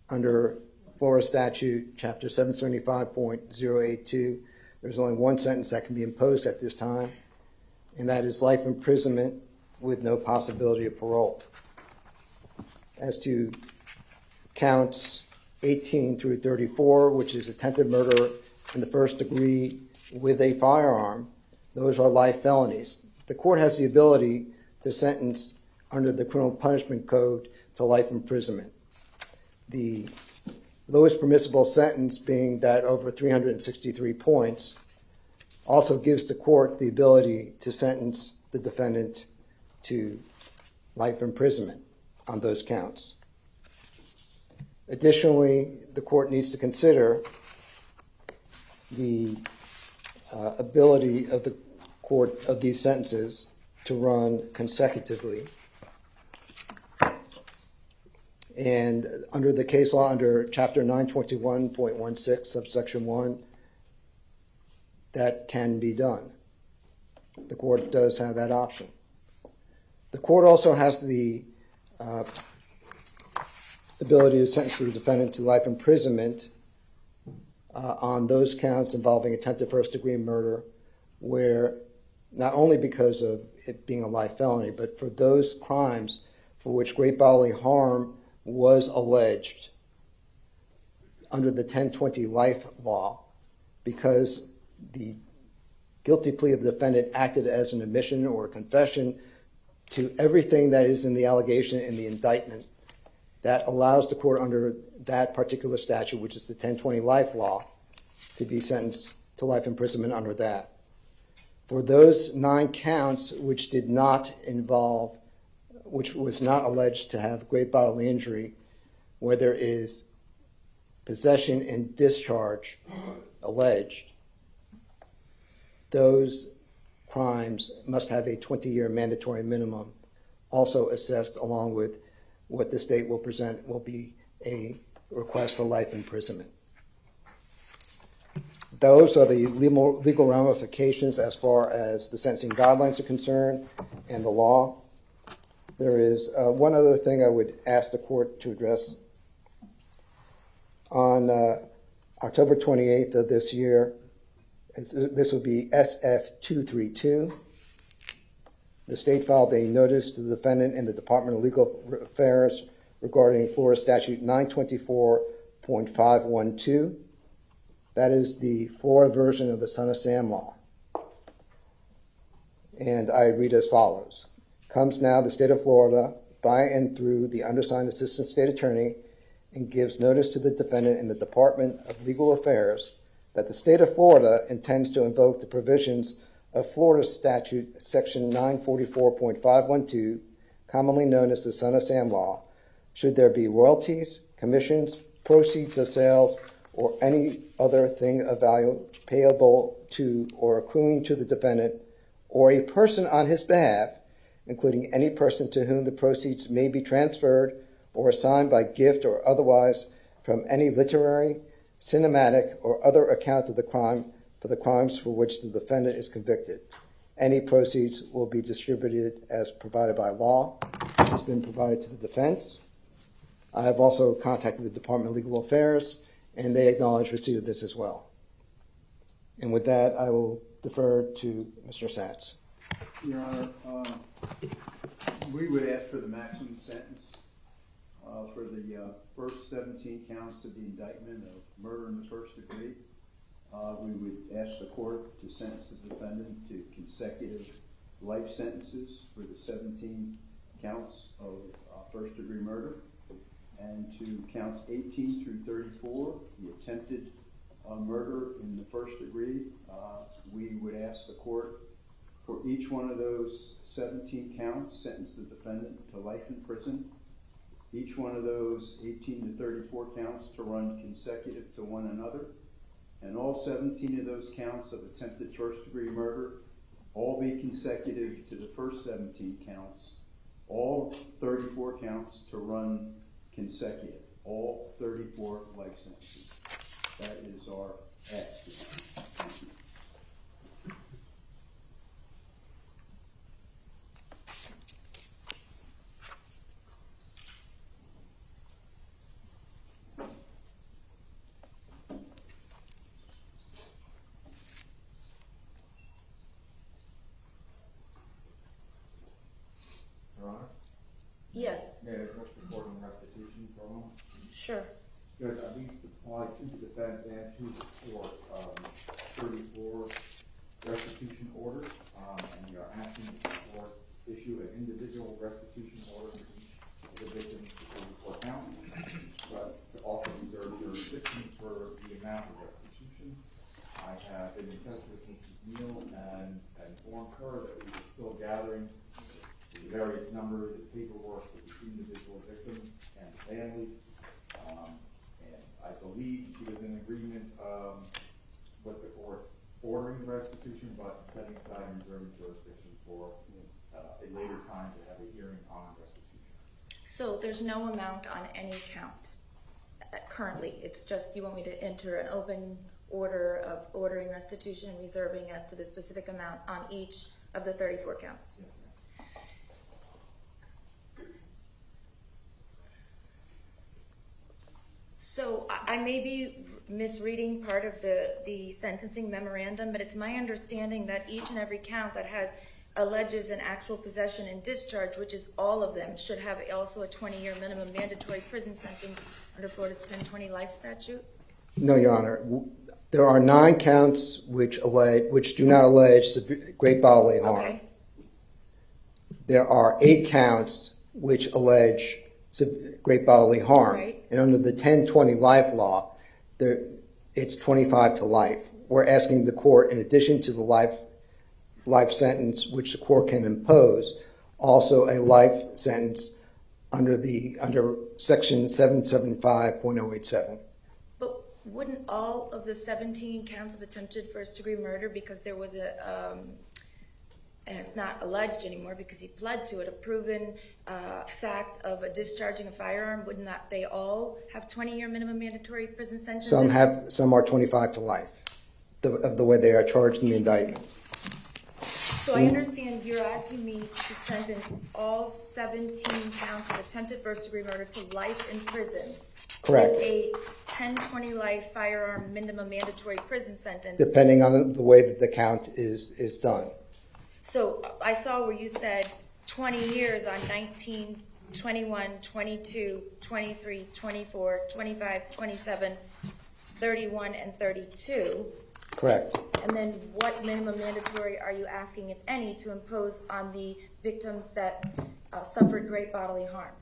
under Florida statute, chapter 775.082, there's only one sentence that can be imposed at this time, and that is life imprisonment with no possibility of parole. As to counts 18 through 34, which is attempted murder in the first degree with a firearm, those are life felonies. The court has the ability to sentence under the Criminal Punishment Code to life imprisonment. The lowest permissible sentence being that over 363 points also gives the court the ability to sentence the defendant to life imprisonment on those counts. Additionally, the court needs to consider the ability of the court of these sentences to run consecutively. And under the case law, under Chapter 921.16, subsection 1, that can be done. The court does have that option. The court also has the ability to sentence the defendant to life imprisonment on those counts involving attempted first-degree murder where not only because of it being a life felony, but for those crimes for which great bodily harm was alleged under the 1020 life law, because the guilty plea of the defendant acted as an admission or a confession to everything that is in the allegation in the indictment, that allows the court under that particular statute, which is the 1020 life law, to be sentenced to life imprisonment under that. For those 9 counts which did not involve, which was not alleged to have great bodily injury, where there is possession and discharge alleged, those crimes must have a 20-year mandatory minimum, also assessed along with what the state will present will be a request for life imprisonment. Those are the legal ramifications as far as the sentencing guidelines are concerned and the law. There is one other thing I would ask the court to address. On October 28th of this year, this would be SF-232. The state filed a notice to the defendant in the Department of Legal Affairs regarding Florida Statute 924.512. That is the Florida version of the Son of Sam law. And I read as follows. Comes now the state of Florida by and through the undersigned Assistant State Attorney and gives notice to the defendant in the Department of Legal Affairs that the state of Florida intends to invoke the provisions of Florida Statute Section 944.512, commonly known as the Son of Sam law, should there be royalties, commissions, proceeds of sales, or any other thing of value payable to or accruing to the defendant or a person on his behalf, including any person to whom the proceeds may be transferred or assigned by gift or otherwise from any literary, cinematic, or other account of the crime for the crimes for which the defendant is convicted. Any proceeds will be distributed as provided by law. This has been provided to the defense. I have also contacted the Department of Legal Affairs, and they acknowledge receipt of this as well. And with that, I will defer to Mr. Satz. Your Honor, we would ask for the maximum sentence for the first 17 counts of the indictment of murder in the first degree. We would ask the court to sentence the defendant to consecutive life sentences for the 17 counts of first degree murder, and to counts 18 through 34, the attempted murder in the first degree. We would ask the court for each one of those 17 counts, sentence the defendant to life in prison. Each one of those 18 to 34 counts to run consecutive to one another. And all 17 of those counts of attempted first degree murder all be consecutive to the first 17 counts. All 34 counts to run consecutive. All 34 life sentences. That is our ask. Thank you. Your Honor? Yes. May I address the court on restitution for a moment? Sure. Judge, I need to supply to the defense and to the court 34 restitution orders, and we are asking the court to issue an individual restitution order for each of the victims of 34 counts, but to also reserve jurisdiction for the amount of restitution. I have been in touch with Mrs. Neal and informed her that we are still gathering the various numbers of paperwork with the individual victims and families. And I believe she was in agreement with the court ordering the restitution, but setting aside and reserving jurisdiction for a later time to have a hearing on restitution. So there's no amount on any count currently. It's just you want me to enter an open order of ordering restitution and reserving as to the specific amount on each of the 34 counts. Yes. So I may be misreading part of the sentencing memorandum, but it's my understanding that each and every count that alleges an actual possession and discharge, which is all of them, should have also a 20-year minimum mandatory prison sentence under Florida's 1020 life statute? No, Your Honor. There are 9 counts which do not allege great bodily harm. Okay. There are 8 counts which allege great bodily harm. Right. And under the 1020 life law, it's 25 to life. We're asking the court, in addition to the life sentence which the court can impose, also a life sentence under section 775.087. But wouldn't all of the 17 counts of attempted first-degree murder, because there was and it's not alleged anymore because he pled to it, a proven fact of discharging a firearm, wouldn't they all have 20-year minimum mandatory prison sentences? Some are 25 to life, of the way they are charged in the indictment. So I understand you're asking me to sentence all 17 counts of attempted first-degree murder to life in prison. Correct. With a 10-20 life firearm minimum mandatory prison sentence. Depending on the way that the count is done. So I saw where you said 20 years on 19, 21, 22, 23, 24, 25, 27, 31, and 32. Correct. And then what minimum mandatory are you asking, if any, to impose on the victims that suffered great bodily harm?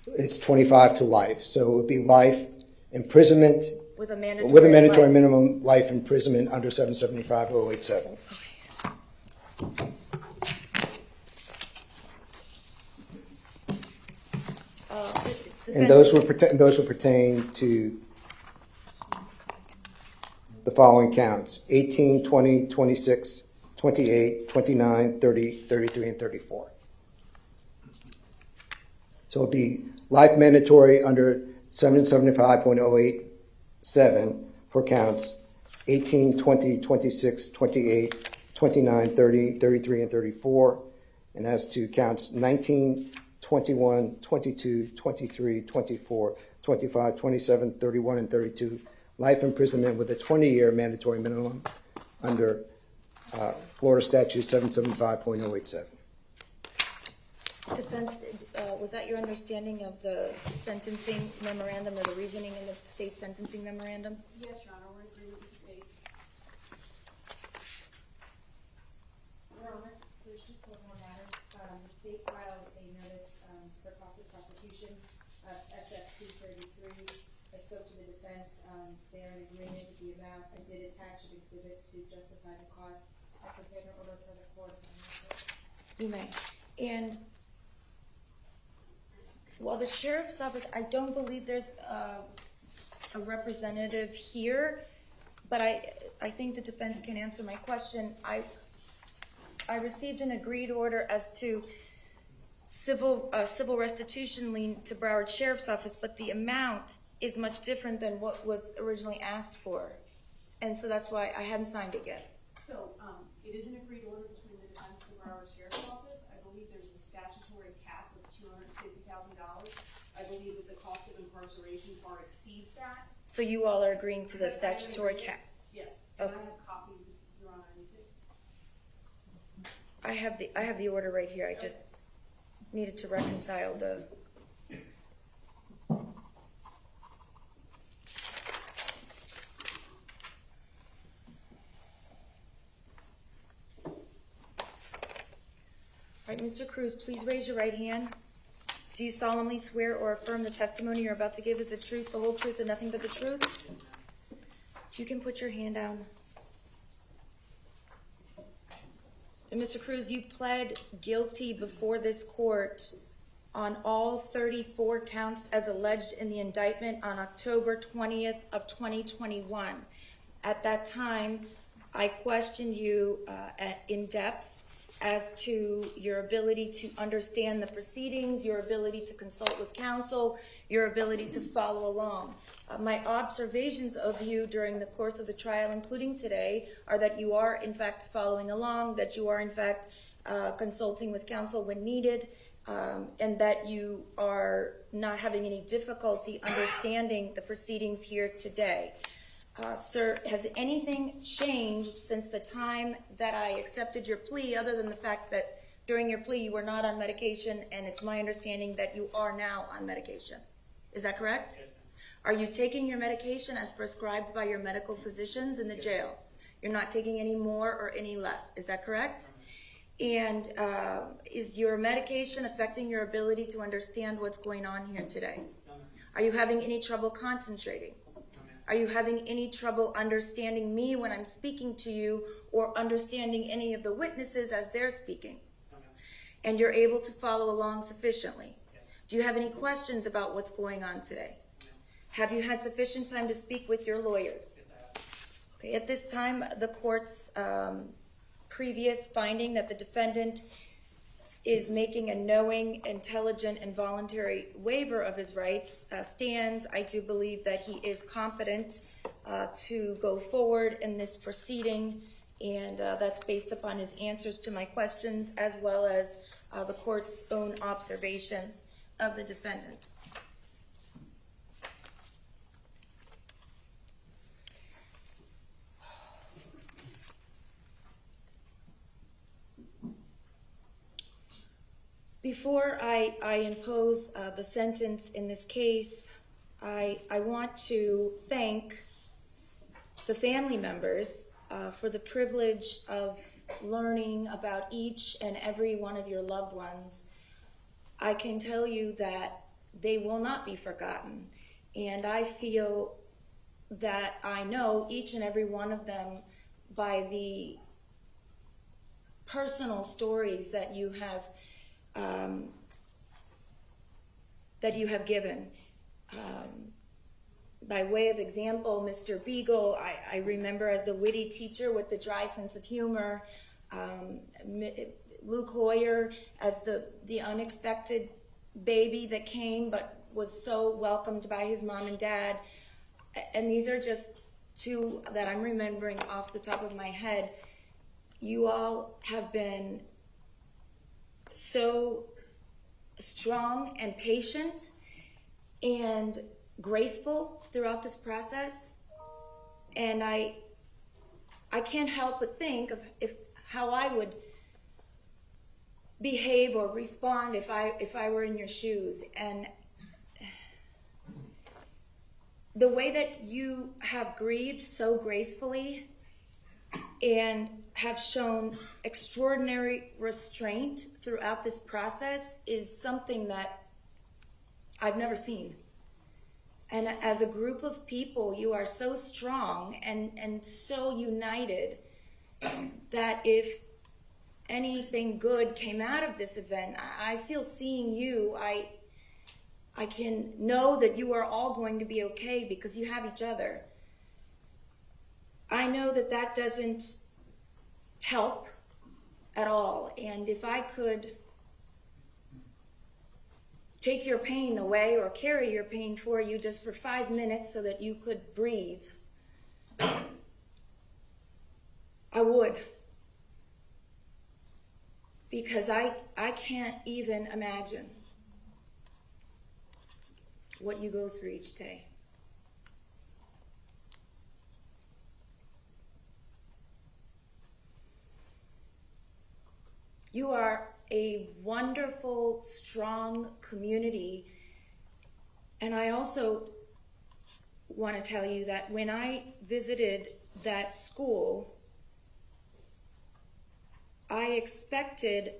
It's 25 to life. So it would be life imprisonment with a mandatory minimum life imprisonment under 775.087. And those would pertain to the following counts: 18, 20, 26, 28, 29, 30, 33, and 34. So it would be life mandatory under 775.087 for counts 18, 20, 26, 28, 29, 30, 33, and 34. And as to counts 19, 21, 22, 23, 24, 25, 27, 31, and 32, life imprisonment with a 20-year mandatory minimum under Florida Statute 775.087. Defense, was that your understanding of the sentencing memorandum or the reasoning in the state sentencing memorandum? Yes, Your Honor, we're in agreement with the state. Your Honor, there's just one more matter. The state filed a notice for cost of prosecution of SF-233. I spoke to the defense. They are in agreement with the amount. I did attach an exhibit to justify the cost. I prepared an order for the court. You may. And while the sheriff's office, I don't believe there's a representative here, but I think the defense can answer my question. I received an agreed order as to civil restitution lien to Broward Sheriff's Office, but the amount is much different than what was originally asked for, and so that's why I hadn't signed it yet. So it is an agreed order between the defense and the Broward Sheriff's Office. I believe there's a statutory cap of $250,000. I believe that the cost of incarceration far exceeds that. So you all are agreeing to the statutory cap? Yes. And Okay. I have copies if Your Honor needs it. I have the order right here. I just needed to reconcile the. All right, Mr. Cruz, please raise your right hand. Do you solemnly swear or affirm the testimony you're about to give is the truth, the whole truth, and nothing but the truth? You can put your hand down. And Mr. Cruz, you pled guilty before this court on all 34 counts as alleged in the indictment on October 20th of 2021. At that time, I questioned you in depth as to your ability to understand the proceedings, your ability to consult with counsel, your ability to follow along. My observations of you during the course of the trial, including today, are that you are in fact following along, that you are in fact consulting with counsel when needed. and that you are not having any difficulty understanding the proceedings here today. Sir, has anything changed since the time that I accepted your plea, other than the fact that during your plea you were not on medication, and it's my understanding that you are now on medication? Is that correct? Yes. Are you taking your medication as prescribed by your medical physicians in the jail? You're not taking any more or any less, is that correct? And is your medication affecting your ability to understand what's going on here today? Are you having any trouble concentrating? Are you having any trouble understanding me when I'm speaking to you, or understanding any of the witnesses as they're speaking? And you're able to follow along sufficiently? Do you have any questions about what's going on today? Have you had sufficient time to speak with your lawyers? Okay, at this time, the court's previous finding that the defendant is making a knowing, intelligent, and voluntary waiver of his rights stands. I do believe that he is competent to go forward in this proceeding, and that's based upon his answers to my questions as well as the court's own observations of the defendant. Before I impose the sentence in this case, I want to thank the family members for the privilege of learning about each and every one of your loved ones. I can tell you that they will not be forgotten, and I feel that I know each and every one of them by the personal stories that you have given. By way of example, Mr. Beagle, I remember as the witty teacher with the dry sense of humor. Luke Hoyer as the unexpected baby that came but was so welcomed by his mom and dad. And these are just two that I'm remembering off the top of my head. You all have been so strong and patient and graceful throughout this process, and I can't help but think of how I would behave or respond if I were in your shoes. And the way that you have grieved so gracefully and have shown extraordinary restraint throughout this process is something that I've never seen. And as a group of people, you are so strong and so united that if anything good came out of this event, I feel seeing you, I can know that you are all going to be okay because you have each other. I know that that doesn't help at all, and if I could take your pain away or carry your pain for you just for 5 minutes so that you could breathe, I would. Because I can't even imagine what you go through each day. You are a wonderful, strong community. And I also want to tell you that when I visited that school, I expected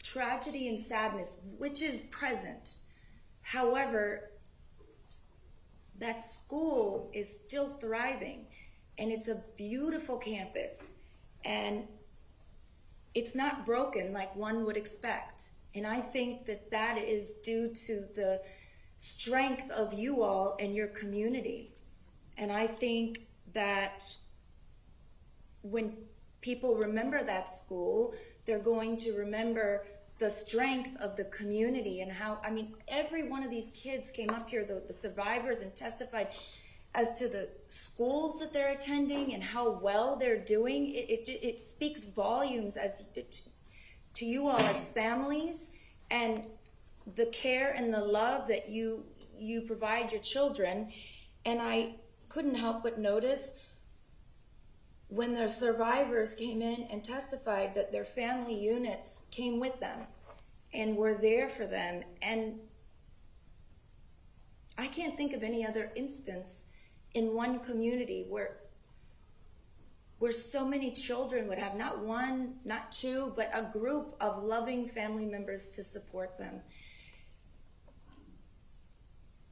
tragedy and sadness, which is present. However, that school is still thriving, and it's a beautiful campus, and it's not broken like one would expect. And I think that that is due to the strength of you all and your community. And I think that when people remember that school, they're going to remember the strength of the community and how, I mean, every one of these kids came up here, the survivors, and testified as to the schools that they're attending and how well they're doing. It speaks volumes as to you all as families and the care and the love that you provide your children. And I couldn't help but notice when the survivors came in and testified that their family units came with them and were there for them. And I can't think of any other instance in one community where so many children would have not one, not two, but a group of loving family members to support them.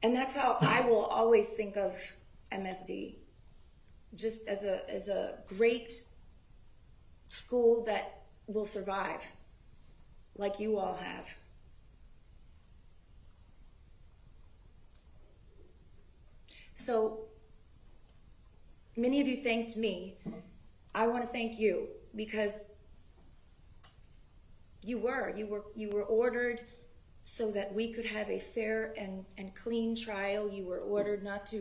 And that's how I will always think of MSD, just as a great school that will survive, like you all have. So many of you thanked me. I want to thank you because you were ordered so that we could have a fair and clean trial. You were ordered not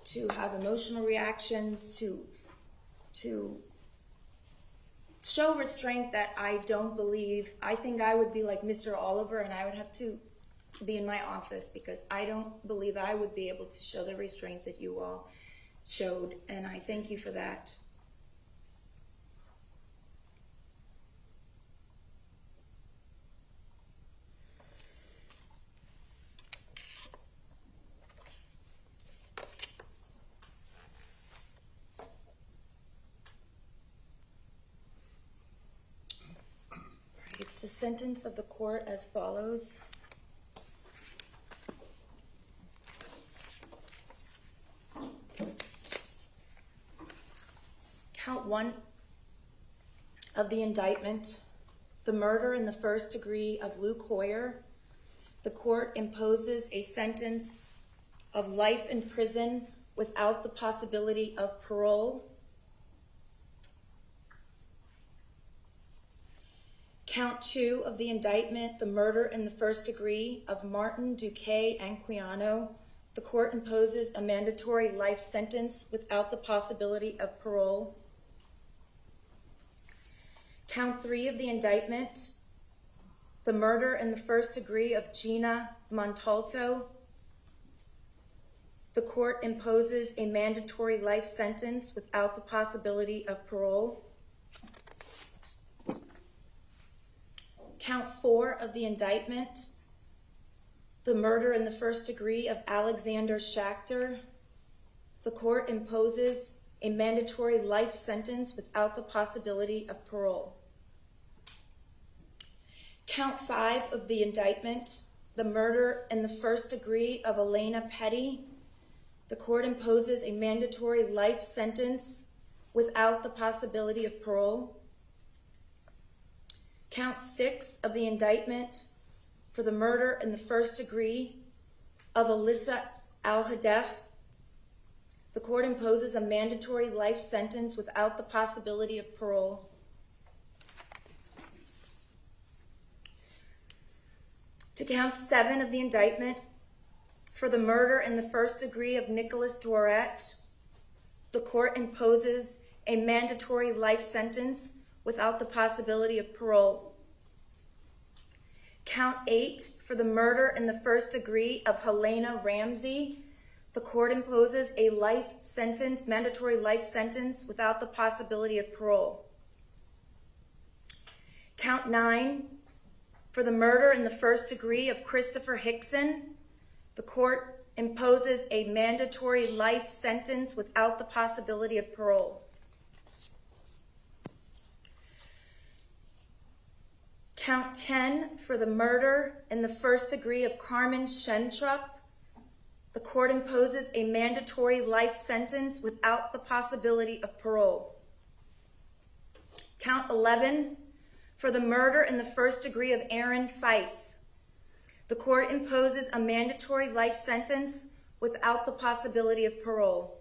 to have emotional reactions, to show restraint that I don't believe. I think I would be like Mr. Oliver and I would have to be in my office because I don't believe I would be able to show the restraint that you all showed, and I thank you for that. It's the sentence of the court as follows. Count 1 of the indictment, the murder in the first degree of Luke Hoyer. The court imposes a sentence of life in prison without the possibility of parole. Count 2 of the indictment, the murder in the first degree of Martin, Duque, and Quiano. The court imposes a mandatory life sentence without the possibility of parole. Count 3 of the indictment, the murder in the first degree of Gina Montalto. The court imposes a mandatory life sentence without the possibility of parole. Count 4 of the indictment, the murder in the first degree of Alexander Schachter. The court imposes a mandatory life sentence without the possibility of parole. Count 5 of the indictment, the murder in the first degree of Elena Petty. The court imposes a mandatory life sentence without the possibility of parole. Count 6 of the indictment for the murder in the first degree of Alyssa Al-Hadef. The court imposes a mandatory life sentence without the possibility of parole. To count 7 of the indictment for the murder in the first degree of Nicholas Dworet, the court imposes a mandatory life sentence without the possibility of parole. Count 8 for the murder in the first degree of Helena Ramsey. The court imposes a life sentence, mandatory life sentence without the possibility of parole. Count 9 for the murder in the first degree of Christopher Hickson. The court imposes a mandatory life sentence without the possibility of parole. Count 10 for the murder in the first degree of Carmen Shentrup. The court imposes a mandatory life sentence without the possibility of parole. Count 11 for the murder in the first degree of Aaron Feiss. The court imposes a mandatory life sentence without the possibility of parole.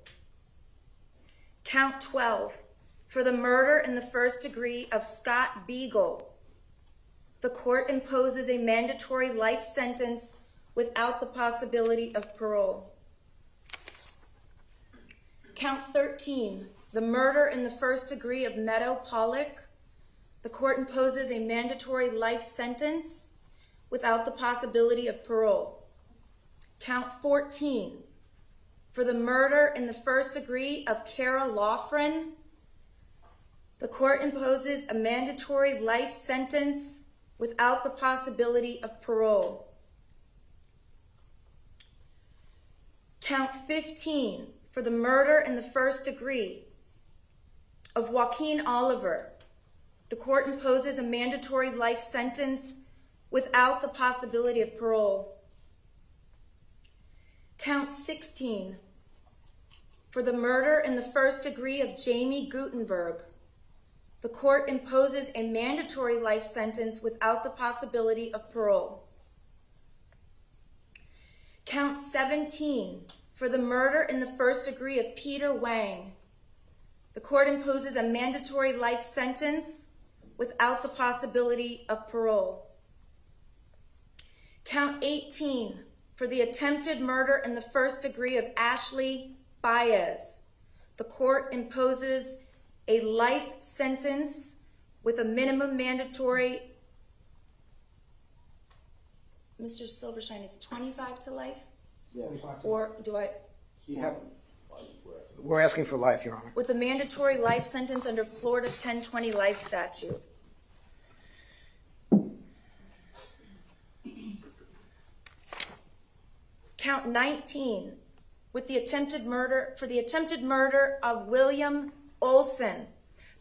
Count 12 for the murder in the first degree of Scott Beagle. The court imposes a mandatory life sentence without the possibility of parole. Count 13, the murder in the first degree of Meadow Pollock. The court imposes a mandatory life sentence without the possibility of parole. Count 14, for the murder in the first degree of Kara Loughran, the court imposes a mandatory life sentence without the possibility of parole. Count 15, for the murder in the first degree of Joaquin Oliver, the court imposes a mandatory life sentence without the possibility of parole. Count 16, for the murder in the first degree of Jamie Gutenberg, the court imposes a mandatory life sentence without the possibility of parole. Count 17, for the murder in the first degree of Peter Wang, the court imposes a mandatory life sentence without the possibility of parole. Count 18, for the attempted murder in the first degree of Ashley Baez, the court imposes a life sentence with a minimum mandatory, Mr. Silverstein, it's 25 to life? Yeah. Or do I? We're asking for life, Your Honor. With a mandatory life sentence under Florida's 1020 life statute. Count 19, with the attempted murder, for the attempted murder of William Olson,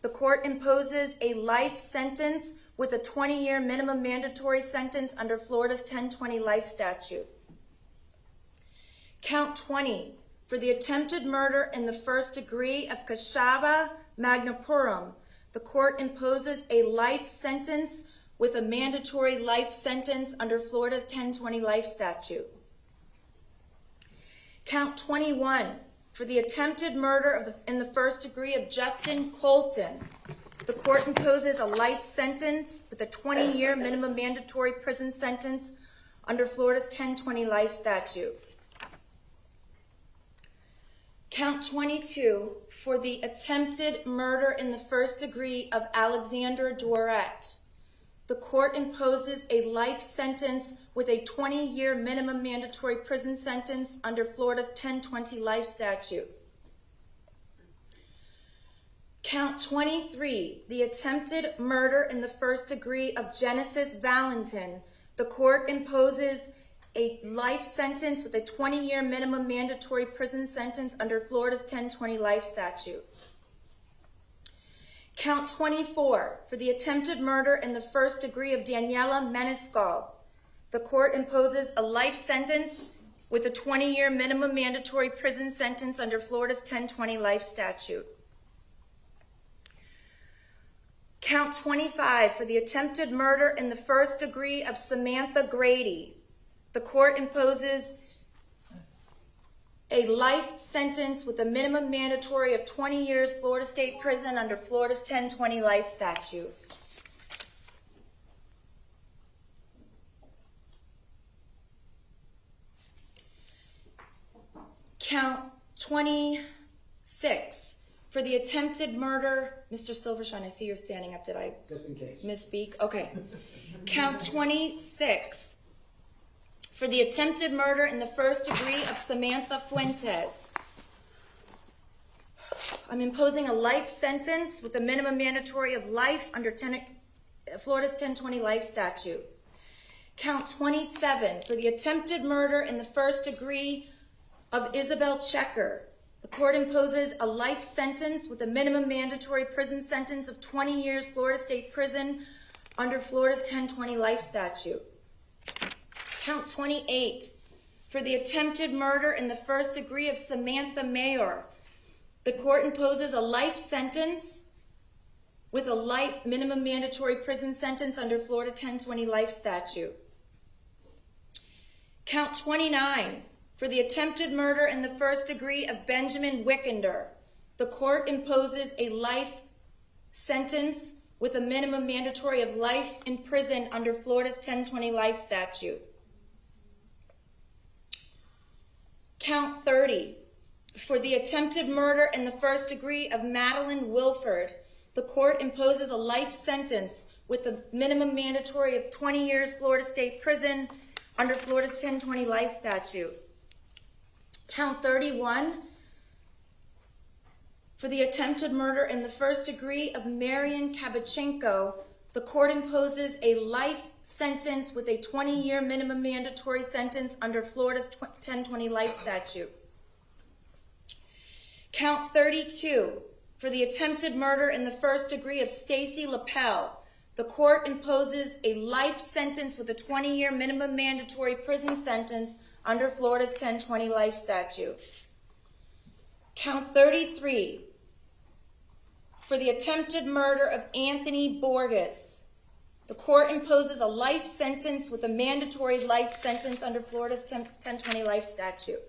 the court imposes a life sentence with a 20-year minimum mandatory sentence under Florida's 1020 life statute. Count 20, for the attempted murder in the first degree of Kashava Magnapuram, the court imposes a life sentence with a mandatory life sentence under Florida's 1020 life statute. Count 21, for the attempted murder in the first degree of Justin Colton, the court imposes a life sentence with a 20-year minimum mandatory prison sentence under Florida's 1020 life statute. Count 22, for the attempted murder in the first degree of Alexander Dworet, the court imposes a life sentence with a 20-year minimum mandatory prison sentence under Florida's 1020 life statute. Count 23, the attempted murder in the first degree of Genesis Valentin, the court imposes a life sentence with a 20-year minimum mandatory prison sentence under Florida's 1020 life statute. Count 24, for the attempted murder in the first degree of Daniela Menescal, the court imposes a life sentence with a 20-year minimum mandatory prison sentence under Florida's 1020 life statute. Count 25, for the attempted murder in the first degree of Samantha Grady, the court imposes a life sentence with a minimum mandatory of 20 years Florida State Prison under Florida's 1020 life statute. Count 26, for the attempted murder, Mr. Silverstein, I see you're standing up. Did I Just in case. misspeak? Okay. Count 26, for the attempted murder in the first degree of Samantha Fuentes. I'm imposing a life sentence with a minimum mandatory of life under Florida's 1020 life statute. Count 27, for the attempted murder in the first degree of Isabel Checker. The court imposes a life sentence with a minimum mandatory prison sentence of 20 years Florida State Prison under Florida's 1020 life statute. Count 28, for the attempted murder in the first degree of Samantha Mayor. The court imposes a life sentence with a life minimum mandatory prison sentence under Florida 1020 life statute. Count 29, for the attempted murder in the first degree of Benjamin Wickender. The court imposes a life sentence with a minimum mandatory of life in prison under Florida's 1020 life statute. Count 30, for the attempted murder in the first degree of Madeline Wilford. the court imposes a life sentence with a minimum mandatory of 20 years Florida State Prison under Florida's 1020 Life Statute. Count 31, for the attempted murder in the first degree of Marian Kabachenko, the court imposes a life sentence with a 20-year minimum mandatory sentence under Florida's 1020 Life Statute. Count 32, for the attempted murder in the first degree of Stacy Lapel, the court imposes a life sentence with a 20-year minimum mandatory prison sentence under Florida's 1020 Life Statute. Count 33, for the attempted murder of Anthony Borges, the court imposes a life sentence with a mandatory life sentence under Florida's 1020 Life Statute.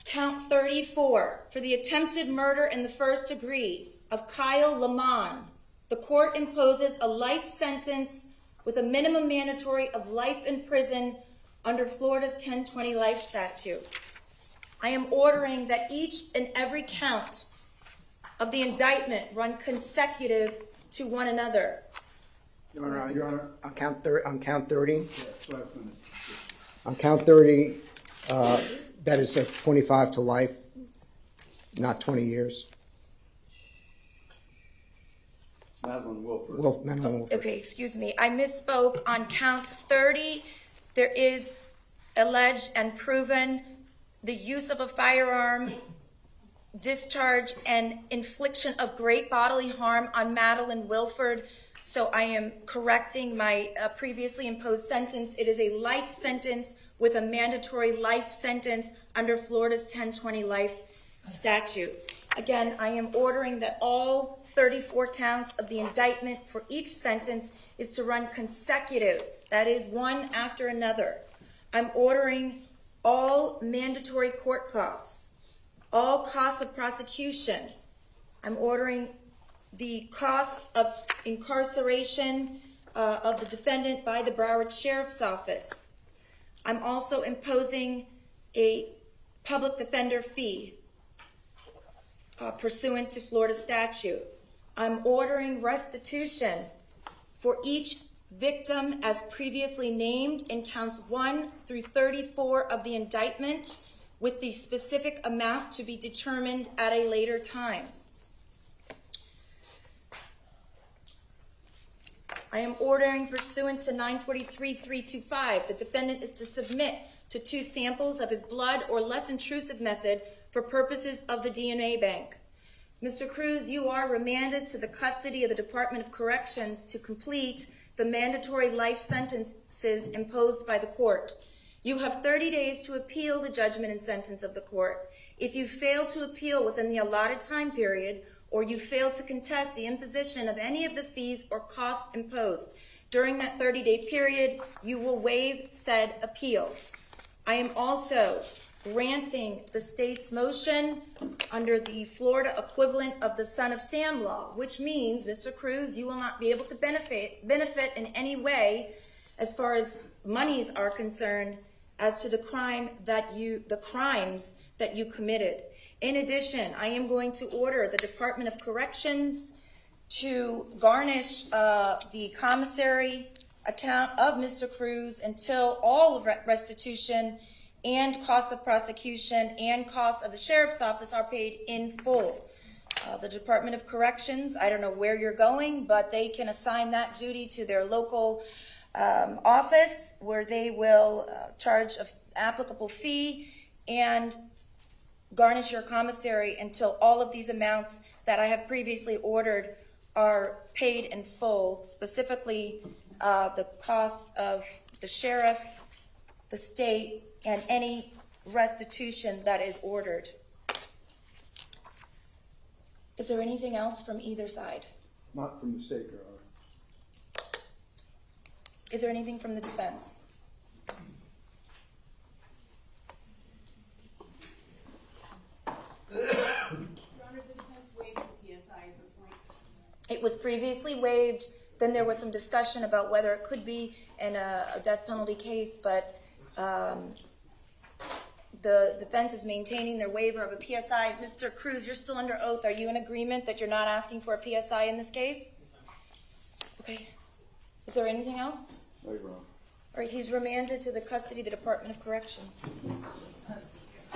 Count 34, for the attempted murder in the first degree of Kyle Lamont, the court imposes a life sentence with a minimum mandatory of life in prison under Florida's 1020 Life Statute. I am ordering that each and every count of the indictment run consecutive to one another. Your Honor, on count 30, Yeah, on count 30, that is a 25 to life, not 20 years. Madeline Wilford. Madeline Wilford. Okay, excuse me. I misspoke. On count 30, there is alleged and proven the use of a firearm, discharge, and infliction of great bodily harm on Madeline Wilford. So I am correcting my previously imposed sentence. It is a life sentence with a mandatory life sentence under Florida's 1020 Life Statute. Again, I am ordering that all 34 counts of the indictment for each sentence is to run consecutive, that is, one after another. I'm ordering all mandatory court costs, all costs of prosecution. I'm ordering the costs of incarceration of the defendant by the Broward Sheriff's Office. I'm also imposing a public defender fee pursuant to Florida statute. I'm ordering restitution for each victim as previously named in counts 1 through 34 of the indictment, with the specific amount to be determined at a later time. I am ordering pursuant to 943-325, the defendant is to submit to 2 samples of his blood or less intrusive method for purposes of the DNA bank. Mr. Cruz, you are remanded to the custody of the Department of Corrections to complete the mandatory life sentences imposed by the court. You have 30 days to appeal the judgment and sentence of the court. If you fail to appeal within the allotted time period, or you fail to contest the imposition of any of the fees or costs imposed during that 30-day period, you will waive said appeal. I am also granting the state's motion under the Florida equivalent of the Son of Sam law, which means, Mr. Cruz, you will not be able to benefit in any way as far as monies are concerned as to the crimes that you committed. In addition, I am going to order the Department of Corrections to garnish the commissary account of Mr. Cruz until all restitution and costs of prosecution and costs of the Sheriff's Office are paid in full. The Department of Corrections, I don't know where you're going, but they can assign that duty to their local office, where they will charge an applicable fee and garnish your commissary until all of these amounts that I have previously ordered are paid in full, specifically the costs of the sheriff, the state, and any restitution that is ordered. Is there anything else from either side? Not from the state, Your Honor. Is there anything from the defense? Your Honor, the defense waives the PSI at this point. It was previously waived. Then there was some discussion about whether it could be in a death penalty case, but the defense is maintaining their waiver of a PSI. Mr. Cruz, you're still under oath. Are you in agreement that you're not asking for a PSI in this case? Okay. Is there anything else? No, Your Honor. All right, he's remanded to the custody of the Department of Corrections.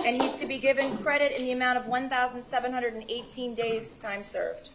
And he's to be given credit in the amount of 1,718 days time served.